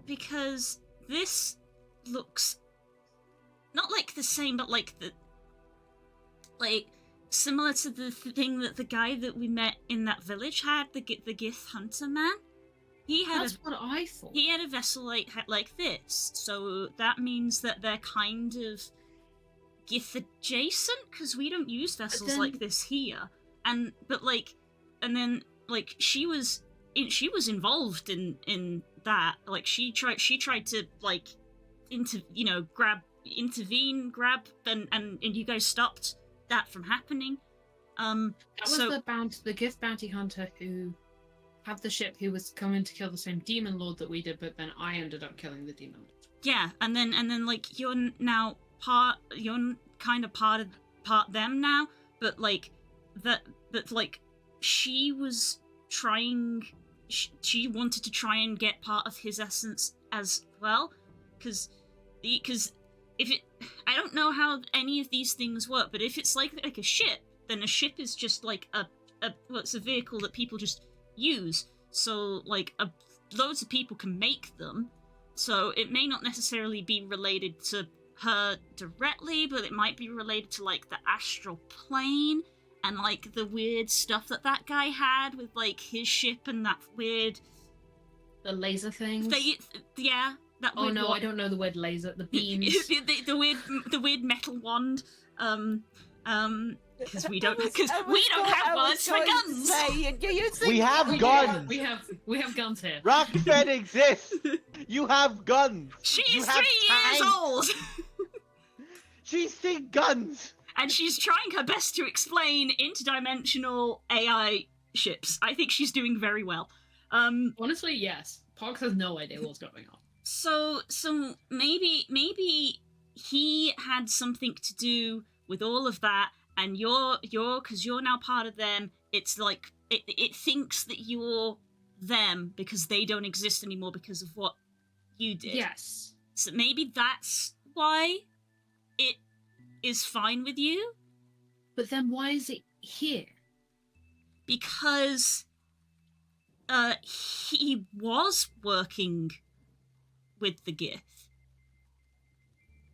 Because this looks not like the same, but like similar to the thing that the guy that we met in that village had, the Gith Hunter man. That's what I thought. He had a vessel like this, so that means that they're kind of Gith adjacent, because we don't use vessels like this here. And then she was involved in that. Like she tried to like intervene, grab, and you guys stopped that from happening. That was the Gith bounty hunter who had the ship, who was coming to kill the same demon lord that we did, but then I ended up killing the demon lord. Yeah, and then like you're kind of part them now, but like that she was trying. She wanted to try and get part of his essence as well, because if it, I don't know how any of these things work, but if it's like a ship, then a ship is just like it's a vehicle that people just use. So like loads of people can make them. So it may not necessarily be related to her directly, but it might be related to like the astral plane and like the weird stuff that guy had with like his ship and that weird the laser things. Yeah. That oh no, I don't know the word laser. The beams. the weird metal wand. Because we don't have words for guns. We have guns. We have guns here. Rockfed exists. You have guns. She's 3 years old. She's seen guns. And she's trying her best to explain interdimensional AI ships. I think she's doing very well. Honestly, yes. Pogs has no idea what's going on. So maybe he had something to do with all of that, and you're because you're now part of them. It's like it thinks that you're them because they don't exist anymore because of what you did. Yes. So maybe that's why it is fine with you. But then why is it here? Because he was working with the Gith,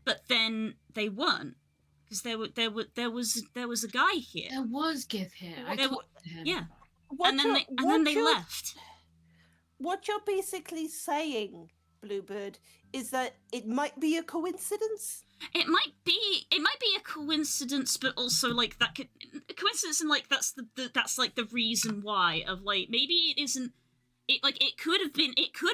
but then they weren't, because there was a guy here. There was Gith here. I There talked to him. Yeah, What and then they left. What you're basically saying, Bluebird, is that it might be a coincidence. It might be a coincidence, but also like that could a coincidence, and like that's that's like the reason why of like maybe it isn't. It could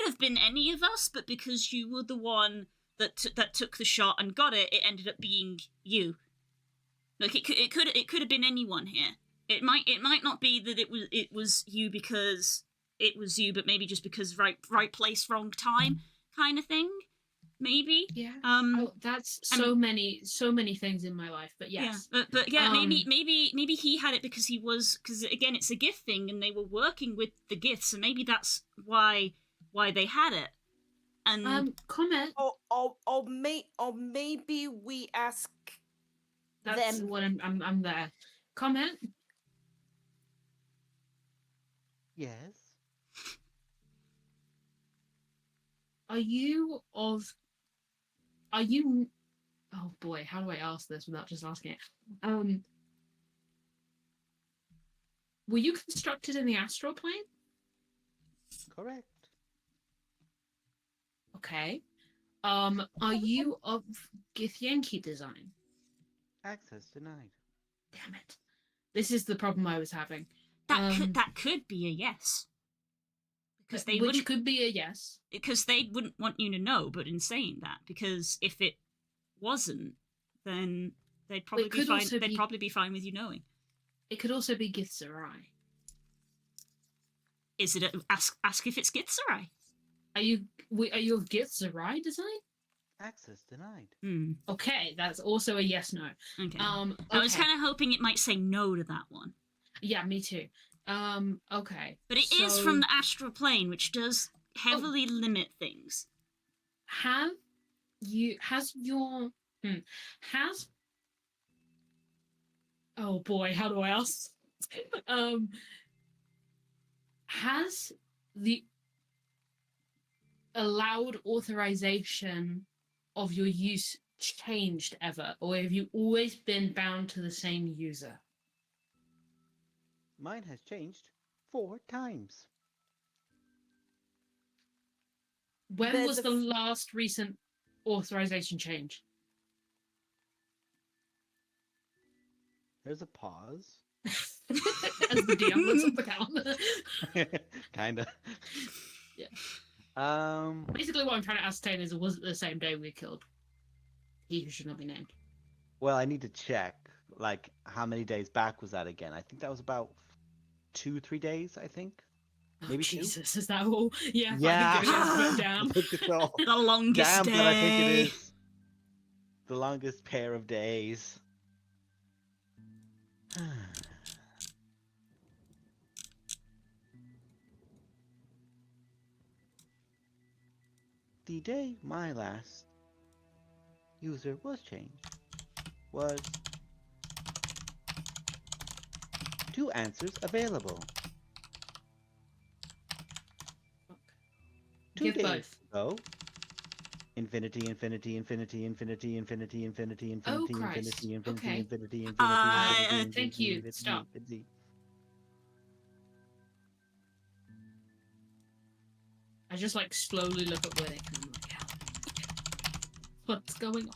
have been any of us, but because you were the one that took the shot and got it, it ended up being you. Like it could have been anyone here. It might not be that it was you because it was you, but maybe just because right place, wrong time kind of thing. Maybe. Yeah. Oh, that's so many things in my life, but yes. Yeah, but yeah, maybe he had it because again it's a gift thing, and they were working with the gifts, so maybe that's why they had it. And comment. Or maybe we ask That's them. what I'm there. Comment. Yes. Are you? Oh boy, how do I ask this without just asking it? Were you constructed in the astral plane? Correct. Okay. Are you of Githyanki design? Access denied. Damn it. This is the problem I was having. that could be a yes. Because Which could be a yes. Because they wouldn't want you to know, but in saying that, because if it wasn't, then they'd probably be fine. They'd probably be fine with you knowing. It could also be Githzerai. Is it ask if it's Githzerai? Are you of Githzerai design? Access denied. Okay, that's also a yes no. Okay. Okay. I was kind of hoping it might say no to that one. Yeah, me too. Okay. But it is from the astral plane, which does heavily limit things. Oh boy, how do I ask? Has the allowed authorization of your use changed ever, or have you always been bound to the same user? Mine has changed 4 times. When was the last recent authorization change? There's a pause. As the DM looks at the calendar. Kinda. Yeah. Basically, what I'm trying to ascertain is, was it the same day we killed he who should not be named? Well, I need to check. Like, how many days back was that again? I think that was about 2-3 days. I think. Maybe Jesus, is that all? Yeah. Yeah. Damn. The longest Damn, day. but I think it is the longest pair of days. The day my last user was changed was 2 answers available. 2 Give days both. ago. Infinity, infinity, infinity, infinity, infinity, infinity, infinity, Oh, infinity, Christ. infinity, Okay. infinity, infinity, Thank you. Stop. infinity. I just like slowly look at Winnick and I'm like, "Hell, what's going on?"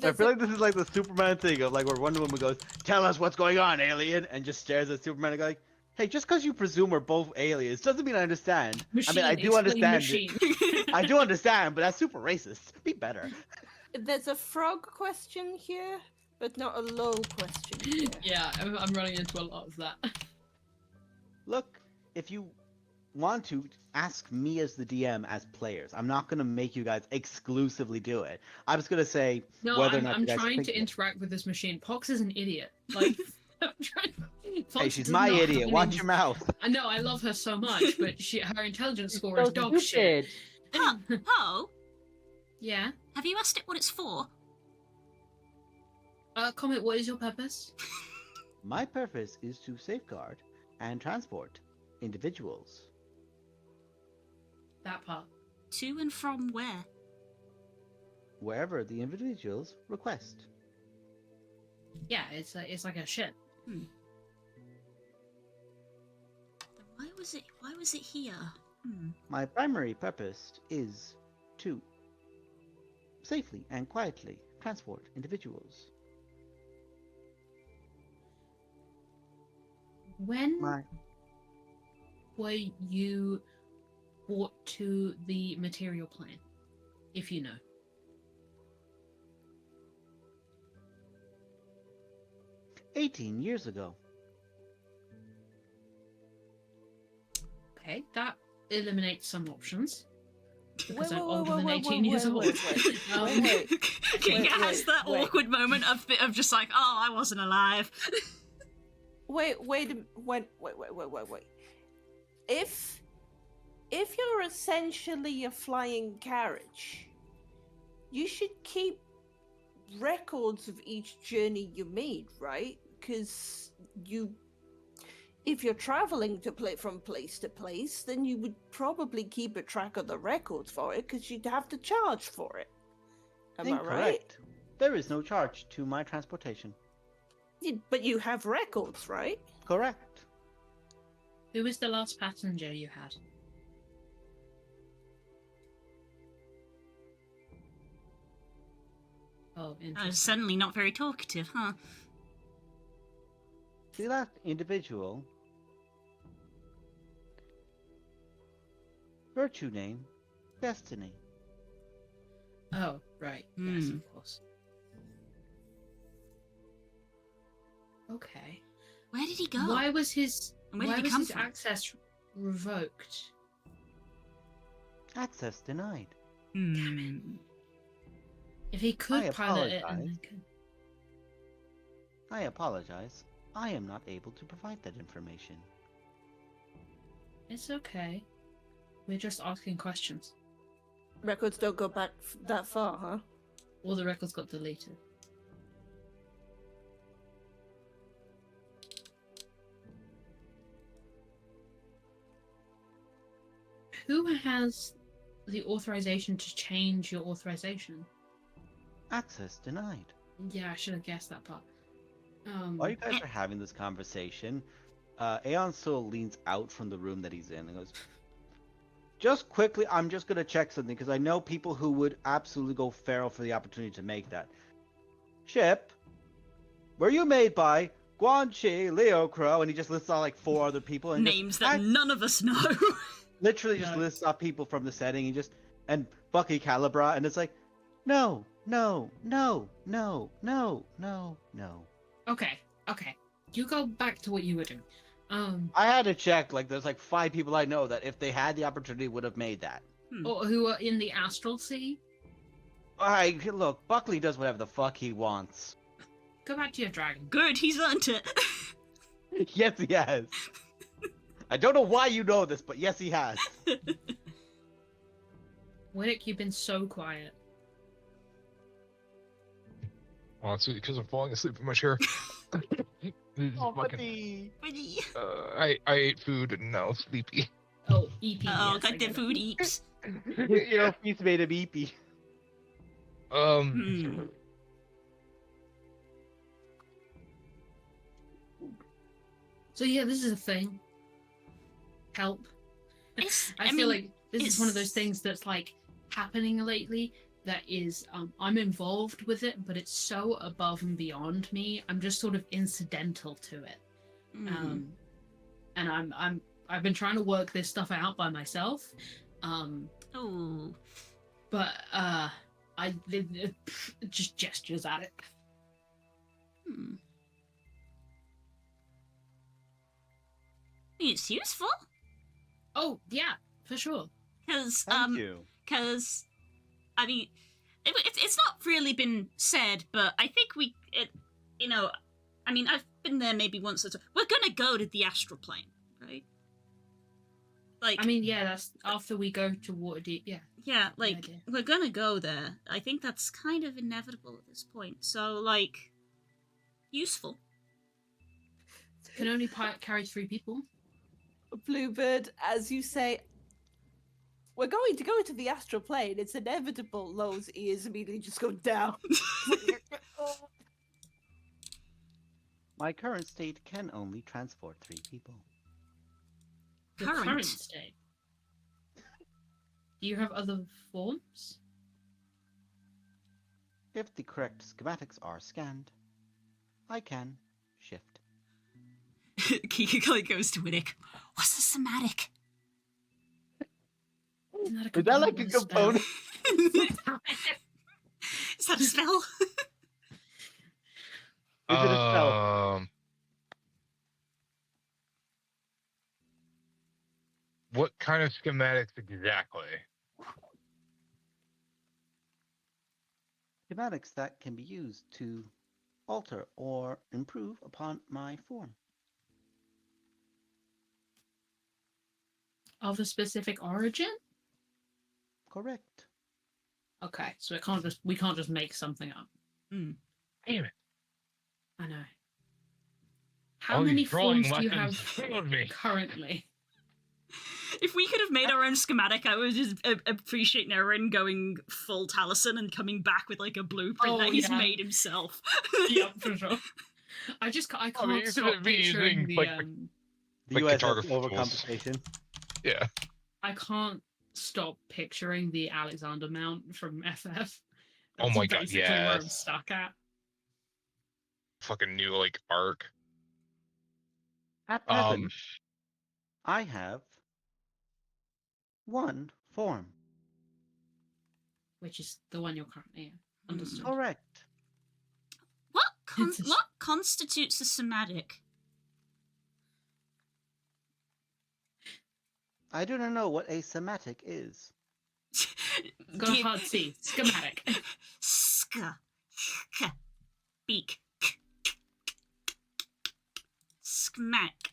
I feel like this is like the Superman thing of like where Wonder Woman goes, "Tell us what's going on, alien," and just stares at Superman and goes, like, "Hey, just because you presume we're both aliens doesn't mean I understand. Machine, I mean, I do understand. machine. I do understand, but that's super racist. Be better." There's a frog question here, but not a low question here. Yeah, I'm running into a lot of that. Look, if you want to, ask me as the DM as players. I'm not going to make you guys exclusively do it. I'm just going to say No, whether or I'm, not I'm you guys trying think to it. interact with this machine. Pox is an idiot. Like, I'm trying. Hey, Pox she's does my not have idiot. any- Watch your mouth. I know, I love her so much, but her intelligence score is So dog shit. stupid. Po, Yeah. have you asked it what it's for? Comet, what is your purpose? My purpose is to safeguard and transport individuals. That part. To and from where? Wherever the individuals request. Yeah, it's like a ship. Why was it here? My primary purpose is to safely and quietly transport individuals. When My were you brought to the material plane? If you know. 18 years ago. Okay, that eliminates some options. Because Wait, I'm wait, older wait, than wait, 18 years wait, old. wait, wait. King Wait, has wait, that wait. awkward moment of just like, oh, I wasn't alive. Wait. If you're essentially a flying carriage, you should keep records of each journey you made, right? Because if you're traveling from place to place, then you would probably keep a track of the records for it, because you'd have to charge for it. Am I right? Incorrect. There is no charge to my transportation. But you have records, right? Correct. Who was the last passenger you had? Oh, interesting. Suddenly not very talkative, huh? The last individual. Virtue name, Destiny. Oh, right. Yes, Hmm. of course. Okay. Where did he go? Why was his And where did why he was come his from? access revoked? Access denied. If he could I pilot it, and apologize. they could... I apologize. I am not able to provide that information. It's okay. We're just asking questions. Records don't go back that far, huh? All the records got deleted. Who has the authorization to change your authorization? Access denied. Yeah, I should have guessed that part. While you guys are having this conversation, Aeon still leans out from the room that he's in and goes, just quickly, I'm just going to check something because I know people who would absolutely go feral for the opportunity to make that. Ship, were you made by Guan Chi, Leo Crow, and he just lists out like 4 other people and Names that none of us know. literally just No. lists off people from the setting and Bucky Calibra, and it's like, no. Okay. You go back to what you were doing. I had to check, like, there's like 5 people I know that if they had the opportunity would have made that. Or who are in the astral sea? Alright, look, Buckley does whatever the fuck he wants. Go back to your dragon. Good, he's earned it. Yes, he has. I don't know why you know this, but yes, he has. Winnick, you've been so quiet. Well, it's because I'm falling asleep in my chair. This is fucking- buddy. I ate food and now I'm sleepy. Oh, EP. Oh, yes, got I the get it. food eeps. Your feet made him eepy. So yeah, this is a thing. Help. I feel like this is one of those things that's like happening lately that is I'm involved with it, but it's so above and beyond me. I'm just sort of incidental to it. And I've been trying to work this stuff out by myself. Oh. But I did just gestures at it. It's useful. Oh yeah, for sure. Because Thank you. because I mean, it's not really been said, but I think you know, I mean, I've been there maybe once or twice. We're gonna go to the astral plane, right? Like, I mean, yeah, that's after we go to Waterdeep. Yeah. yeah, like idea. we're gonna go there. I think that's kind of inevitable at this point. So, like, useful. Can only carry 3 people. Bluebird, as you say, we're going to go to the astral plane. It's inevitable. Lo's ears immediately just go down. My current state can only transport 3 people. Your current state. Do you have other forms? If the correct schematics are scanned, I can shift. Kiki goes to Winnick. What's the somatic? Is that like a component? Is that a spell? Is it a spell? What kind of schematics exactly? Schematics that can be used to alter or improve upon my form. Of a specific origin? Correct. Okay, so we can't just make something up. Mm. Damn it. I know. How All many these drawing forms do you lessons have failed me. currently? If we could have made our own schematic, I would just appreciate Naren going full Taliesin and coming back with like a blueprint that he's made himself. Yeah, for sure. I can't stop picturing the The Like USS cartography tools. overcompensation. Yeah. I can't stop picturing the Alexander Mount from FF. Oh my god, basically where I'm yes. stuck at. Fucking new like arc. At present, I have 1 form. Which is the one you're currently in. Understood. Correct. What constitutes a somatic? I do not know what a somatic is. Got a hard C. Schematic. Beak. Schematic.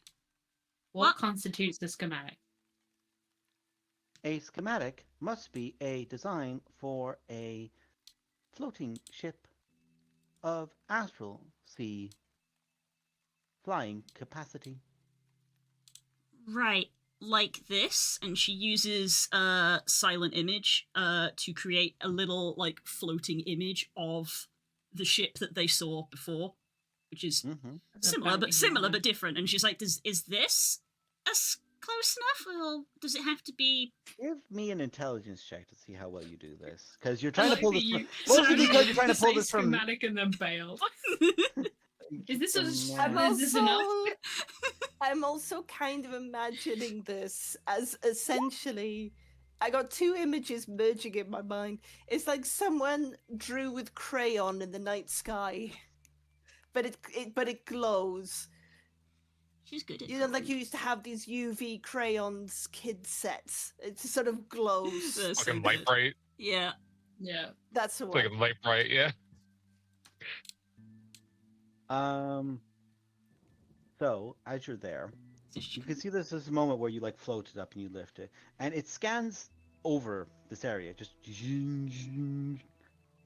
What constitutes the schematic? A schematic must be a design for a floating ship of astral sea flying capacity. Right, like this, and she uses silent image to create a little like floating image of the ship that they saw before, which is similar but different. And she's like, "Is this close enough, or does it have to be?" Give me an intelligence check to see how well you do this, because you're trying to pull this. Mostly because you're trying to pull this from. Schematic and then bail. Is this I'm enough? I'm also kind of imagining this as essentially, I got 2 images merging in my mind. It's like someone drew with crayon in the night sky, but it glows. She's good at You know, like you used to have these UV crayons kid sets. It just sort of glows. Fucking light bright. Yeah. Yeah. That's the It's one. like a light bright, yeah. So as you're there, you can see there's this moment where you like float it up and you lift it, and it scans over this area. Just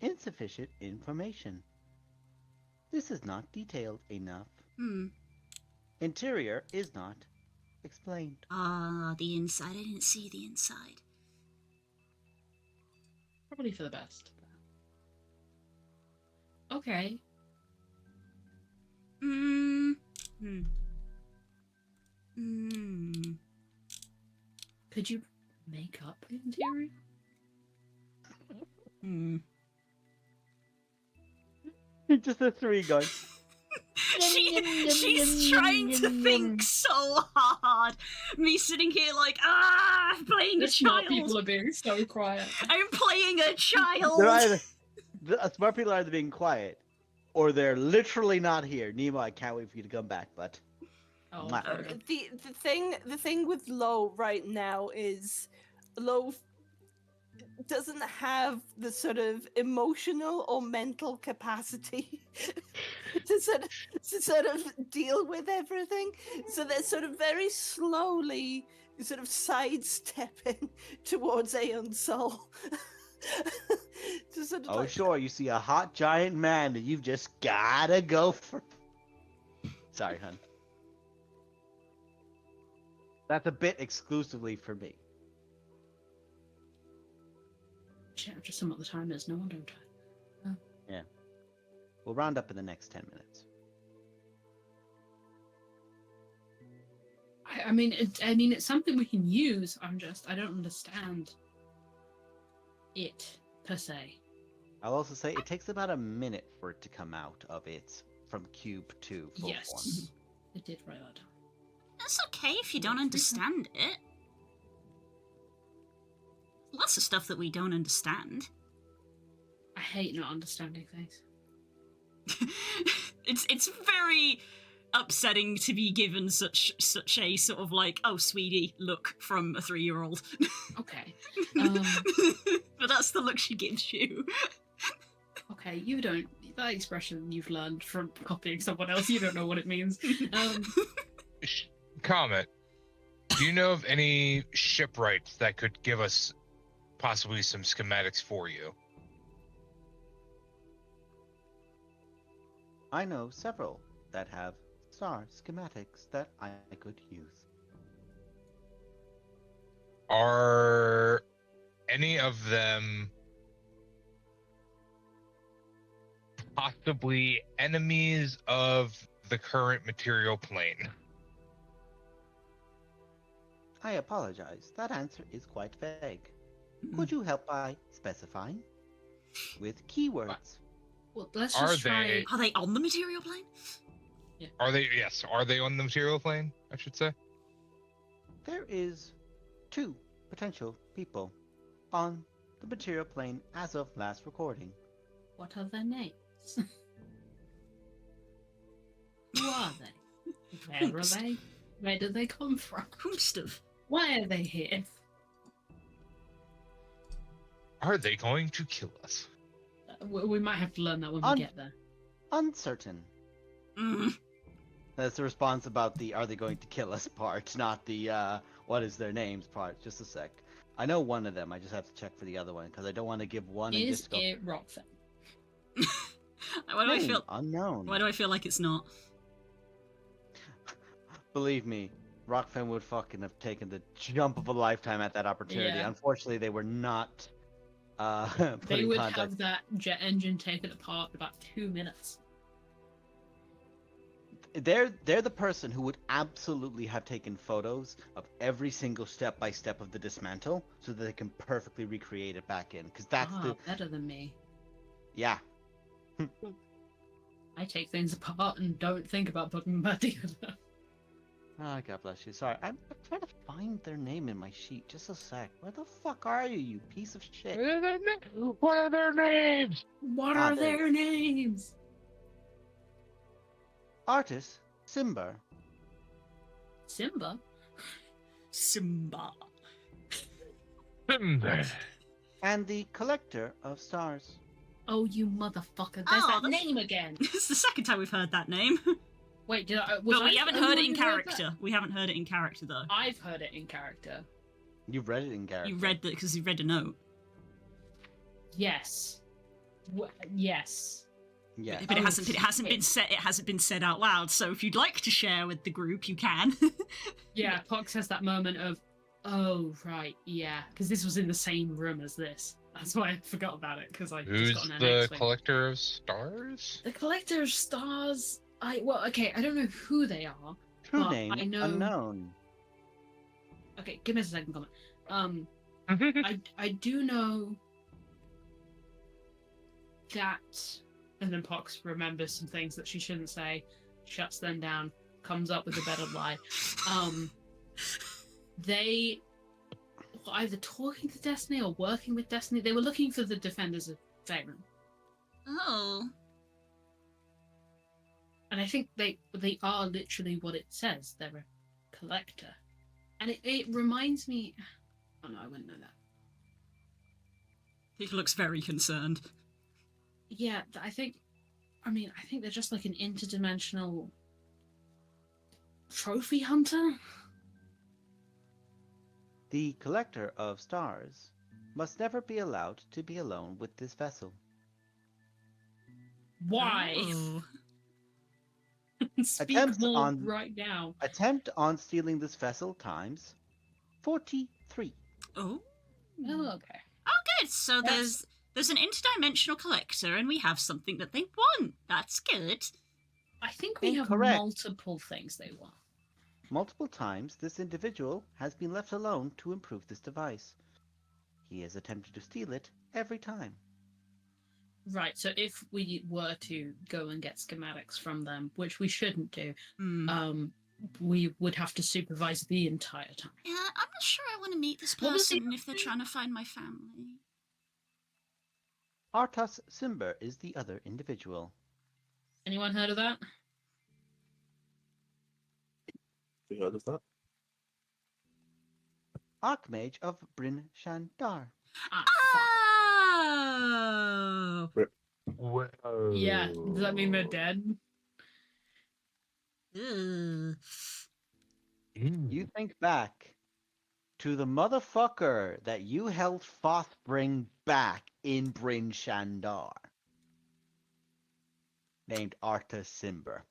insufficient information. This is not detailed enough. Interior is not explained. The inside. I didn't see the inside. Probably for the best. Okay. Could you make up the interior? Just a 3 going. She's trying to think so hard. Me sitting here like, playing a child. People are being so quiet. I'm playing a child. The smart people are either being quiet, or they're literally not here. Nemo, I can't wait for you to come back, but. Oh, Mwah. fair enough. The thing with Lo right now is Lo doesn't have the sort of emotional or mental capacity to sort of deal with everything. So they're sort of very slowly sort of sidestepping towards Aeon's soul. To sort of Oh, like, sure, you see a hot giant man and you've just gotta go for. Sorry, hun. That's a bit exclusively for me. Shit, I've just sum up the time is. No wonder I'm tired. We'll round up in the next 10 minutes. I mean, it's something we can use. I don't understand it per se. I'll also say it takes about a minute for it to come out of its from cube to full form. Yes, I did write that down. That's okay if you don't understand it. Lots of stuff that we don't understand. I hate not understanding things. It's very upsetting to be given such a sort of like, oh sweetie look from a 3-year-old. Okay. But that's the look she gives you. Okay, you don't. That expression you've learned from copying someone else, you don't know what it means. Comment. Do you know of any shipwrights that could give us possibly some schematics for you? I know several that have star schematics that I could use. Are any of them possibly enemies of the current material plane? I apologize. That answer is quite vague. Could you help by specifying? With keywords. Well, let's Are just try. they- Are they on the material plane? Are they? Yes. Are they on the material plane? I should say. There is 2 potential people on the material plane as of last recording. What are their names? Who are they? Where are they? Where do they come from? Stuff. Why are they here? Are they going to kill us? We might have to learn that when we get there. Uncertain. Mm. That's the response about the "are they going to kill us" part, not the "what is their names" part. Just a sec. I know one of them. I just have to check for the other one because I don't want to give one and Is just go. it Rockfin? Why do I Name feel? unknown? Why do I feel like it's not? Believe me, Rockfin would fucking have taken the jump of a lifetime at that opportunity. Yeah. Unfortunately, they were not. They Putting would contact. have that jet engine taken apart in about 2 minutes. They're the person who would absolutely have taken photos of every single step by step of the dismantle so that they can perfectly recreate it back in. Because that's the Better than me. yeah. I take things apart and don't think about putting them back together. Oh, God bless you. Sorry, I'm trying to find their name in my sheet. Just a sec. Where the fuck are you, you piece of shit? What are their names? What Ah, are there. their names? Artist Simber. Simba? Simba. Simba. And the collector of stars. Oh, you motherfucker. There's Oh, that that's- name again. It's the second time we've heard that name. Wait, did I? But we haven't heard it in that? character. We haven't heard it in character though. I've heard it in character. You've read it in character. You read that because you read a note. Yes. Yes. Yeah. But it Oh, hasn't been shit. said. It hasn't been said out loud. So if you'd like to share with the group, you can. Yeah, Pox has that moment of, oh, right, yeah. Because this was in the same room as this. That's why I forgot about it, because I Who's just got an the NX thing. collector of stars? The Collector of Stars. I don't know who they are. True but name I know. unknown. Okay, give me a second comment. I do know that, and then Pox remembers some things that she shouldn't say, shuts them down, comes up with a better lie. They were either talking to Destiny or working with Destiny. They were looking for the Defenders of Faerun. Oh. And I think they are literally what it says. They're a collector. And it reminds me... Oh no, I wouldn't know that. He looks very concerned. Yeah, I think they're just like an interdimensional trophy hunter. The collector of stars must never be allowed to be alone with this vessel. Why? Oh. Speak Attempts more on- right now. Attempt on stealing this vessel times 43. Oh. Oh, okay. Oh, good. So That's- there's an interdimensional collector, and we have something that they want. That's good. I think we Incorrect. have multiple things they want. Multiple times, this individual has been left alone to improve this device. He has attempted to steal it every time. Right, so if we were to go and get schematics from them, which we shouldn't do, Hmm. we would have to supervise the entire time. Yeah, I'm not sure I want to meet this What was the person if they're trying to find my family. Artas Simber is the other individual. Anyone heard of that? You heard of that? Archmage of Bryn Shandar. Ah, fuck. Oh. Whoa. Yeah, does that mean they're dead? Ugh. You think back to the motherfucker that you helped Foth bring back in Bryn Shandar, named Arta Simber,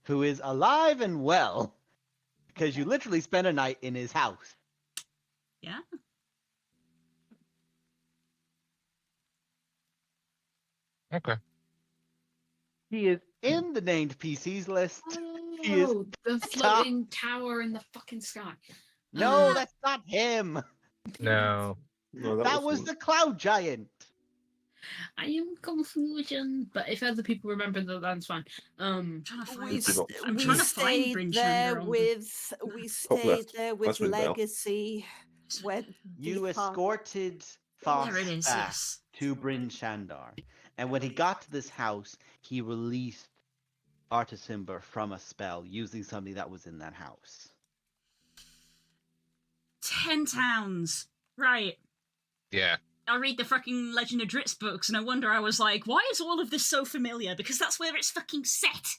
who is alive and well because you literally spent a night in his house. Yeah. Okay. He is in the named PCs list. He is Oh, the floating tower in the fucking sky. No, that's not him. No. No, That was the cloud giant. I am confusion, but if other people remember that, that's fine. I'm trying to find. We, s- I'm we trying to find stayed Bryn there Shandar on with we Top stayed left. there That's with Windbell. Legacy. Where You the path- escorted Oh, Foth there it is. back Yes. to Bryn Shandar. And when he got to this house, he released Artisimber from a spell using something that was in that house. 10 towns. Right. Yeah. I read the fucking Legend of Dritz books, and I wonder, I was like, why is all of this so familiar? Because that's where it's fucking set.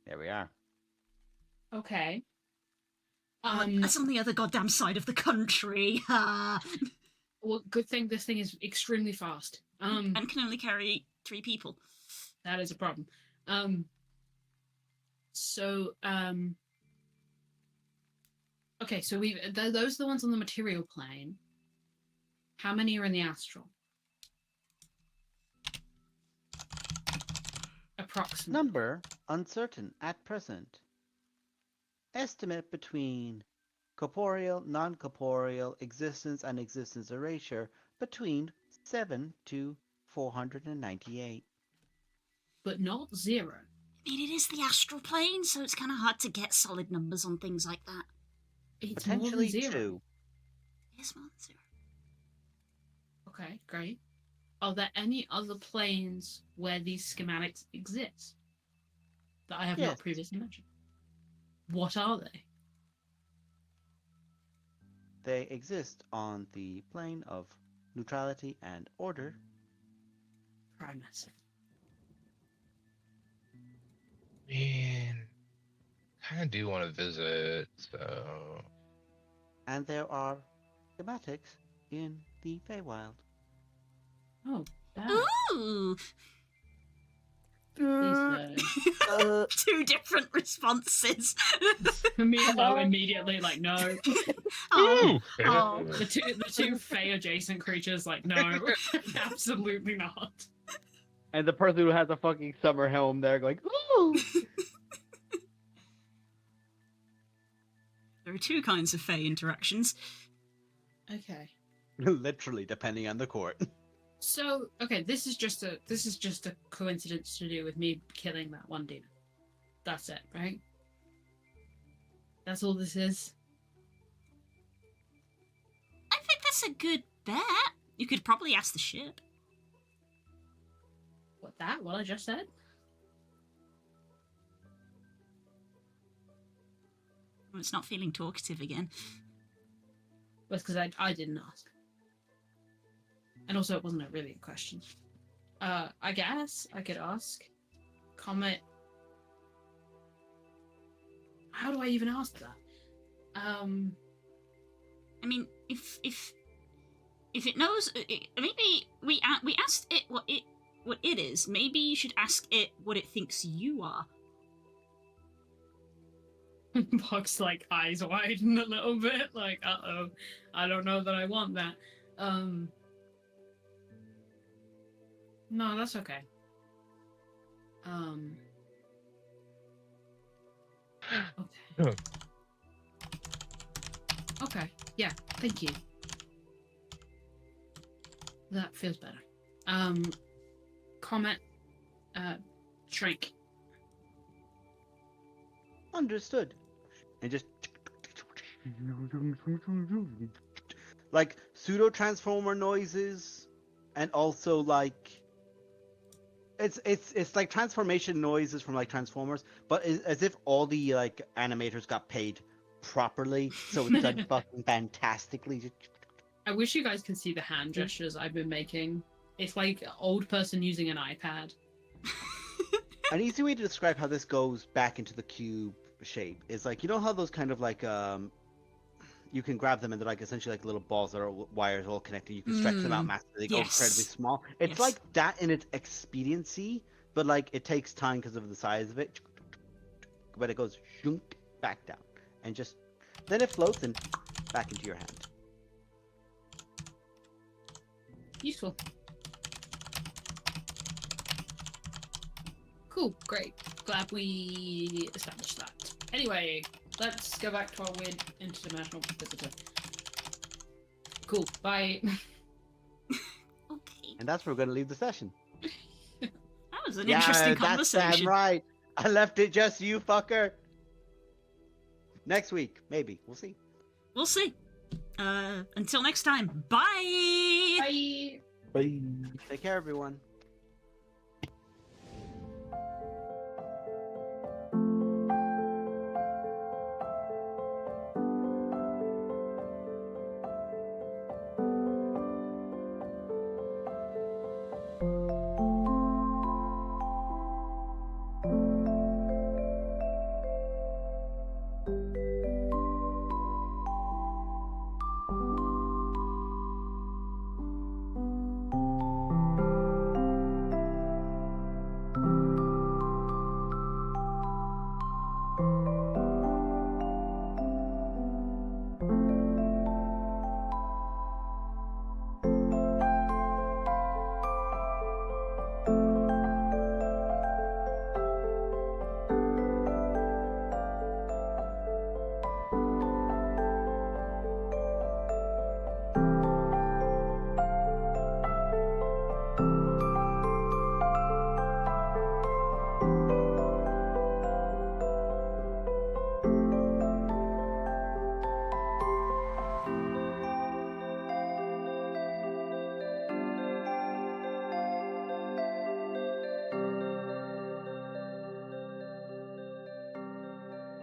There we are. Okay. That's on the other goddamn side of the country. Well, good thing this thing is extremely fast. And can only carry 3 people. That is a problem. Okay, so those are the ones on the material plane. How many are in the astral? Approximately. Number uncertain at present. Estimate between corporeal, non-corporeal, existence, and existence erasure between 7 to 498. But not 0. I mean, it is the astral plane, so it's kind of hard to get solid numbers on things like that. It's more than Potentially 0. 2. It is more than 0. Okay, great. Are there any other planes where these schematics exist that I have Yes. not previously mentioned? What are they? They exist on the plane of neutrality and order. Primus. Man. Kind of do want to visit, so. And there are schematics in the Feywild. Oh, that. Ooh! Please no. 2 different responses. Me and Lo immediately like no. Oh, Ooh! oh. The two Fey adjacent creatures like no, absolutely not. And the person who has a fucking summer helm there going, ooh! There are 2 kinds of Fey interactions. Okay. Literally, depending on the court. So okay, this is just a coincidence to do with me killing that one demon. That's it, right? That's all this is. I think that's a good bet. You could probably ask the ship. What I just said? It's not feeling talkative again. Well, because I didn't ask. And also, it wasn't really a question. I guess I could ask. Comet. How do I even ask that? I mean, if it knows, maybe we asked it what it is. Maybe you should ask it what it thinks you are. Buck's like eyes widen a little bit, like, uh-oh, I don't know that I want that. No, that's okay. Okay. Okay, yeah, thank you. That feels better. Comet, shrink. Understood. And just like pseudo transformer noises, and also like it's like transformation noises from like Transformers, but as if all the like animators got paid properly, so it's done fucking fantastically. I wish you guys could see the hand gestures I've been making. It's like an old person using an iPad. An easy way to describe how this goes back into the cube shape is like, you know how those kind of like you can grab them and they're like essentially like little balls that are wires all connected. You can stretch them out massively. They go incredibly small. It's like that in its expediency, but like it takes time because of the size of it. But it goes shunk back down and just then it floats and back into your hand. Useful. Cool, great. Glad we established that. Anyway, let's go back to our weird interdimensional visitor. Cool, bye. Okay. And that's where we're going to leave the session. That was an interesting That's conversation. damn right. I left it just you, fucker. Next week, maybe. We'll see. We'll see. Until next time, bye! Bye! Bye. Take care, everyone.